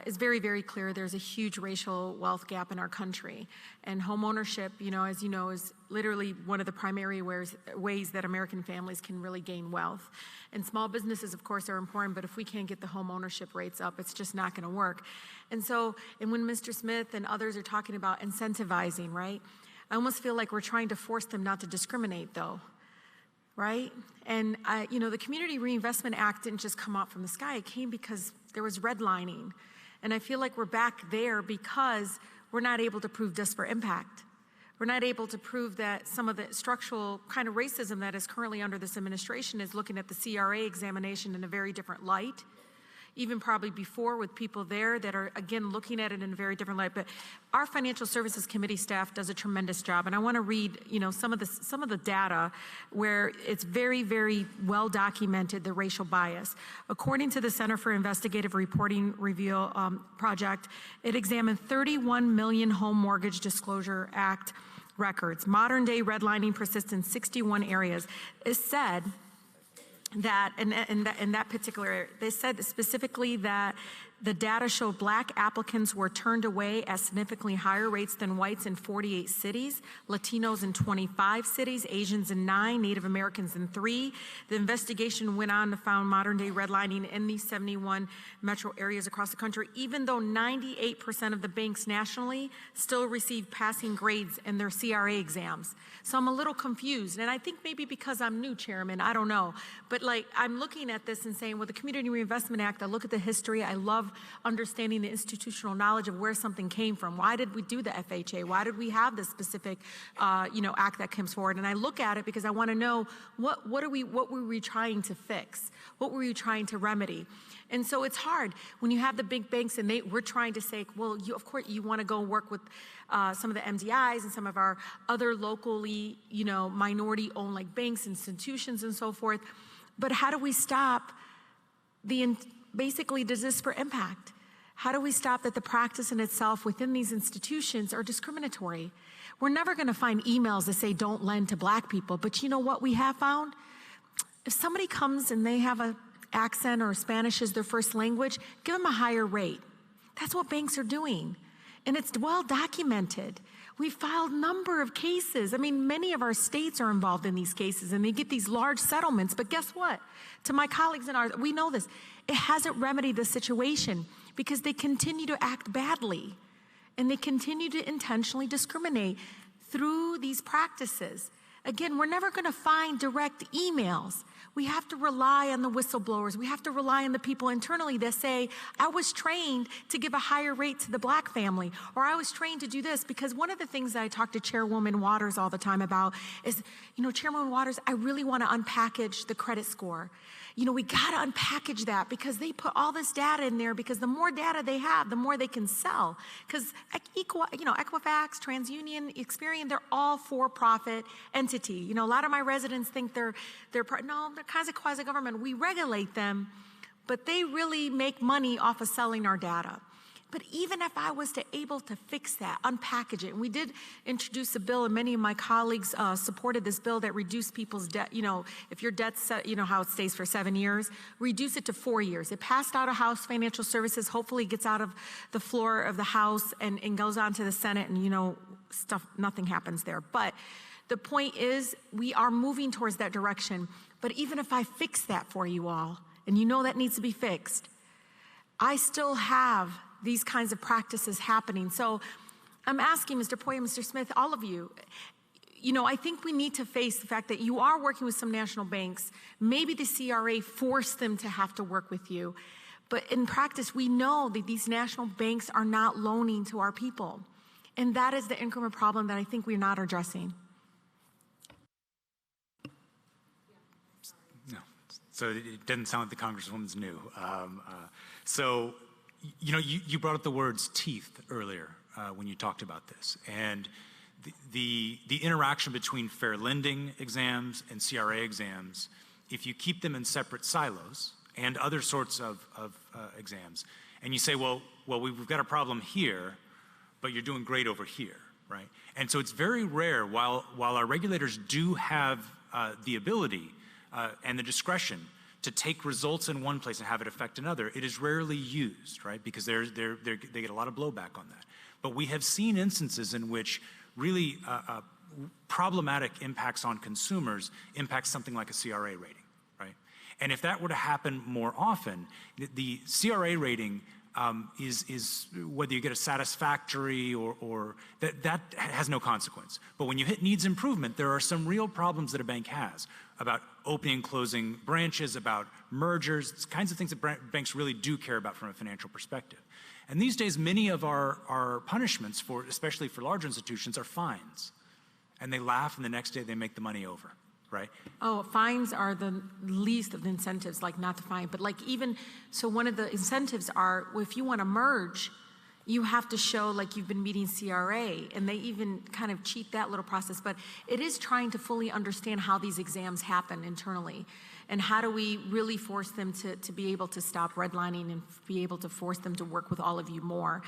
is very, very clear, there's a huge racial wealth gap in our country. And homeownership, you know, as you know, is literally one of the primary ways that American families can really gain wealth. And small businesses, of course, are important, but if we can't get the homeownership rates up, it's just not going to work. And so, and when Mr. Smith and others are talking about incentivizing, right, I almost feel like we're trying to force them not to discriminate, though, right? And, you know, the Community Reinvestment Act didn't just come out from the sky. It came because there was redlining. And I feel like we're back there because we're not able to prove disparate impact. We're not able to prove that some of the structural kind of racism that is currently under this administration is looking at the CRA examination in a very different light, even probably before with people there that are, again, looking at it in a very different light. But our Financial Services Committee staff does a tremendous job. And I want to read, you know, some of the data where it's very, very well documented, the racial bias. According to the Center for Investigative Reporting Review project, it examined 31 million Home Mortgage Disclosure Act records. Modern day redlining persists in 61 areas. It said that in that particular area, they said specifically that the data show Black applicants were turned away at significantly higher rates than whites in 48 cities, Latinos in 25 cities, Asians in 9, Native Americans in 3. The investigation went on to found modern-day redlining in these 71 metro areas across the country, even though 98% of the banks nationally still receive passing grades in their CRA exams. So I'm a little confused, and I think maybe because I'm new, Chairman, I don't know. But like, I'm looking at this and saying, well, the Community Reinvestment Act, I look at the history, I love understanding the institutional knowledge of where something came from. Why did we do the FHA? Why did we have this specific, act that comes forward? And I look at it because I want to know what were we trying to fix? What were we trying to remedy? And so it's hard when you have the big banks and we're trying to say, well, of course you want to go work with some of the MDIs and some of our other locally, minority-owned like banks, institutions, and so forth. But how do we stop basically the disparate impact? How do we stop that the practice in itself within these institutions are discriminatory? We're never going to find emails that say don't lend to Black people, but you know what we have found? If somebody comes and they have an accent or Spanish is their first language, give them a higher rate. That's what banks are doing, and it's well documented. We filed a number of cases. I mean, many of our states are involved in these cases, and they get these large settlements. But guess what? To my colleagues in ours, we know this. It hasn't remedied the situation because they continue to act badly, and they continue to intentionally discriminate through these practices. Again, we're never going to find direct emails. We have to rely on the whistleblowers. We have to rely on the people internally that say, I was trained to give a higher rate to the Black family, or I was trained to do this. Because one of the things that I talk to Chairwoman Waters all the time about is, Chairwoman Waters, I really want to unpackage the credit score. We got to unpackage that because they put all this data in there because the more data they have, the more they can sell. Because, Equifax, TransUnion, Experian, they're all for-profit entity. A lot of my residents think they're kinds of quasi-government. We regulate them, but they really make money off of selling our data. But even if I was able to fix that, unpackage it, and we did introduce a bill, and many of my colleagues supported this bill that reduced people's debt. If your debt's, how it stays for 7 years, reduce it to 4 years. It passed out of House Financial Services, hopefully gets out of the floor of the House and goes on to the Senate, and nothing happens there. But The point is, we are moving towards that direction. But even if I fix that for you all, and you know that needs to be fixed, I still have these kinds of practices happening. So I'm asking Mr. Poya, Mr. Smith, all of you, I think we need to face the fact that you are working with some national banks. Maybe the CRA forced them to have to work with you. But in practice, we know that these national banks are not loaning to our people. And that is the increment problem that I think we're not addressing. No. So it doesn't sound like the Congresswoman's new. So, you brought up the words teeth earlier when you talked about this. And the interaction between fair lending exams and CRA exams, if you keep them in separate silos and other sorts of exams, and you say, well, we've got a problem here, but you're doing great over here, right? And so it's very rare, while our regulators do have the ability and the discretion to take results in one place and have it affect another, it is rarely used, right? Because they get a lot of blowback on that. But we have seen instances in which really problematic impacts on consumers impact something like a CRA rating, right? And if that were to happen more often, the CRA rating is whether you get a satisfactory or that has no consequence. But when you hit needs improvement, there are some real problems that a bank has about opening and closing branches, about mergers, it's kinds of things that banks really do care about from a financial perspective. And these days, many of our punishments, especially for large institutions, are fines. And they laugh, and the next day they make the money over, right? Oh, fines are the least of the incentives, like not to fine. But like so one of the incentives are, well, if you want to merge, you have to show like you've been meeting CRA, and they even kind of cheat that little process. But it is trying to fully understand how these exams happen internally, and how do we really force them to be able to stop redlining and be able to force them to work with all of you more.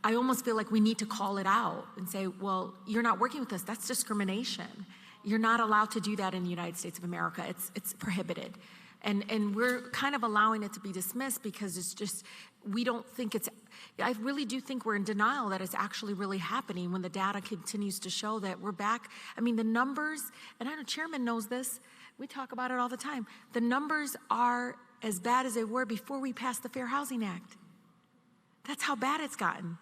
I almost feel like we need to call it out and say, well, you're not working with us. That's discrimination. You're not allowed to do that in the United States of America. It's prohibited. And we're kind of allowing it to be dismissed because it's just, we don't think I really do think we're in denial that it's actually really happening when the data continues to show that we're back. I mean, the numbers, and I know Chairman knows this, we talk about it all the time. The numbers are as bad as they were before we passed the Fair Housing Act. That's how bad it's gotten.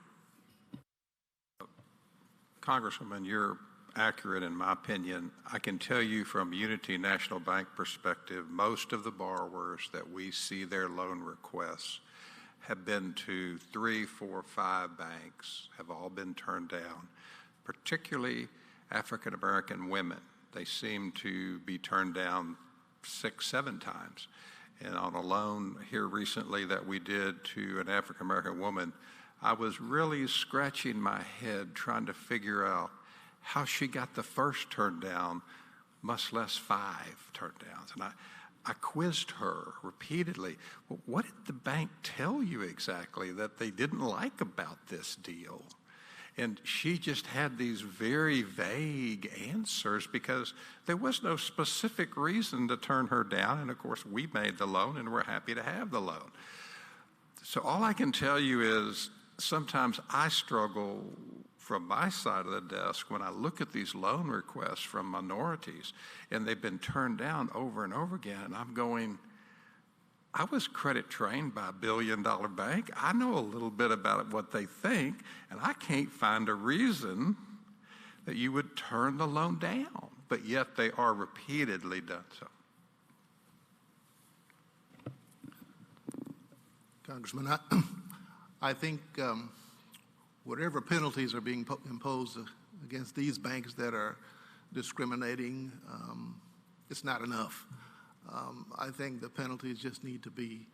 Congresswoman, you're accurate in my opinion. I can tell you from Unity National Bank perspective, most of the borrowers that we see their loan requests have been to 3, 4, 5 banks, have all been turned down, particularly African American women. They seem to be turned down 6, 7 times. And on a loan here recently that we did to an African American woman, I was really scratching my head trying to figure out how she got the first turn down, much less 5 turn downs. And I quizzed her repeatedly. Well, what did the bank tell you exactly that they didn't like about this deal? And she just had these very vague answers because there was no specific reason to turn her down. And of course, we made the loan and we're happy to have the loan. So all I can tell you is sometimes I struggle from my side of the desk when I look at these loan requests from minorities and they've been turned down over and over again. And I'm going, I was credit trained by a billion-dollar bank. I know a little bit about what they think, and I can't find a reason that you would turn the loan down, but yet they are repeatedly done so. Congressman, I think whatever penalties are being imposed against these banks that are discriminating, it's not enough. I think the penalties just need to be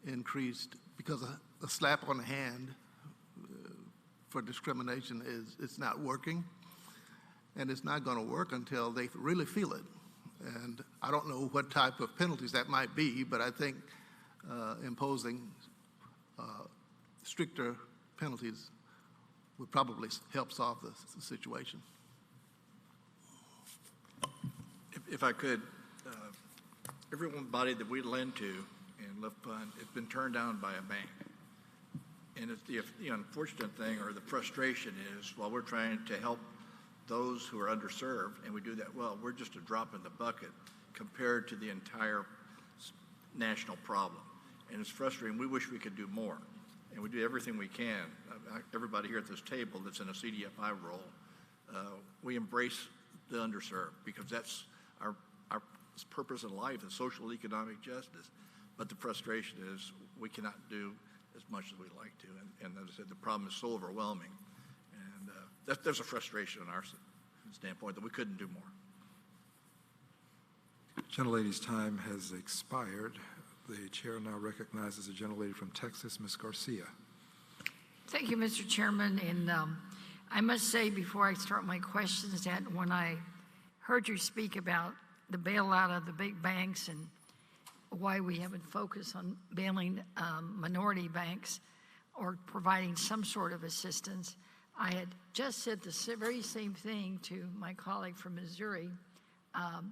increased because a slap on the hand for discrimination it's not working, and it's not going to work until they really feel it. And I don't know what type of penalties that might be, but I think imposing stricter penalties would probably help solve the situation. If I could, everybody that we lend to in Lift Fund has been turned down by a bank. And it's the unfortunate thing or the frustration is while we're trying to help those who are underserved, and we do that well, we're just a drop in the bucket compared to the entire national problem. And it's frustrating. We wish we could do more, and we do everything we can. Everybody here at this table that's in a CDFI role, we embrace the underserved because that's our purpose in life is social economic justice. But the frustration is we cannot do as much as we'd like to. And as I said, the problem is so overwhelming. And there's a frustration on our standpoint that we couldn't do more. Gentlelady's time has expired. The chair now recognizes the gentlelady from Texas, Ms. Garcia. Thank you, Mr. Chairman. And I must say before I start my questions that when I heard you speak about the bailout of the big banks and why we haven't focused on bailing minority banks or providing some sort of assistance, I had just said the very same thing to my colleague from Missouri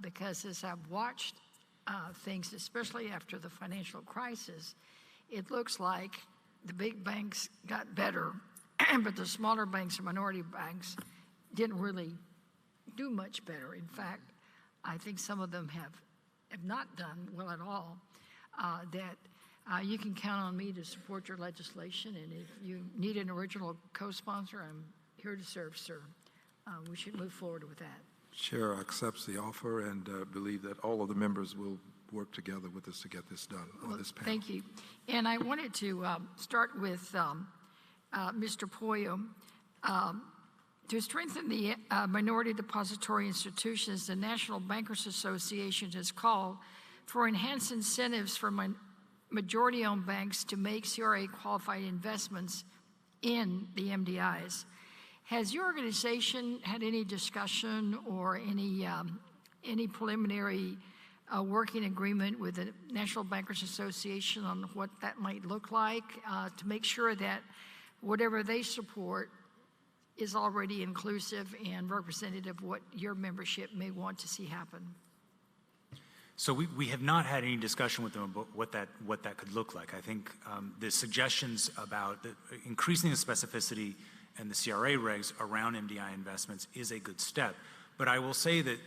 because as I've watched things, especially after the financial crisis, it looks like the big banks got better, but the smaller banks and minority banks didn't really do much better. In fact, I think some of them have not done well at all. You can count on me to support your legislation, and if you need an original co-sponsor, I'm here to serve, sir. We should move forward with that. Chair accepts the offer and believe that all of the members will work together with us to get this done on this panel. Thank you. And I wanted to start with Mr. Pollo. To strengthen the minority depository institutions, the National Bankers Association has called for enhanced incentives for majority-owned banks to make CRA-qualified investments in the MDIs. Has your organization had any discussion or any preliminary working agreement with the National Bankers Association on what that might look like to make sure that whatever they support is already inclusive and representative of what your membership may want to see happen? So we have not had any discussion with them about what that could look like. I think the suggestions about increasing the specificity and the CRA regs around MDI investments is a good step. But I will say that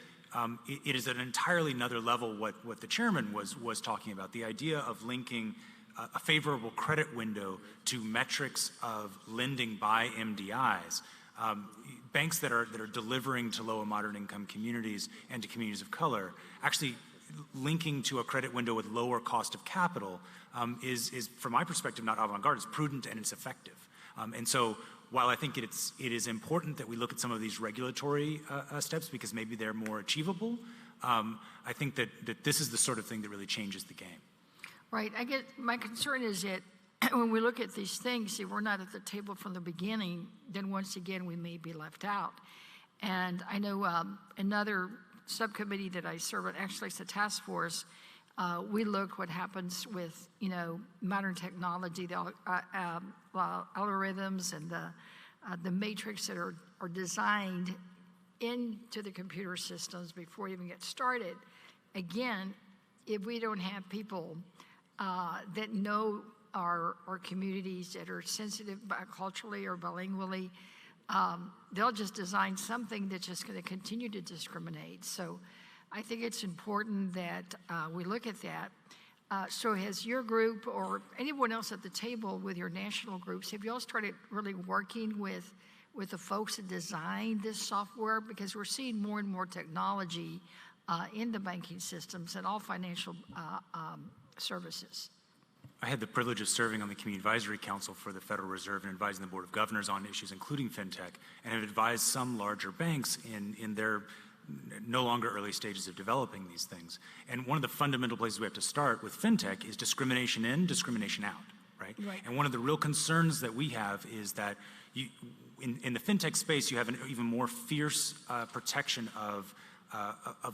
it is at an entirely another level what the chairman was talking about, the idea of linking a favorable credit window to metrics of lending by MDIs. Banks that are delivering to low and moderate income communities and to communities of color, actually linking to a credit window with lower cost of capital is, from my perspective, not avant-garde. It's prudent and it's effective. And so while I think it is important that we look at some of these regulatory steps because maybe they're more achievable, I think that this is the sort of thing that really changes the game. Right. I get my concern is that when we look at these things, if we're not at the table from the beginning, then once again we may be left out. And I know another subcommittee that I serve on, actually it's a task force, we look what happens with modern technology, the algorithms and the matrix that are designed into the computer systems before we even get started. Again, if we don't have people that know our communities that are sensitive culturally or bilingually, they'll just design something that's just going to continue to discriminate. So I think it's important that we look at that. So has your group or anyone else at the table with your national groups, have you all started really working with the folks that designed this software? Because we're seeing more and more technology in the banking systems and all financial services. I had the privilege of serving on the Community Advisory Council for the Federal Reserve and advising the Board of Governors on issues including fintech, and have advised some larger banks in their no longer early stages of developing these things. And one of the fundamental places we have to start with fintech is discrimination in, discrimination out, right? And one of the real concerns that we have is that in the fintech space, you have an even more fierce protection of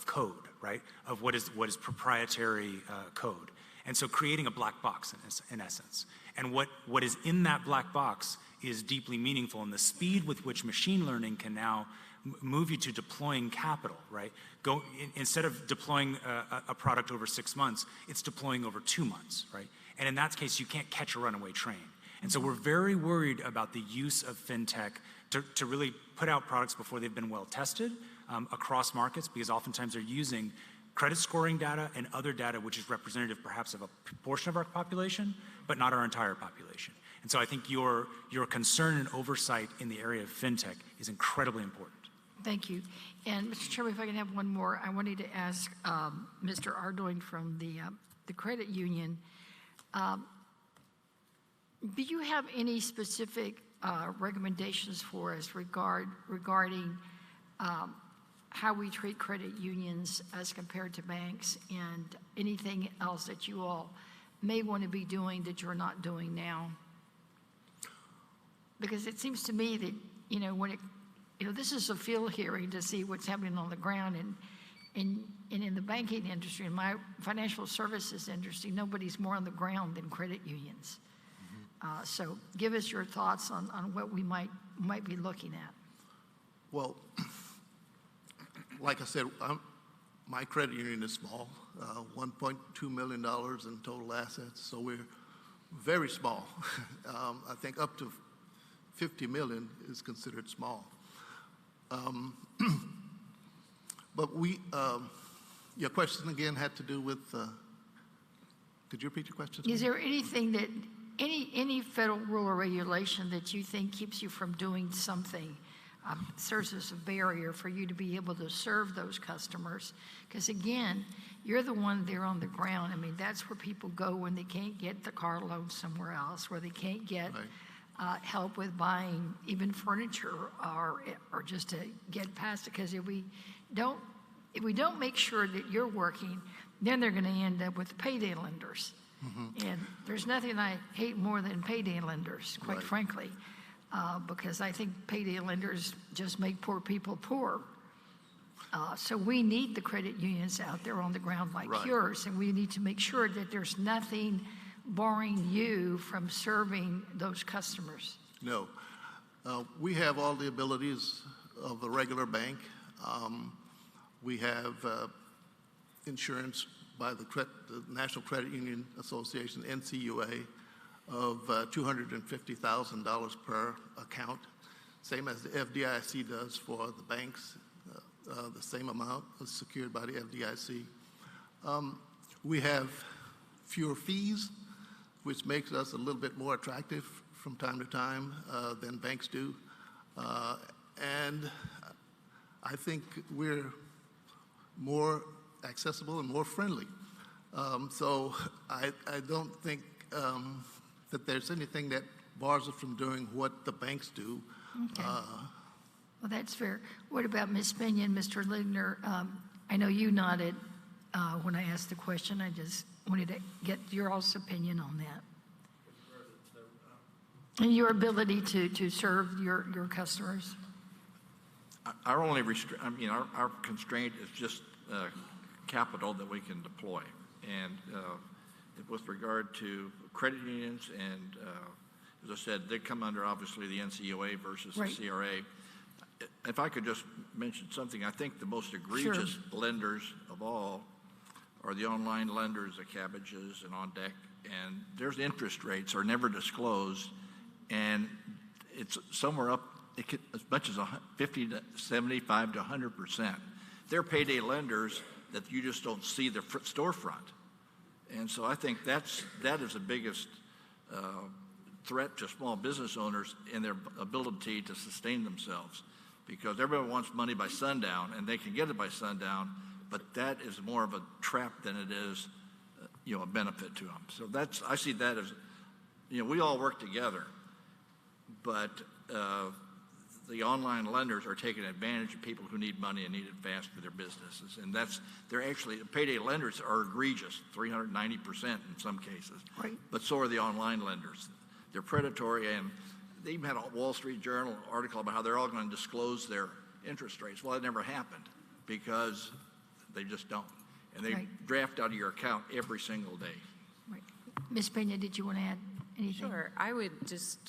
code, right? Of what is proprietary code. And so creating a black box in essence. And what is in that black box is deeply meaningful, and the speed with which machine learning can now move you to deploying capital, right? Instead of deploying a product over 6 months, it's deploying over 2 months, right? And in that case, you can't catch a runaway train. And so we're very worried about the use of fintech to really put out products before they've been well tested across markets, because oftentimes they're using credit scoring data and other data which is representative perhaps of a portion of our population, but not our entire population. And so I think your concern and oversight in the area of fintech is incredibly important. Thank you. And Mr. Chairman, if I can have one more, I wanted to ask Mr. Ardoin from the credit union, do you have any specific recommendations for us regarding how we treat credit unions as compared to banks, and anything else that you all may want to be doing that you're not doing now? Because it seems to me that, this is a field hearing to see what's happening on the ground, and in the banking industry, in my financial services industry, nobody's more on the ground than credit unions. So give us your thoughts on what we might be looking at. Well, like I said, my credit union is small, $1.2 million in total assets, so we're very small. I think up to 50 million is considered small. But your question again had to do with, could you repeat your question? Is there anything that, any federal rule or regulation that you think keeps you from doing something, serves as a barrier for you to be able to serve those customers? Because again, you're the one there on the ground. I mean, that's where people go when they can't get the car loan somewhere else, where they can't get help with buying even furniture or just to get past it. Because if we don't make sure that you're working, then they're going to end up with payday lenders. Mm-hmm. And there's nothing I hate more than payday lenders, quite frankly, because I think payday lenders just make poor people poor. So we need the credit unions out there on the ground like yours, and we need to make sure that there's nothing barring you from serving those customers. No. We have all the abilities of a regular bank. We have insurance by the National Credit Union Association, NCUA, of $250,000 per account, same as the FDIC does for the banks. The same amount is secured by the FDIC. We have fewer fees, which makes us a little bit more attractive from time to time than banks do. And I think we're more accessible and more friendly. So I don't think that there's anything that bars us from doing what the banks do. Okay. Well, that's fair. What about Ms. Pena and Mr. Ligner? I know you nodded when I asked the question. I just wanted to get your all's opinion on that. And your ability to serve your customers. Our only our constraint is just capital that we can deploy. And with regard to credit unions, and as I said, they come under obviously the NCUA versus the CRA. If I could just mention something, I think the most egregious lenders of all are the online lenders, the Cabbages and On Deck, and their interest rates are never disclosed, and it's somewhere up as much as 50 to 75 to 100%. They're payday lenders that you just don't see their storefront. And so I think that is the biggest threat to small business owners in their ability to sustain themselves, because everyone wants money by sundown, and they can get it by sundown, but that is more of a trap than it is, a benefit to them. So I see that as, we all work together, but the online lenders are taking advantage of people who need money and need it fast for their businesses. And they're actually, payday lenders are egregious, 390% in some cases. Right. But so are the online lenders. They're predatory, and they even had a Wall Street Journal article about how they're all going to disclose their interest rates. Well, it never happened because they just don't. And they draft out of your account every single day. Right. Ms. Pena, did you want to add anything? Sure. I would just,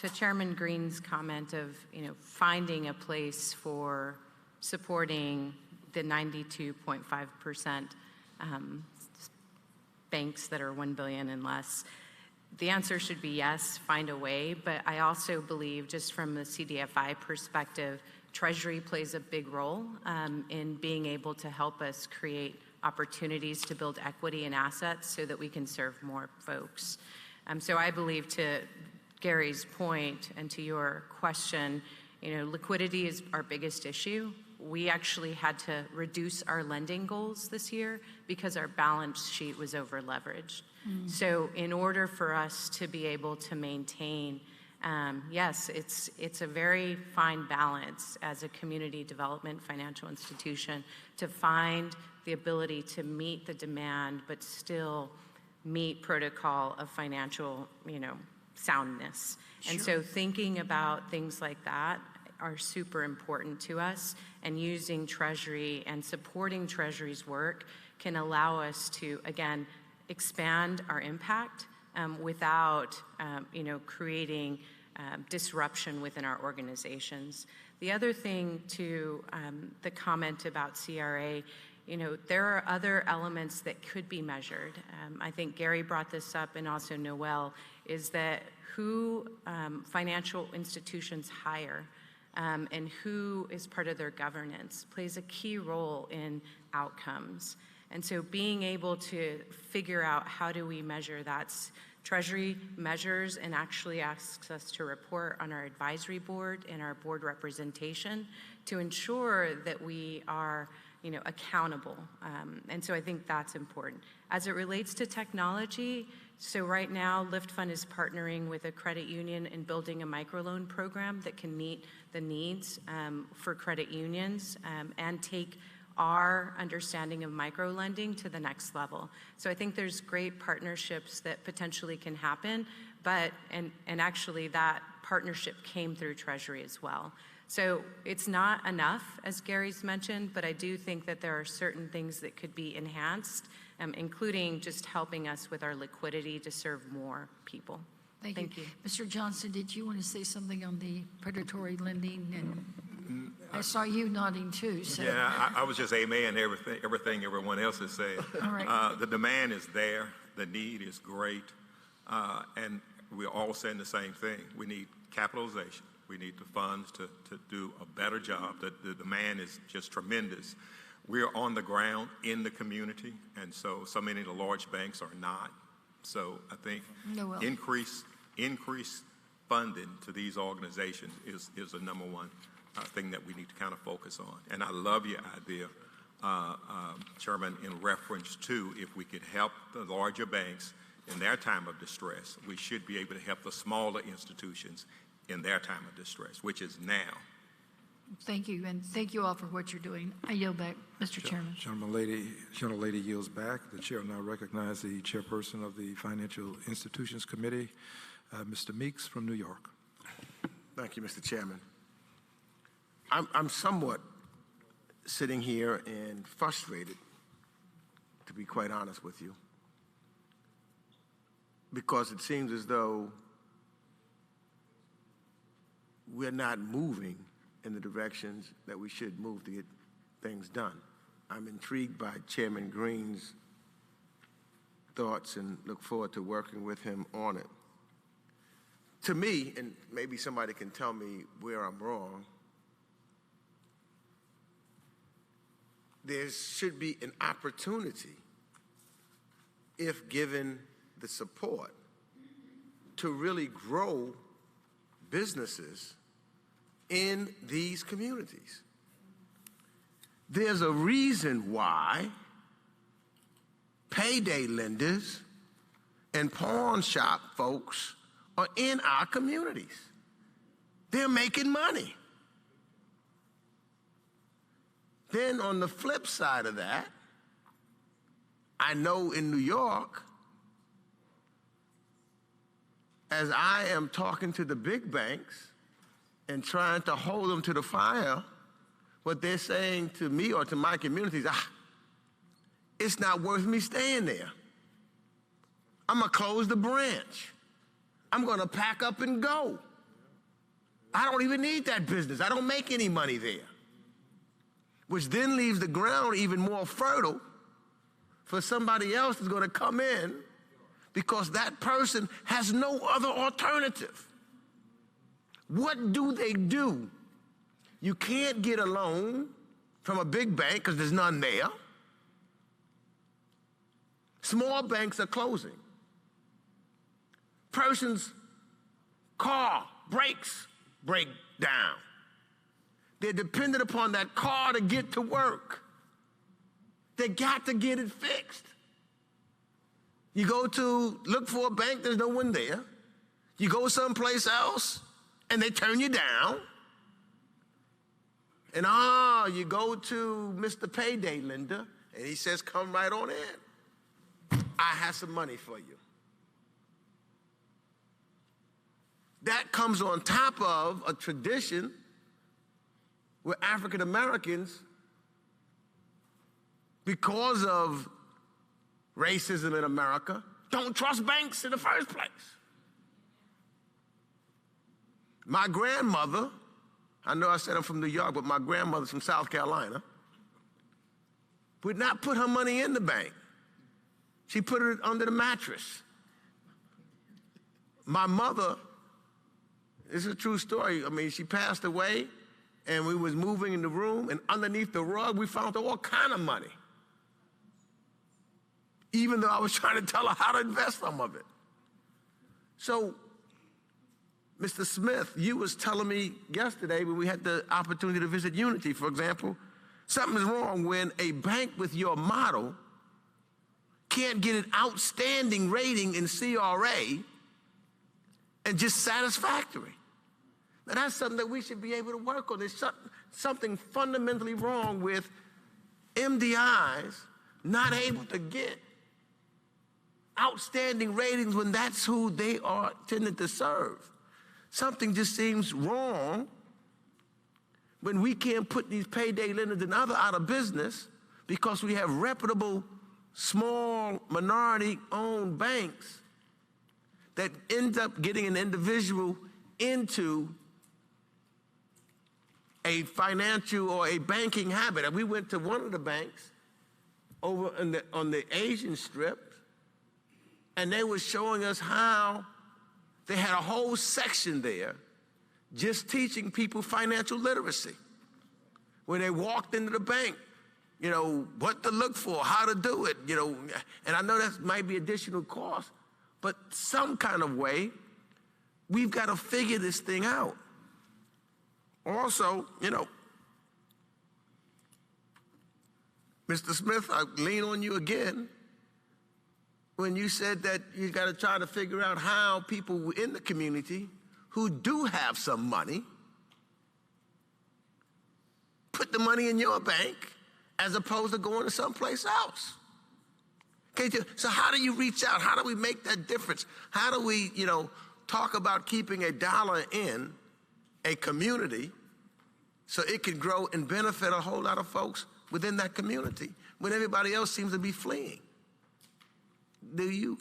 to Chairman Green's comment of, finding a place for supporting the 92.5% banks that are $1 billion and less. the answer should be yes, find a way, but I also believe, just from the CDFI perspective, Treasury plays a big role in being able to help us create opportunities to build equity and assets so that we can serve more folks. So I believe, to Gary's point and to your question, liquidity is our biggest issue. We actually had to reduce our lending goals this year because our balance sheet was over leveraged. So in order for us to be able to maintain, yes, it's a very fine balance as a community development financial institution to find the ability to meet the demand but still meet protocol of financial, soundness. And so thinking about things like that are super important to us, and using Treasury and supporting Treasury's work can allow us to, again, expand our impact without, creating disruption within our organizations. The other thing to the comment about CRA, there are other elements that could be measured. I think Gary brought this up, and also Noel, is that who financial institutions hire and who is part of their governance plays a key role in outcomes. And so being able to figure out how do we measure that, Treasury measures and actually asks us to report on our advisory board and our board representation to ensure that we are accountable. And so I think that's important. As it relates to technology, so right now, Lift Fund is partnering with a credit union in building a microloan program that can meet the needs for credit unions and take our understanding of microlending to the next level. So I think there's great partnerships that potentially can happen, and actually that partnership came through Treasury as well. So it's not enough, as Gary's mentioned, but I do think that there are certain things that could be enhanced, including just helping us with our liquidity to serve more people. Thank you. Mr. Johnson, did you want to say something on the predatory lending? And I saw you nodding too. So. Yeah, I was just amen everything everyone else is saying. All right. The demand is there. The need is great. And we're all saying the same thing. We need capitalization. We need the funds to do a better job. The demand is just tremendous. We're on the ground in the community, and so many of the large banks are not. So I think increased funding to these organizations is the number one thing that we need to kind of focus on. And I love your idea, Chairman, in reference to if we could help the larger banks in their time of distress, we should be able to help the smaller institutions in their time of distress, which is now. Thank you, and thank you all for what you're doing. I yield back, Mr. Chairman. Gentlelady yields back. The chair will now recognize the chairperson of the Financial Institutions Committee, Mr. Meeks from New York. Thank you, Mr. Chairman. I'm somewhat sitting here and frustrated, to be quite honest with you, because it seems as though we're not moving in the directions that we should move to get things done. I'm intrigued by Chairman Green's thoughts and look forward to working with him on it. To me, and maybe somebody can tell me where I'm wrong, there should be an opportunity, if given the support, to really grow businesses in these communities. There's a reason why payday lenders and pawn shop folks are in our communities. They're making money. Then on the flip side of that, I know in New York, as I am talking to the big banks and trying to hold them to the fire, what they're saying to me or to my communities, it's not worth me staying there. I'm gonna close the branch. I'm gonna pack up and go. I don't even need that business. I don't make any money there. Which then leaves the ground even more fertile for somebody else that's gonna come in, because that person has no other alternative. What do? You can't get a loan from a big bank because there's none there. Small banks are closing. Person's car brakes break down. They're dependent upon that car to get to work. They got to get it fixed. You go to look for a bank, there's no one there. You go someplace else, and they turn you down. And you go to Mr. Payday Lender, and he says, come right on in. I have some money for you. That comes on top of a tradition where African Americans, because of racism in America, don't trust banks in the first place. My grandmother, I know I said I'm from New York, but my grandmother's from South Carolina, would not put her money in the bank. She put it under the mattress. My mother, this is a true story. I mean, she passed away, and we was moving in the room, and underneath the rug, we found all kind of money. Even though I was trying to tell her how to invest some of it. So, Mr. Smith, you was telling me yesterday when we had the opportunity to visit Unity, for example, something's wrong when a bank with your model can't get an outstanding rating in CRA and just satisfactory. Now that's something that we should be able to work on. There's something fundamentally wrong with MDIs not able to get outstanding ratings when that's who they are intended to serve. Something just seems wrong when we can't put these payday lenders and other out of business because we have reputable, small, minority-owned banks that end up getting an individual into a financial or a banking habit. And we went to one of the banks over on the Asian Strip, and they were showing us how they had a whole section there just teaching people financial literacy. When they walked into the bank, you know, what to look for, how to do it, you know, and I know that might be additional cost, but some kind of way, we've got to figure this thing out. Also, you know, Mr. Smith, I lean on you again when you said that you got to try to figure out how people in the community who do have some money put the money in your bank as opposed to going to someplace else. Okay, so how do you reach out? How do we make that difference? How do we, you know, talk about keeping a dollar in a community so it can grow and benefit a whole lot of folks within that community when everybody else seems to be fleeing? Do you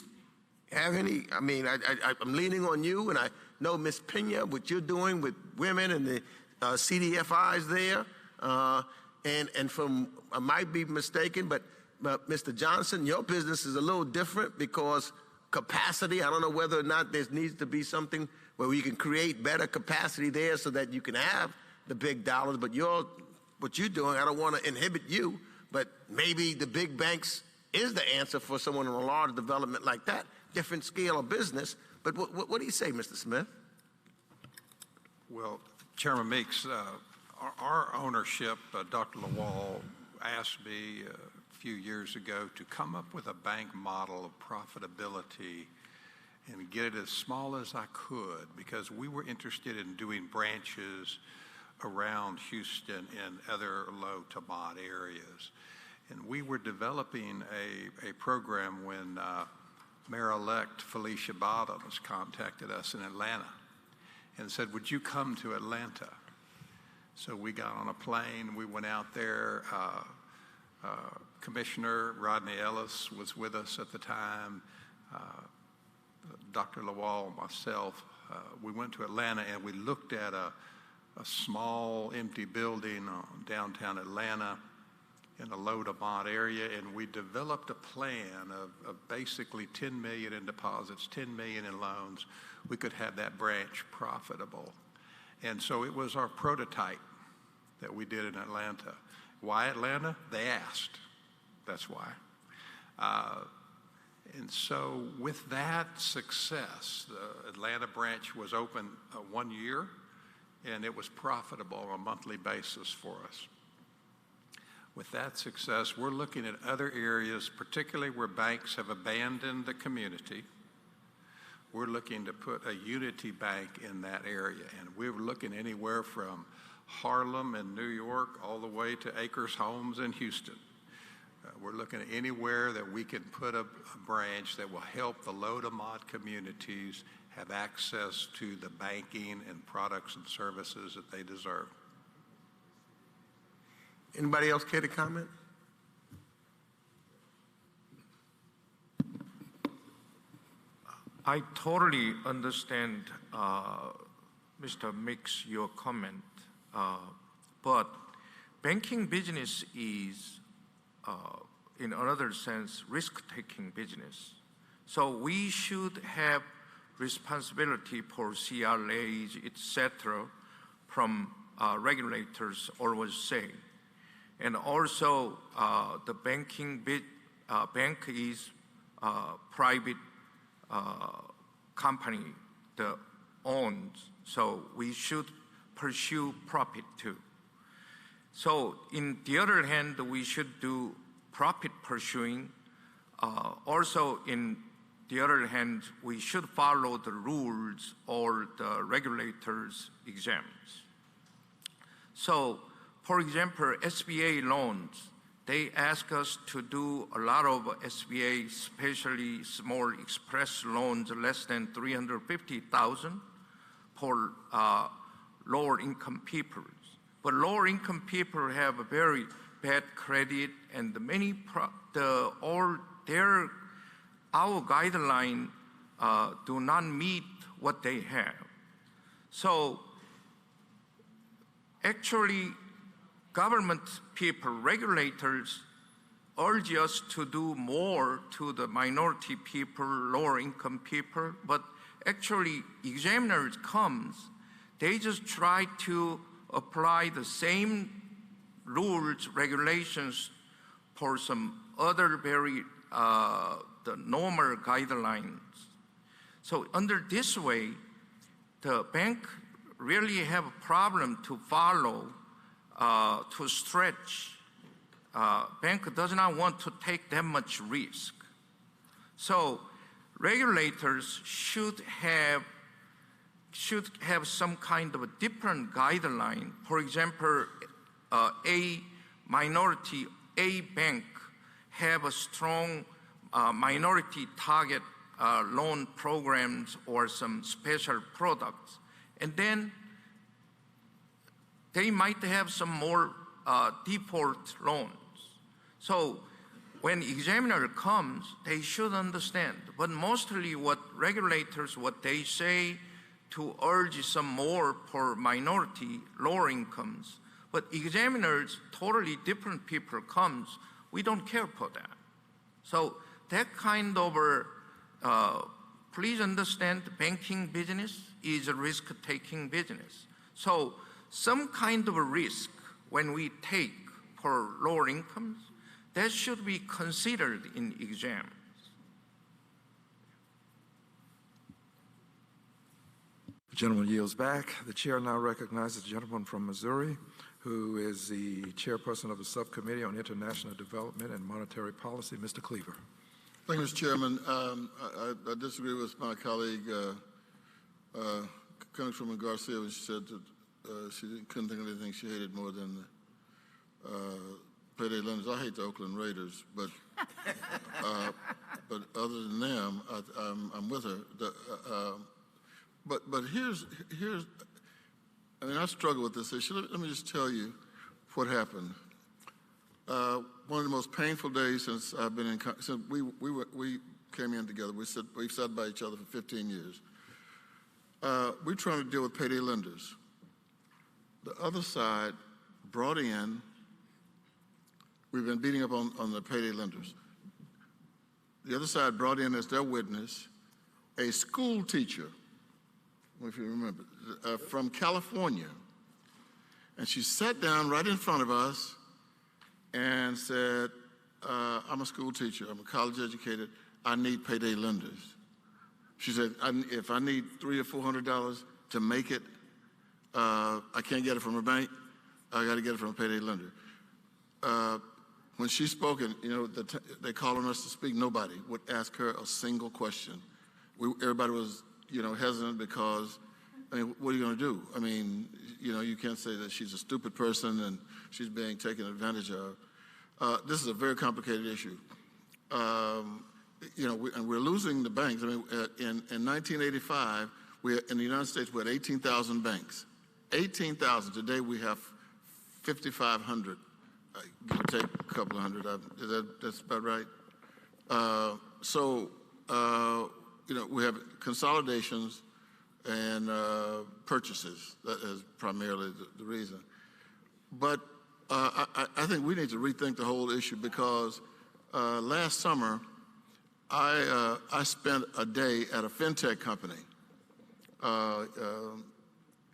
have any? I mean, I'm leaning on you, and I know, Ms. Pena, what you're doing with women and the CDFIs there. And from, I might be mistaken, but Mr. Johnson, your business is a little different because capacity, I don't know whether or not there needs to be something where we can create better capacity there so that you can have the big dollars, but what you're doing, I don't want to inhibit you, but maybe the big banks is the answer for someone in a large development like that, different scale of business. But what do you say, Mr. Smith? Well, Chairman Meeks, our ownership, Dr. Lawal asked me a few years ago to come up with a bank model of profitability and get it as small as I could because we were interested in doing branches around Houston and other low to mod areas. And we were developing a program when Mayor-elect Felicia Bottoms contacted us in Atlanta and said, would you come to Atlanta? So we got on a plane, we went out there. Commissioner Rodney Ellis was with us at the time. Dr. Lawal, myself, we went to Atlanta and we looked at a small empty building downtown Atlanta, in the Low-to-Mont area, and we developed a plan of basically 10 million in deposits, 10 million in loans. We could have that branch profitable. And so it was our prototype that we did in Atlanta. Why Atlanta? They asked. That's why. And so with that success, the Atlanta branch was open 1 year, and it was profitable on a monthly basis for us. With that success, we're looking at other areas, particularly where banks have abandoned the community. We're looking to put a Unity Bank in that area, and we're looking anywhere from Harlem in New York all the way to Acres Homes in Houston. We're looking at anywhere that we can put a branch that will help the Low-to-Mont communities have access to the banking and products and services that they deserve. Anybody else care to comment? I totally understand, Mr. Mix, your comment, but banking business is, in another sense, risk-taking business. So we should have responsibility for CRAs, etc., from regulators always say. And also, the bank is private company that owns, so we should pursue profit too. So in the other hand, we should do profit pursuing. Also, in the other hand, we should follow the rules or the regulators' exams. So, for example, SBA loans, they ask us to do a lot of SBA, especially small express loans less than $350,000 for lower income people. But lower income people have a very bad credit, and our guideline do not meet what they have. So actually, government people, regulators urge us to do more to the minority people, lower income people, but actually examiners comes, they just try to apply the same rules, regulations for some other very the normal guidelines. So under this way, the bank really have a problem to follow, to stretch. Bank does not want to take that much risk. So regulators should have some kind of a different guideline. For example, a bank have a strong minority target loan programs or some special products. And then they might have some more default loans. So when examiner comes, they should understand. But mostly what regulators, what they say to urge some more for minority, lower incomes. But examiners, totally different people comes, we don't care for that. So that kind of, please understand, banking business is a risk-taking business. So some kind of a risk when we take for lower incomes, that should be considered in exams. The gentleman yields back. The chair now recognizes the gentleman from Missouri, who is the chairperson of the Subcommittee on International Development and Monetary Policy, Mr. Cleaver. Thank you, Mr. Chairman. I disagree with my colleague, Congresswoman Garcia, when she said that she couldn't think of anything she hated more than payday lenders. I hate the Oakland Raiders, but other than them, I'm with her. But here's I mean, I struggle with this issue. Let me just tell you what happened. One of the most painful days since I've been in, since we came in together. We've sat by each other for 15 years. We're trying to deal with payday lenders. The other side brought in we've been beating up on the payday lenders. The other side brought in as their witness a school teacher, if you remember, from California. And she sat down right in front of us and said, I'm a school teacher, I'm a college educated, I need payday lenders. She said, if I need $300 or $400 to make it, I can't get it from a bank, I got to get it from a payday lender. When she spoke, and they called on us to speak, nobody would ask her a single question. Everybody was, hesitant because, I mean, what are you going to do? I mean, you can't say that she's a stupid person and she's being taken advantage of. This is a very complicated issue. And we're losing the banks. I mean, in 1985, in the United States, we had 18,000 banks. 18,000. Today, we have 5,500. Give or take a couple of hundred. That's about right. We have consolidations and purchases. That is primarily the reason. But I think we need to rethink the whole issue because last summer, I spent a day at a fintech company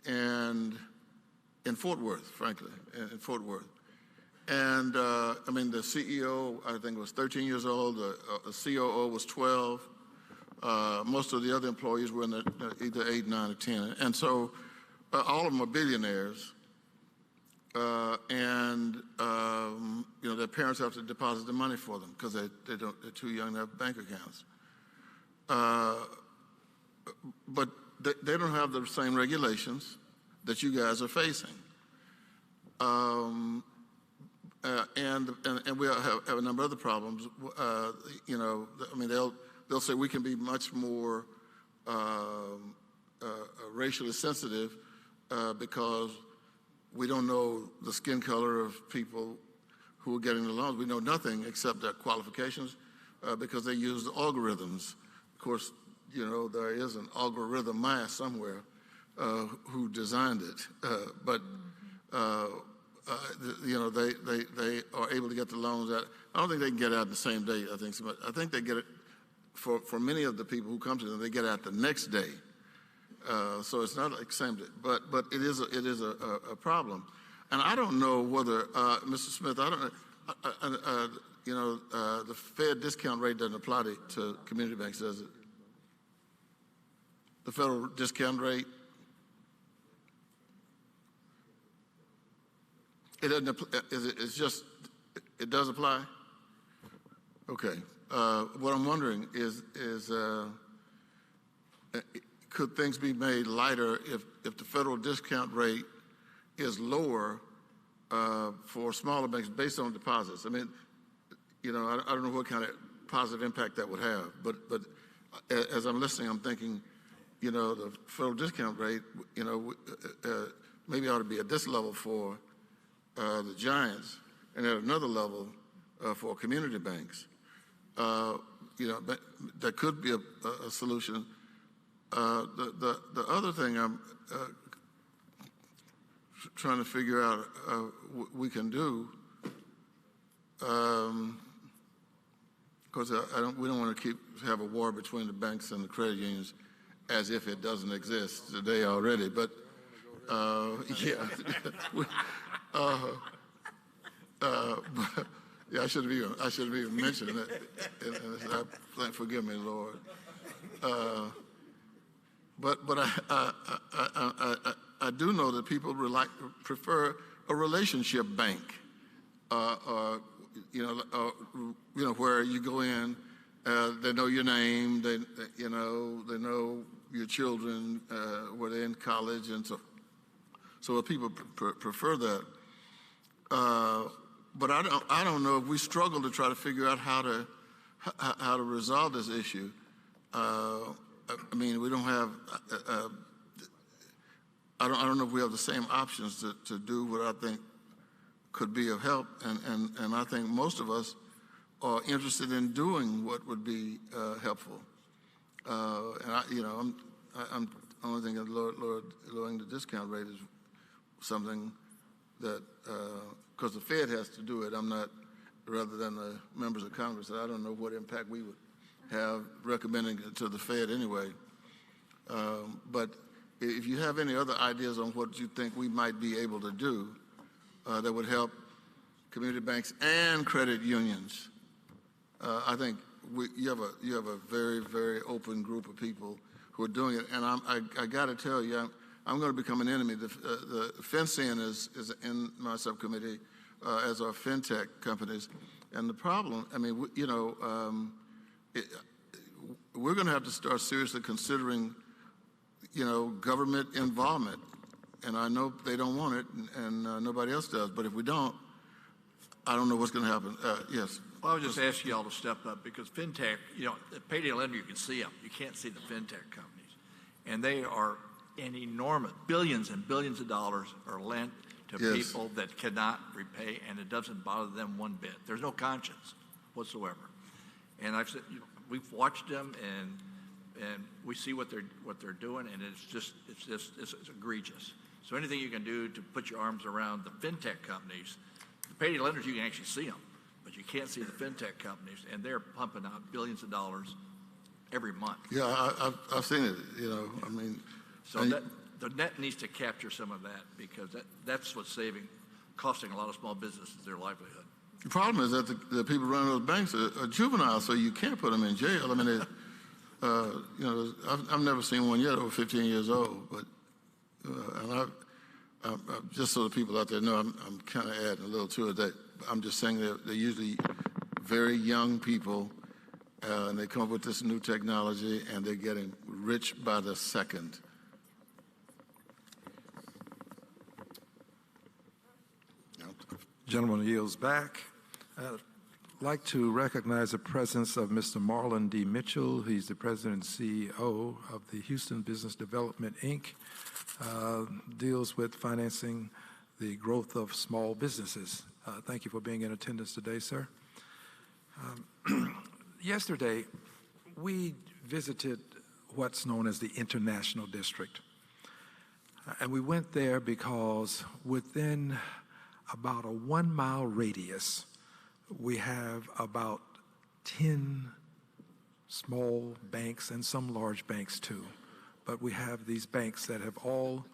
and in Fort Worth, frankly, in Fort Worth. And the CEO, I think, was 13 years old. The COO was 12. Most of the other employees were in either 8, 9, or 10. And so all of them are billionaires. Their parents have to deposit the money for them because they're too young to have bank accounts. But they don't have the same regulations that you guys are facing. And we have a number of other problems. They'll say we can be much more racially sensitive because we don't know the skin color of people who are getting the loans. We know nothing except their qualifications because they use the algorithms. Of course, there is an algorithm math somewhere who designed it, but they are able to get the loans out. I don't think they can get out the same day. I think they get it for many of the people who come to them. They get out the next day. So it's not like same day, but it is a problem. And I don't know whether Mr. Smith. I don't. The Fed discount rate doesn't apply to community banks, does it? The federal discount rate. It doesn't. It's just. It does apply. Okay. What I'm wondering is could things be made lighter if the federal discount rate is lower for smaller banks based on deposits? I mean, I don't know what kind of positive impact that would have, but as I'm listening, I'm thinking, the federal discount rate, maybe ought to be at this level for the giants and at another level for community banks. That could be a solution. The other thing I'm trying to figure out we can do, because we don't want to have a war between the banks and the credit unions as if it doesn't exist today already. But yeah, yeah, I should have even mentioned that. And forgive me, Lord. But I do know that people prefer a relationship bank, where you go in, they know your name, they know your children, where they're in college, and so people prefer that. But I don't know if we struggle to try to figure out how to resolve this issue. We don't have. I don't know if we have the same options to do what I think could be of help, and I think most of us are interested in doing what would be helpful. I'm only thinking lowering the discount rate is something that because the Fed has to do it. I'm not rather than the members of Congress. I don't know what impact we would have recommending it to the Fed anyway. But if you have any other ideas on what you think we might be able to do that would help community banks and credit unions, I think you have a very, very open group of people who are doing it. And I got to tell you, I'm going to become an enemy. The FinCEN is in my subcommittee, as are fintech companies. And the problem, I mean, we're going to have to start seriously considering, government involvement. And I know they don't want it, and nobody else does. But if we don't, I don't know what's going to happen. Yes. Well, I was just asking y'all to step up because fintech, the payday lender, you can see them. You can't see the fintech companies. And they are an enormous, billions and billions of dollars are lent to people that cannot repay, and it doesn't bother them one bit. There's no conscience whatsoever. And I've said, we've watched them, and we see what they're doing, and it's egregious. So anything you can do to put your arms around the fintech companies, the payday lenders, you can actually see them, but you can't see the fintech companies, and they're pumping out billions of dollars every month. Yeah, I've seen it. So the net needs to capture some of that because that's what's costing a lot of small businesses their livelihood. The problem is that the people running those banks are juveniles, so you can't put them in jail. I mean, I've never seen one yet over 15 years old, but and just so the people out there know, I'm kind of adding a little to it. That I'm just saying they're usually very young people, and they come up with this new technology, and they're getting rich by the second. Gentleman yields back. I'd like to recognize the presence of Mr. Marlon D. Mitchell. He's the president and CEO of the Houston Business Development, Inc., deals with financing the growth of small businesses. Thank you for being in attendance today, sir. Yesterday, we visited what's known as the International District. And we went there because within about a 1 mile radius, we have about 10 small banks and some large banks too. But we have these banks that have all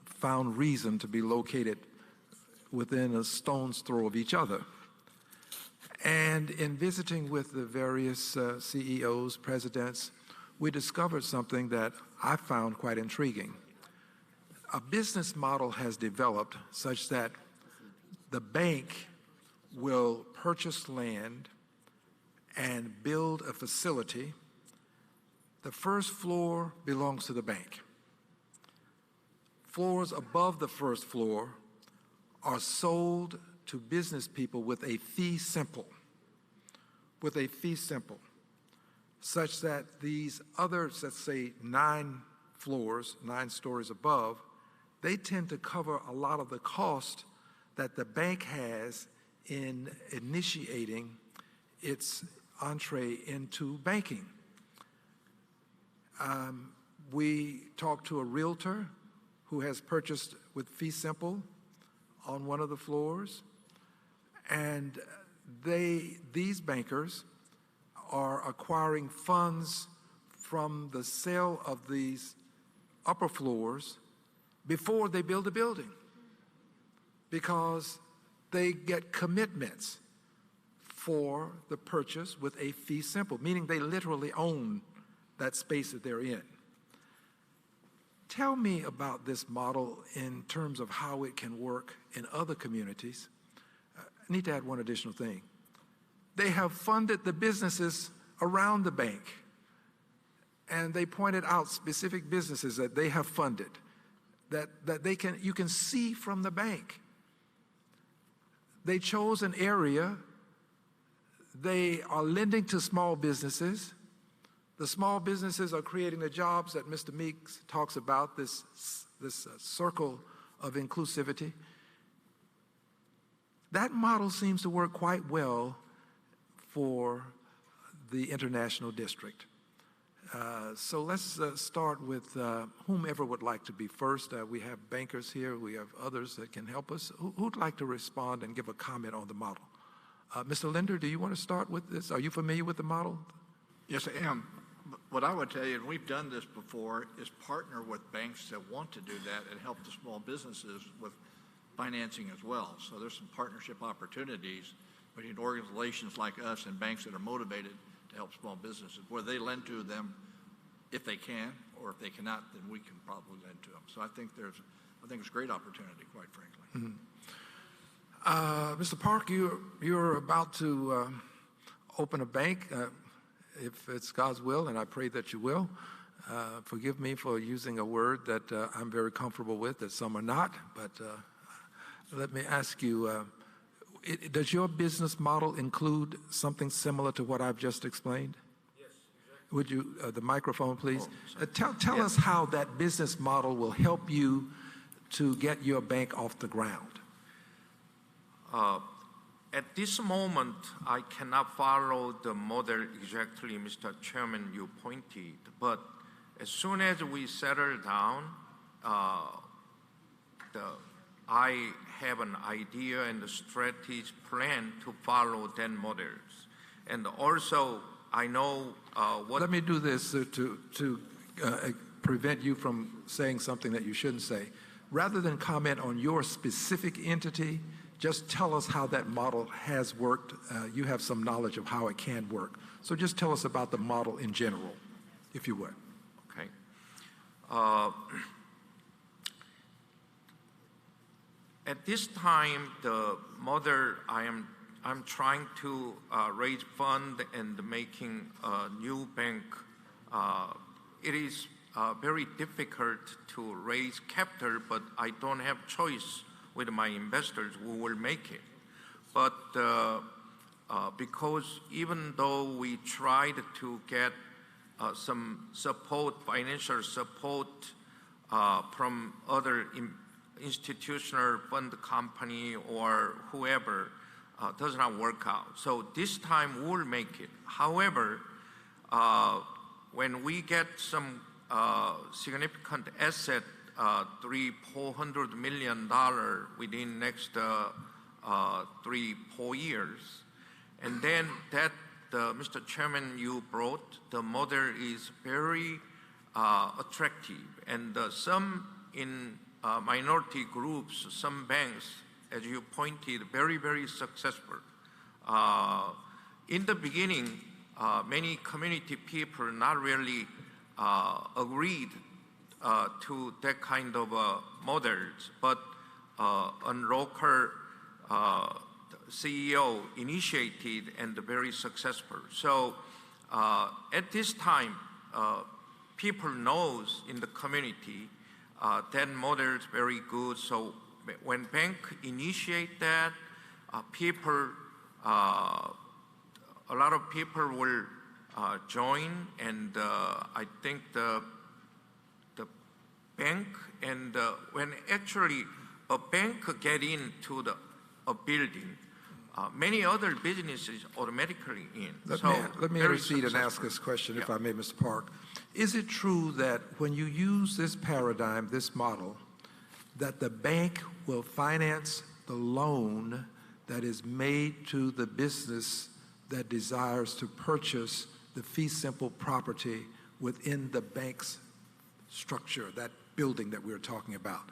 found reason to be located within a stone's throw of each other. And in visiting with the various CEOs, presidents, we discovered something that I found quite intriguing. A business model has developed such that the bank will purchase land and build a facility. The first floor belongs to the bank. Floors above the first floor are sold to business people with a fee simple, such that these others, let's say 9 floors, 9 stories above, they tend to cover a lot of the cost that the bank has in initiating its entree into banking. We talked to a realtor who has purchased with fee simple on one of the floors, and these bankers are acquiring funds from the sale of these upper floors before they build a building, because they get commitments for the purchase with a fee simple, meaning they literally own that space that they're in. Tell me about this model in terms of how it can work in other communities. I need to add one additional thing. They have funded the businesses around the bank, and they pointed out specific businesses that they have funded that you can see from the bank. They chose an area. They are lending to small businesses. The small businesses are creating the jobs that Mr. Meeks talks about, this circle of inclusivity. That model seems to work quite well for the International District. So let's start with whomever would like to be first. We have bankers here. We have others that can help us. Who'd like to respond and give a comment on the model? Mr. Linder, do you want to start with this? Are you familiar with the model? Yes, I am. What I would tell you, and we've done this before, is partner with banks that want to do that and help the small businesses with financing as well. So there's some partnership opportunities between organizations like us and banks that are motivated to help small businesses, where they lend to them if they can, or if they cannot, then we can probably lend to them. So I think it's a great opportunity, quite frankly. Mr. Park, you're about to open a bank, if it's God's will, and I pray that you will. Forgive me for using a word that I'm very comfortable with, that some are not, but let me ask you, does your business model include something similar to what I've just explained? Yes, exactly. Would you, the microphone, please? Tell us how that business model will help you to get your bank off the ground. At this moment, I cannot follow the model exactly, Mr. Chairman, you pointed, but as soon as we settle down, I have an idea and a strategy plan to follow 10 models. And also, I know what... Let me do this to prevent you from saying something that you shouldn't say. Rather than comment on your specific entity, just tell us how that model has worked. You have some knowledge of how it can work. So just tell us about the model in general, if you would. Okay. At this time, the model I'm trying to raise fund and making a new bank. It is very difficult to raise capital, but I don't have choice with my investors who will make it. But because even though we tried to get some support, financial support from other institutional fund company or whoever, does not work out. So this time we'll make it. However, when we get some significant asset, $300-400 million within next 3-4 years, and then that Mr. Chairman, you brought the model is very attractive, and some in minority groups, some banks, as you pointed, very successful. In the beginning, many community people not really agreed to that kind of models, but a local CEO initiated and very successful. So at this time, people knows in the community that model is very good. So when bank initiate that, people, a lot of people will join, and I think the bank, and when actually a bank get into a building, many other businesses automatically in. Let me intercede and ask this question, if I may, Mr. Park. Is it true that when you use this paradigm, this model, that the bank will finance the loan that is made to the business that desires to purchase the fee simple property within the bank's structure, that building that we're talking about?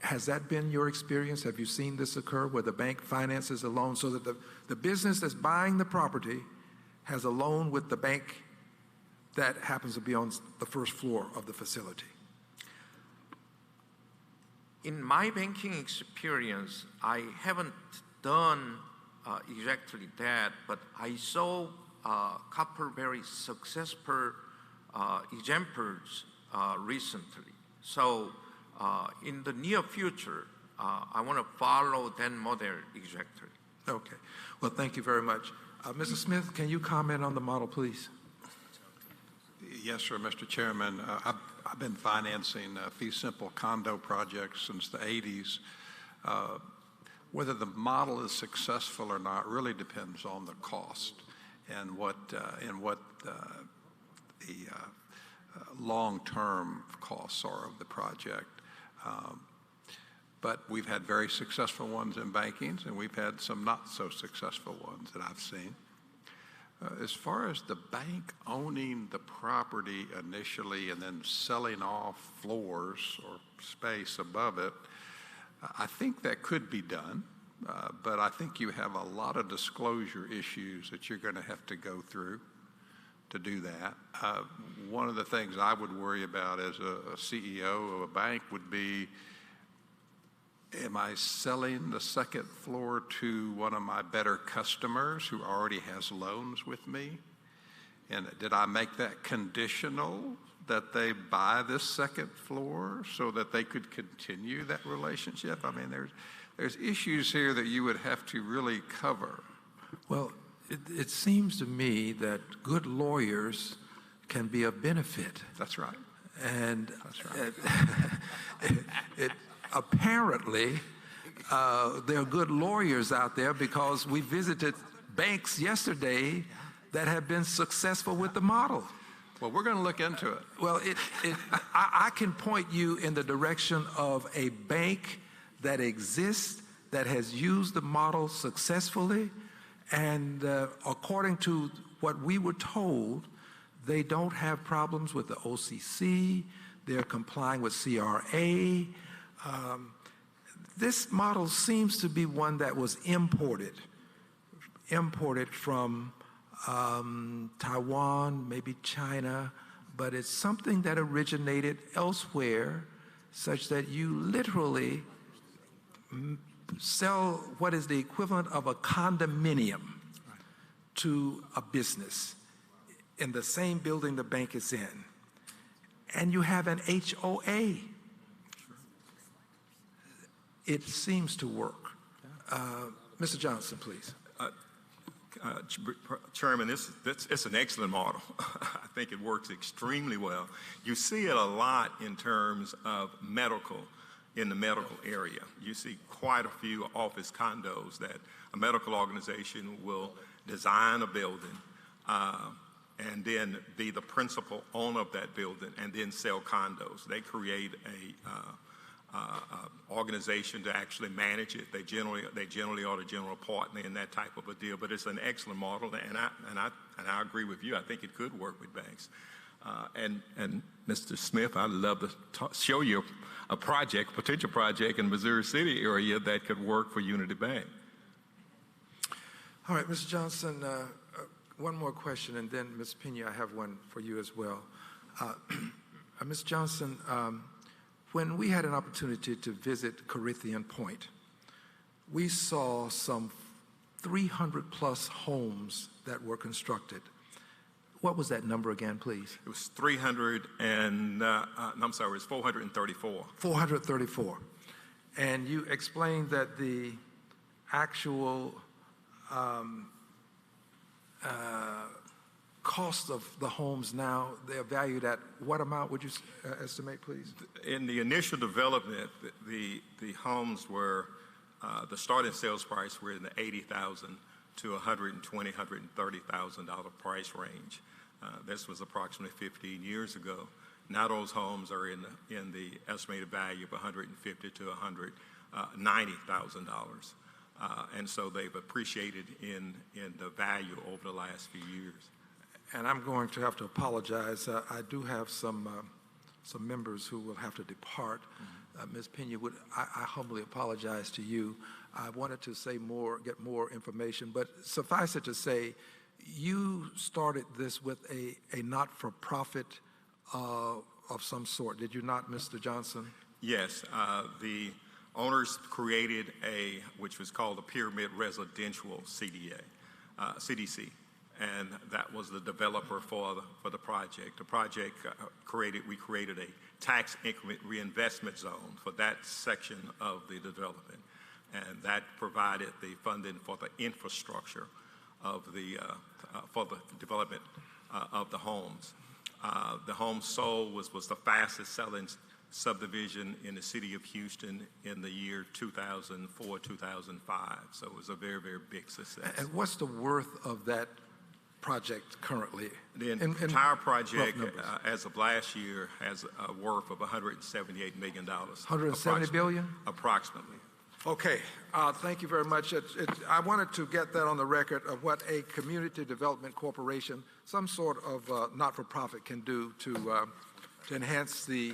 Has that been your experience? Have you seen this occur where the bank finances a loan so that the business that's buying the property has a loan with the bank that happens to be on the first floor of the facility? In my banking experience, I haven't done exactly that, but I saw a couple very successful examples recently. So in the near future, I want to follow that model exactly. Okay. Well, thank you very much. Mr. Smith, can you comment on the model, please? Yes, sir, Mr. Chairman. I've been financing fee simple condo projects since the 80s. Whether the model is successful or not really depends on the cost and what the long-term costs are of the project. But we've had very successful ones in bankings, and we've had some not so successful ones that I've seen. As far as the bank owning the property initially and then selling off floors or space above it, I think that could be done, but I think you have a lot of disclosure issues that you're going to have to go through to do that. One of the things I would worry about as a CEO of a bank would be, am I selling the second floor to one of my better customers who already has loans with me? And did I make that conditional that they buy this second floor so that they could continue that relationship? I mean, there's issues here that you would have to really cover. Well, it seems to me that good lawyers can be a benefit. That's right. And that's right. Apparently, there are good lawyers out there, because we visited banks yesterday that have been successful with the model. Well, we're going to look into it. Well, I can point you in the direction of a bank that exists, that has used the model successfully, and according to what we were told, they don't have problems with the OCC. They're complying with CRA. This model seems to be one that was imported from Taiwan, maybe China, but it's something that originated elsewhere, such that you literally sell what is the equivalent of a condominium to a business in the same building the bank is in, and you have an HOA. It seems to work. Mr. Johnson, please. Chairman, it's an excellent model. I think it works extremely well. You see it a lot in terms of in the medical area. You see quite a few office condos that a medical organization will design a building and then be the principal owner of that building and then sell condos. They create a organization to actually manage it. They generally are the general partner in that type of a deal. But it's an excellent model, and I agree with you. I think it could work with banks. And Mr. Smith, I'd love to show you a potential project in the Missouri City area that could work for Unity Bank. All right, Mr. Johnson, one more question, and then Ms. Pena, I have one for you as well. Ms. Johnson, when we had an opportunity to visit Corinthian Point, we saw some 300 plus homes that were constructed. What was that number again, please? It was 300 and, I'm sorry, it was 434. 434. And you explained that the actual cost of the homes now, they're valued at what amount would you estimate, please? In the initial development, the homes were, the starting sales price were in the $80,000 to $120,000, $130,000 price range. This was approximately 15 years ago. Now those homes are in the estimated value of $150,000 to $190,000. And so they've appreciated in the value over the last few years. And I'm going to have to apologize. I do have some members who will have to depart. Ms. Pena, I humbly apologize to you. I wanted to say more, get more information, but suffice it to say, you started this with a not-for-profit of some sort, did you not, Mr. Johnson? Yes. The owners created which was called the Pyramid Residential CDC. And that was the developer for the project. The project we created a tax increment reinvestment zone for that section of the development. And that provided the funding for the infrastructure of for the development of the homes. The home sold was the fastest selling subdivision in the city of Houston in the year 2004, 2005. So it was a very, very big success. And what's the worth of that project currently? The in entire rough project, numbers? as of last year, has a worth of $178 million. 170 billion? Approximately. Okay, thank you very much. I wanted to get that on the record of what a community development corporation, some sort of not-for-profit, can do to enhance the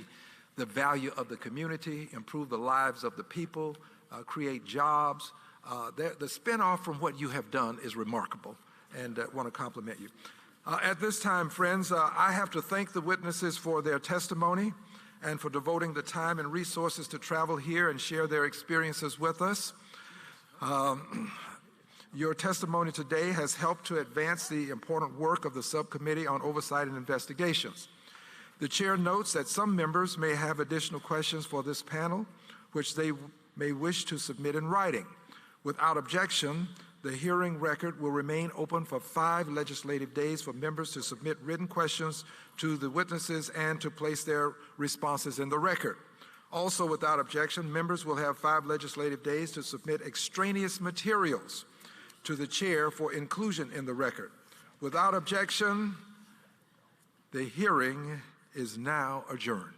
value of the community, improve the lives of the people, create jobs. The spin-off from what you have done is remarkable, and I want to compliment you. At this time, friends, I have to thank the witnesses for their testimony and for devoting the time and resources to travel here and share their experiences with us. Your testimony today has helped to advance the important work of the Subcommittee on Oversight and Investigations. The Chair notes that some members may have additional questions for this panel, which they may wish to submit in writing. Without objection, the hearing record will remain open for 5 legislative days for members to submit written questions to the witnesses and to place their responses in the record. Also, without objection, members will have 5 legislative days to submit extraneous materials to the Chair for inclusion in the record. Without objection, the hearing is now adjourned.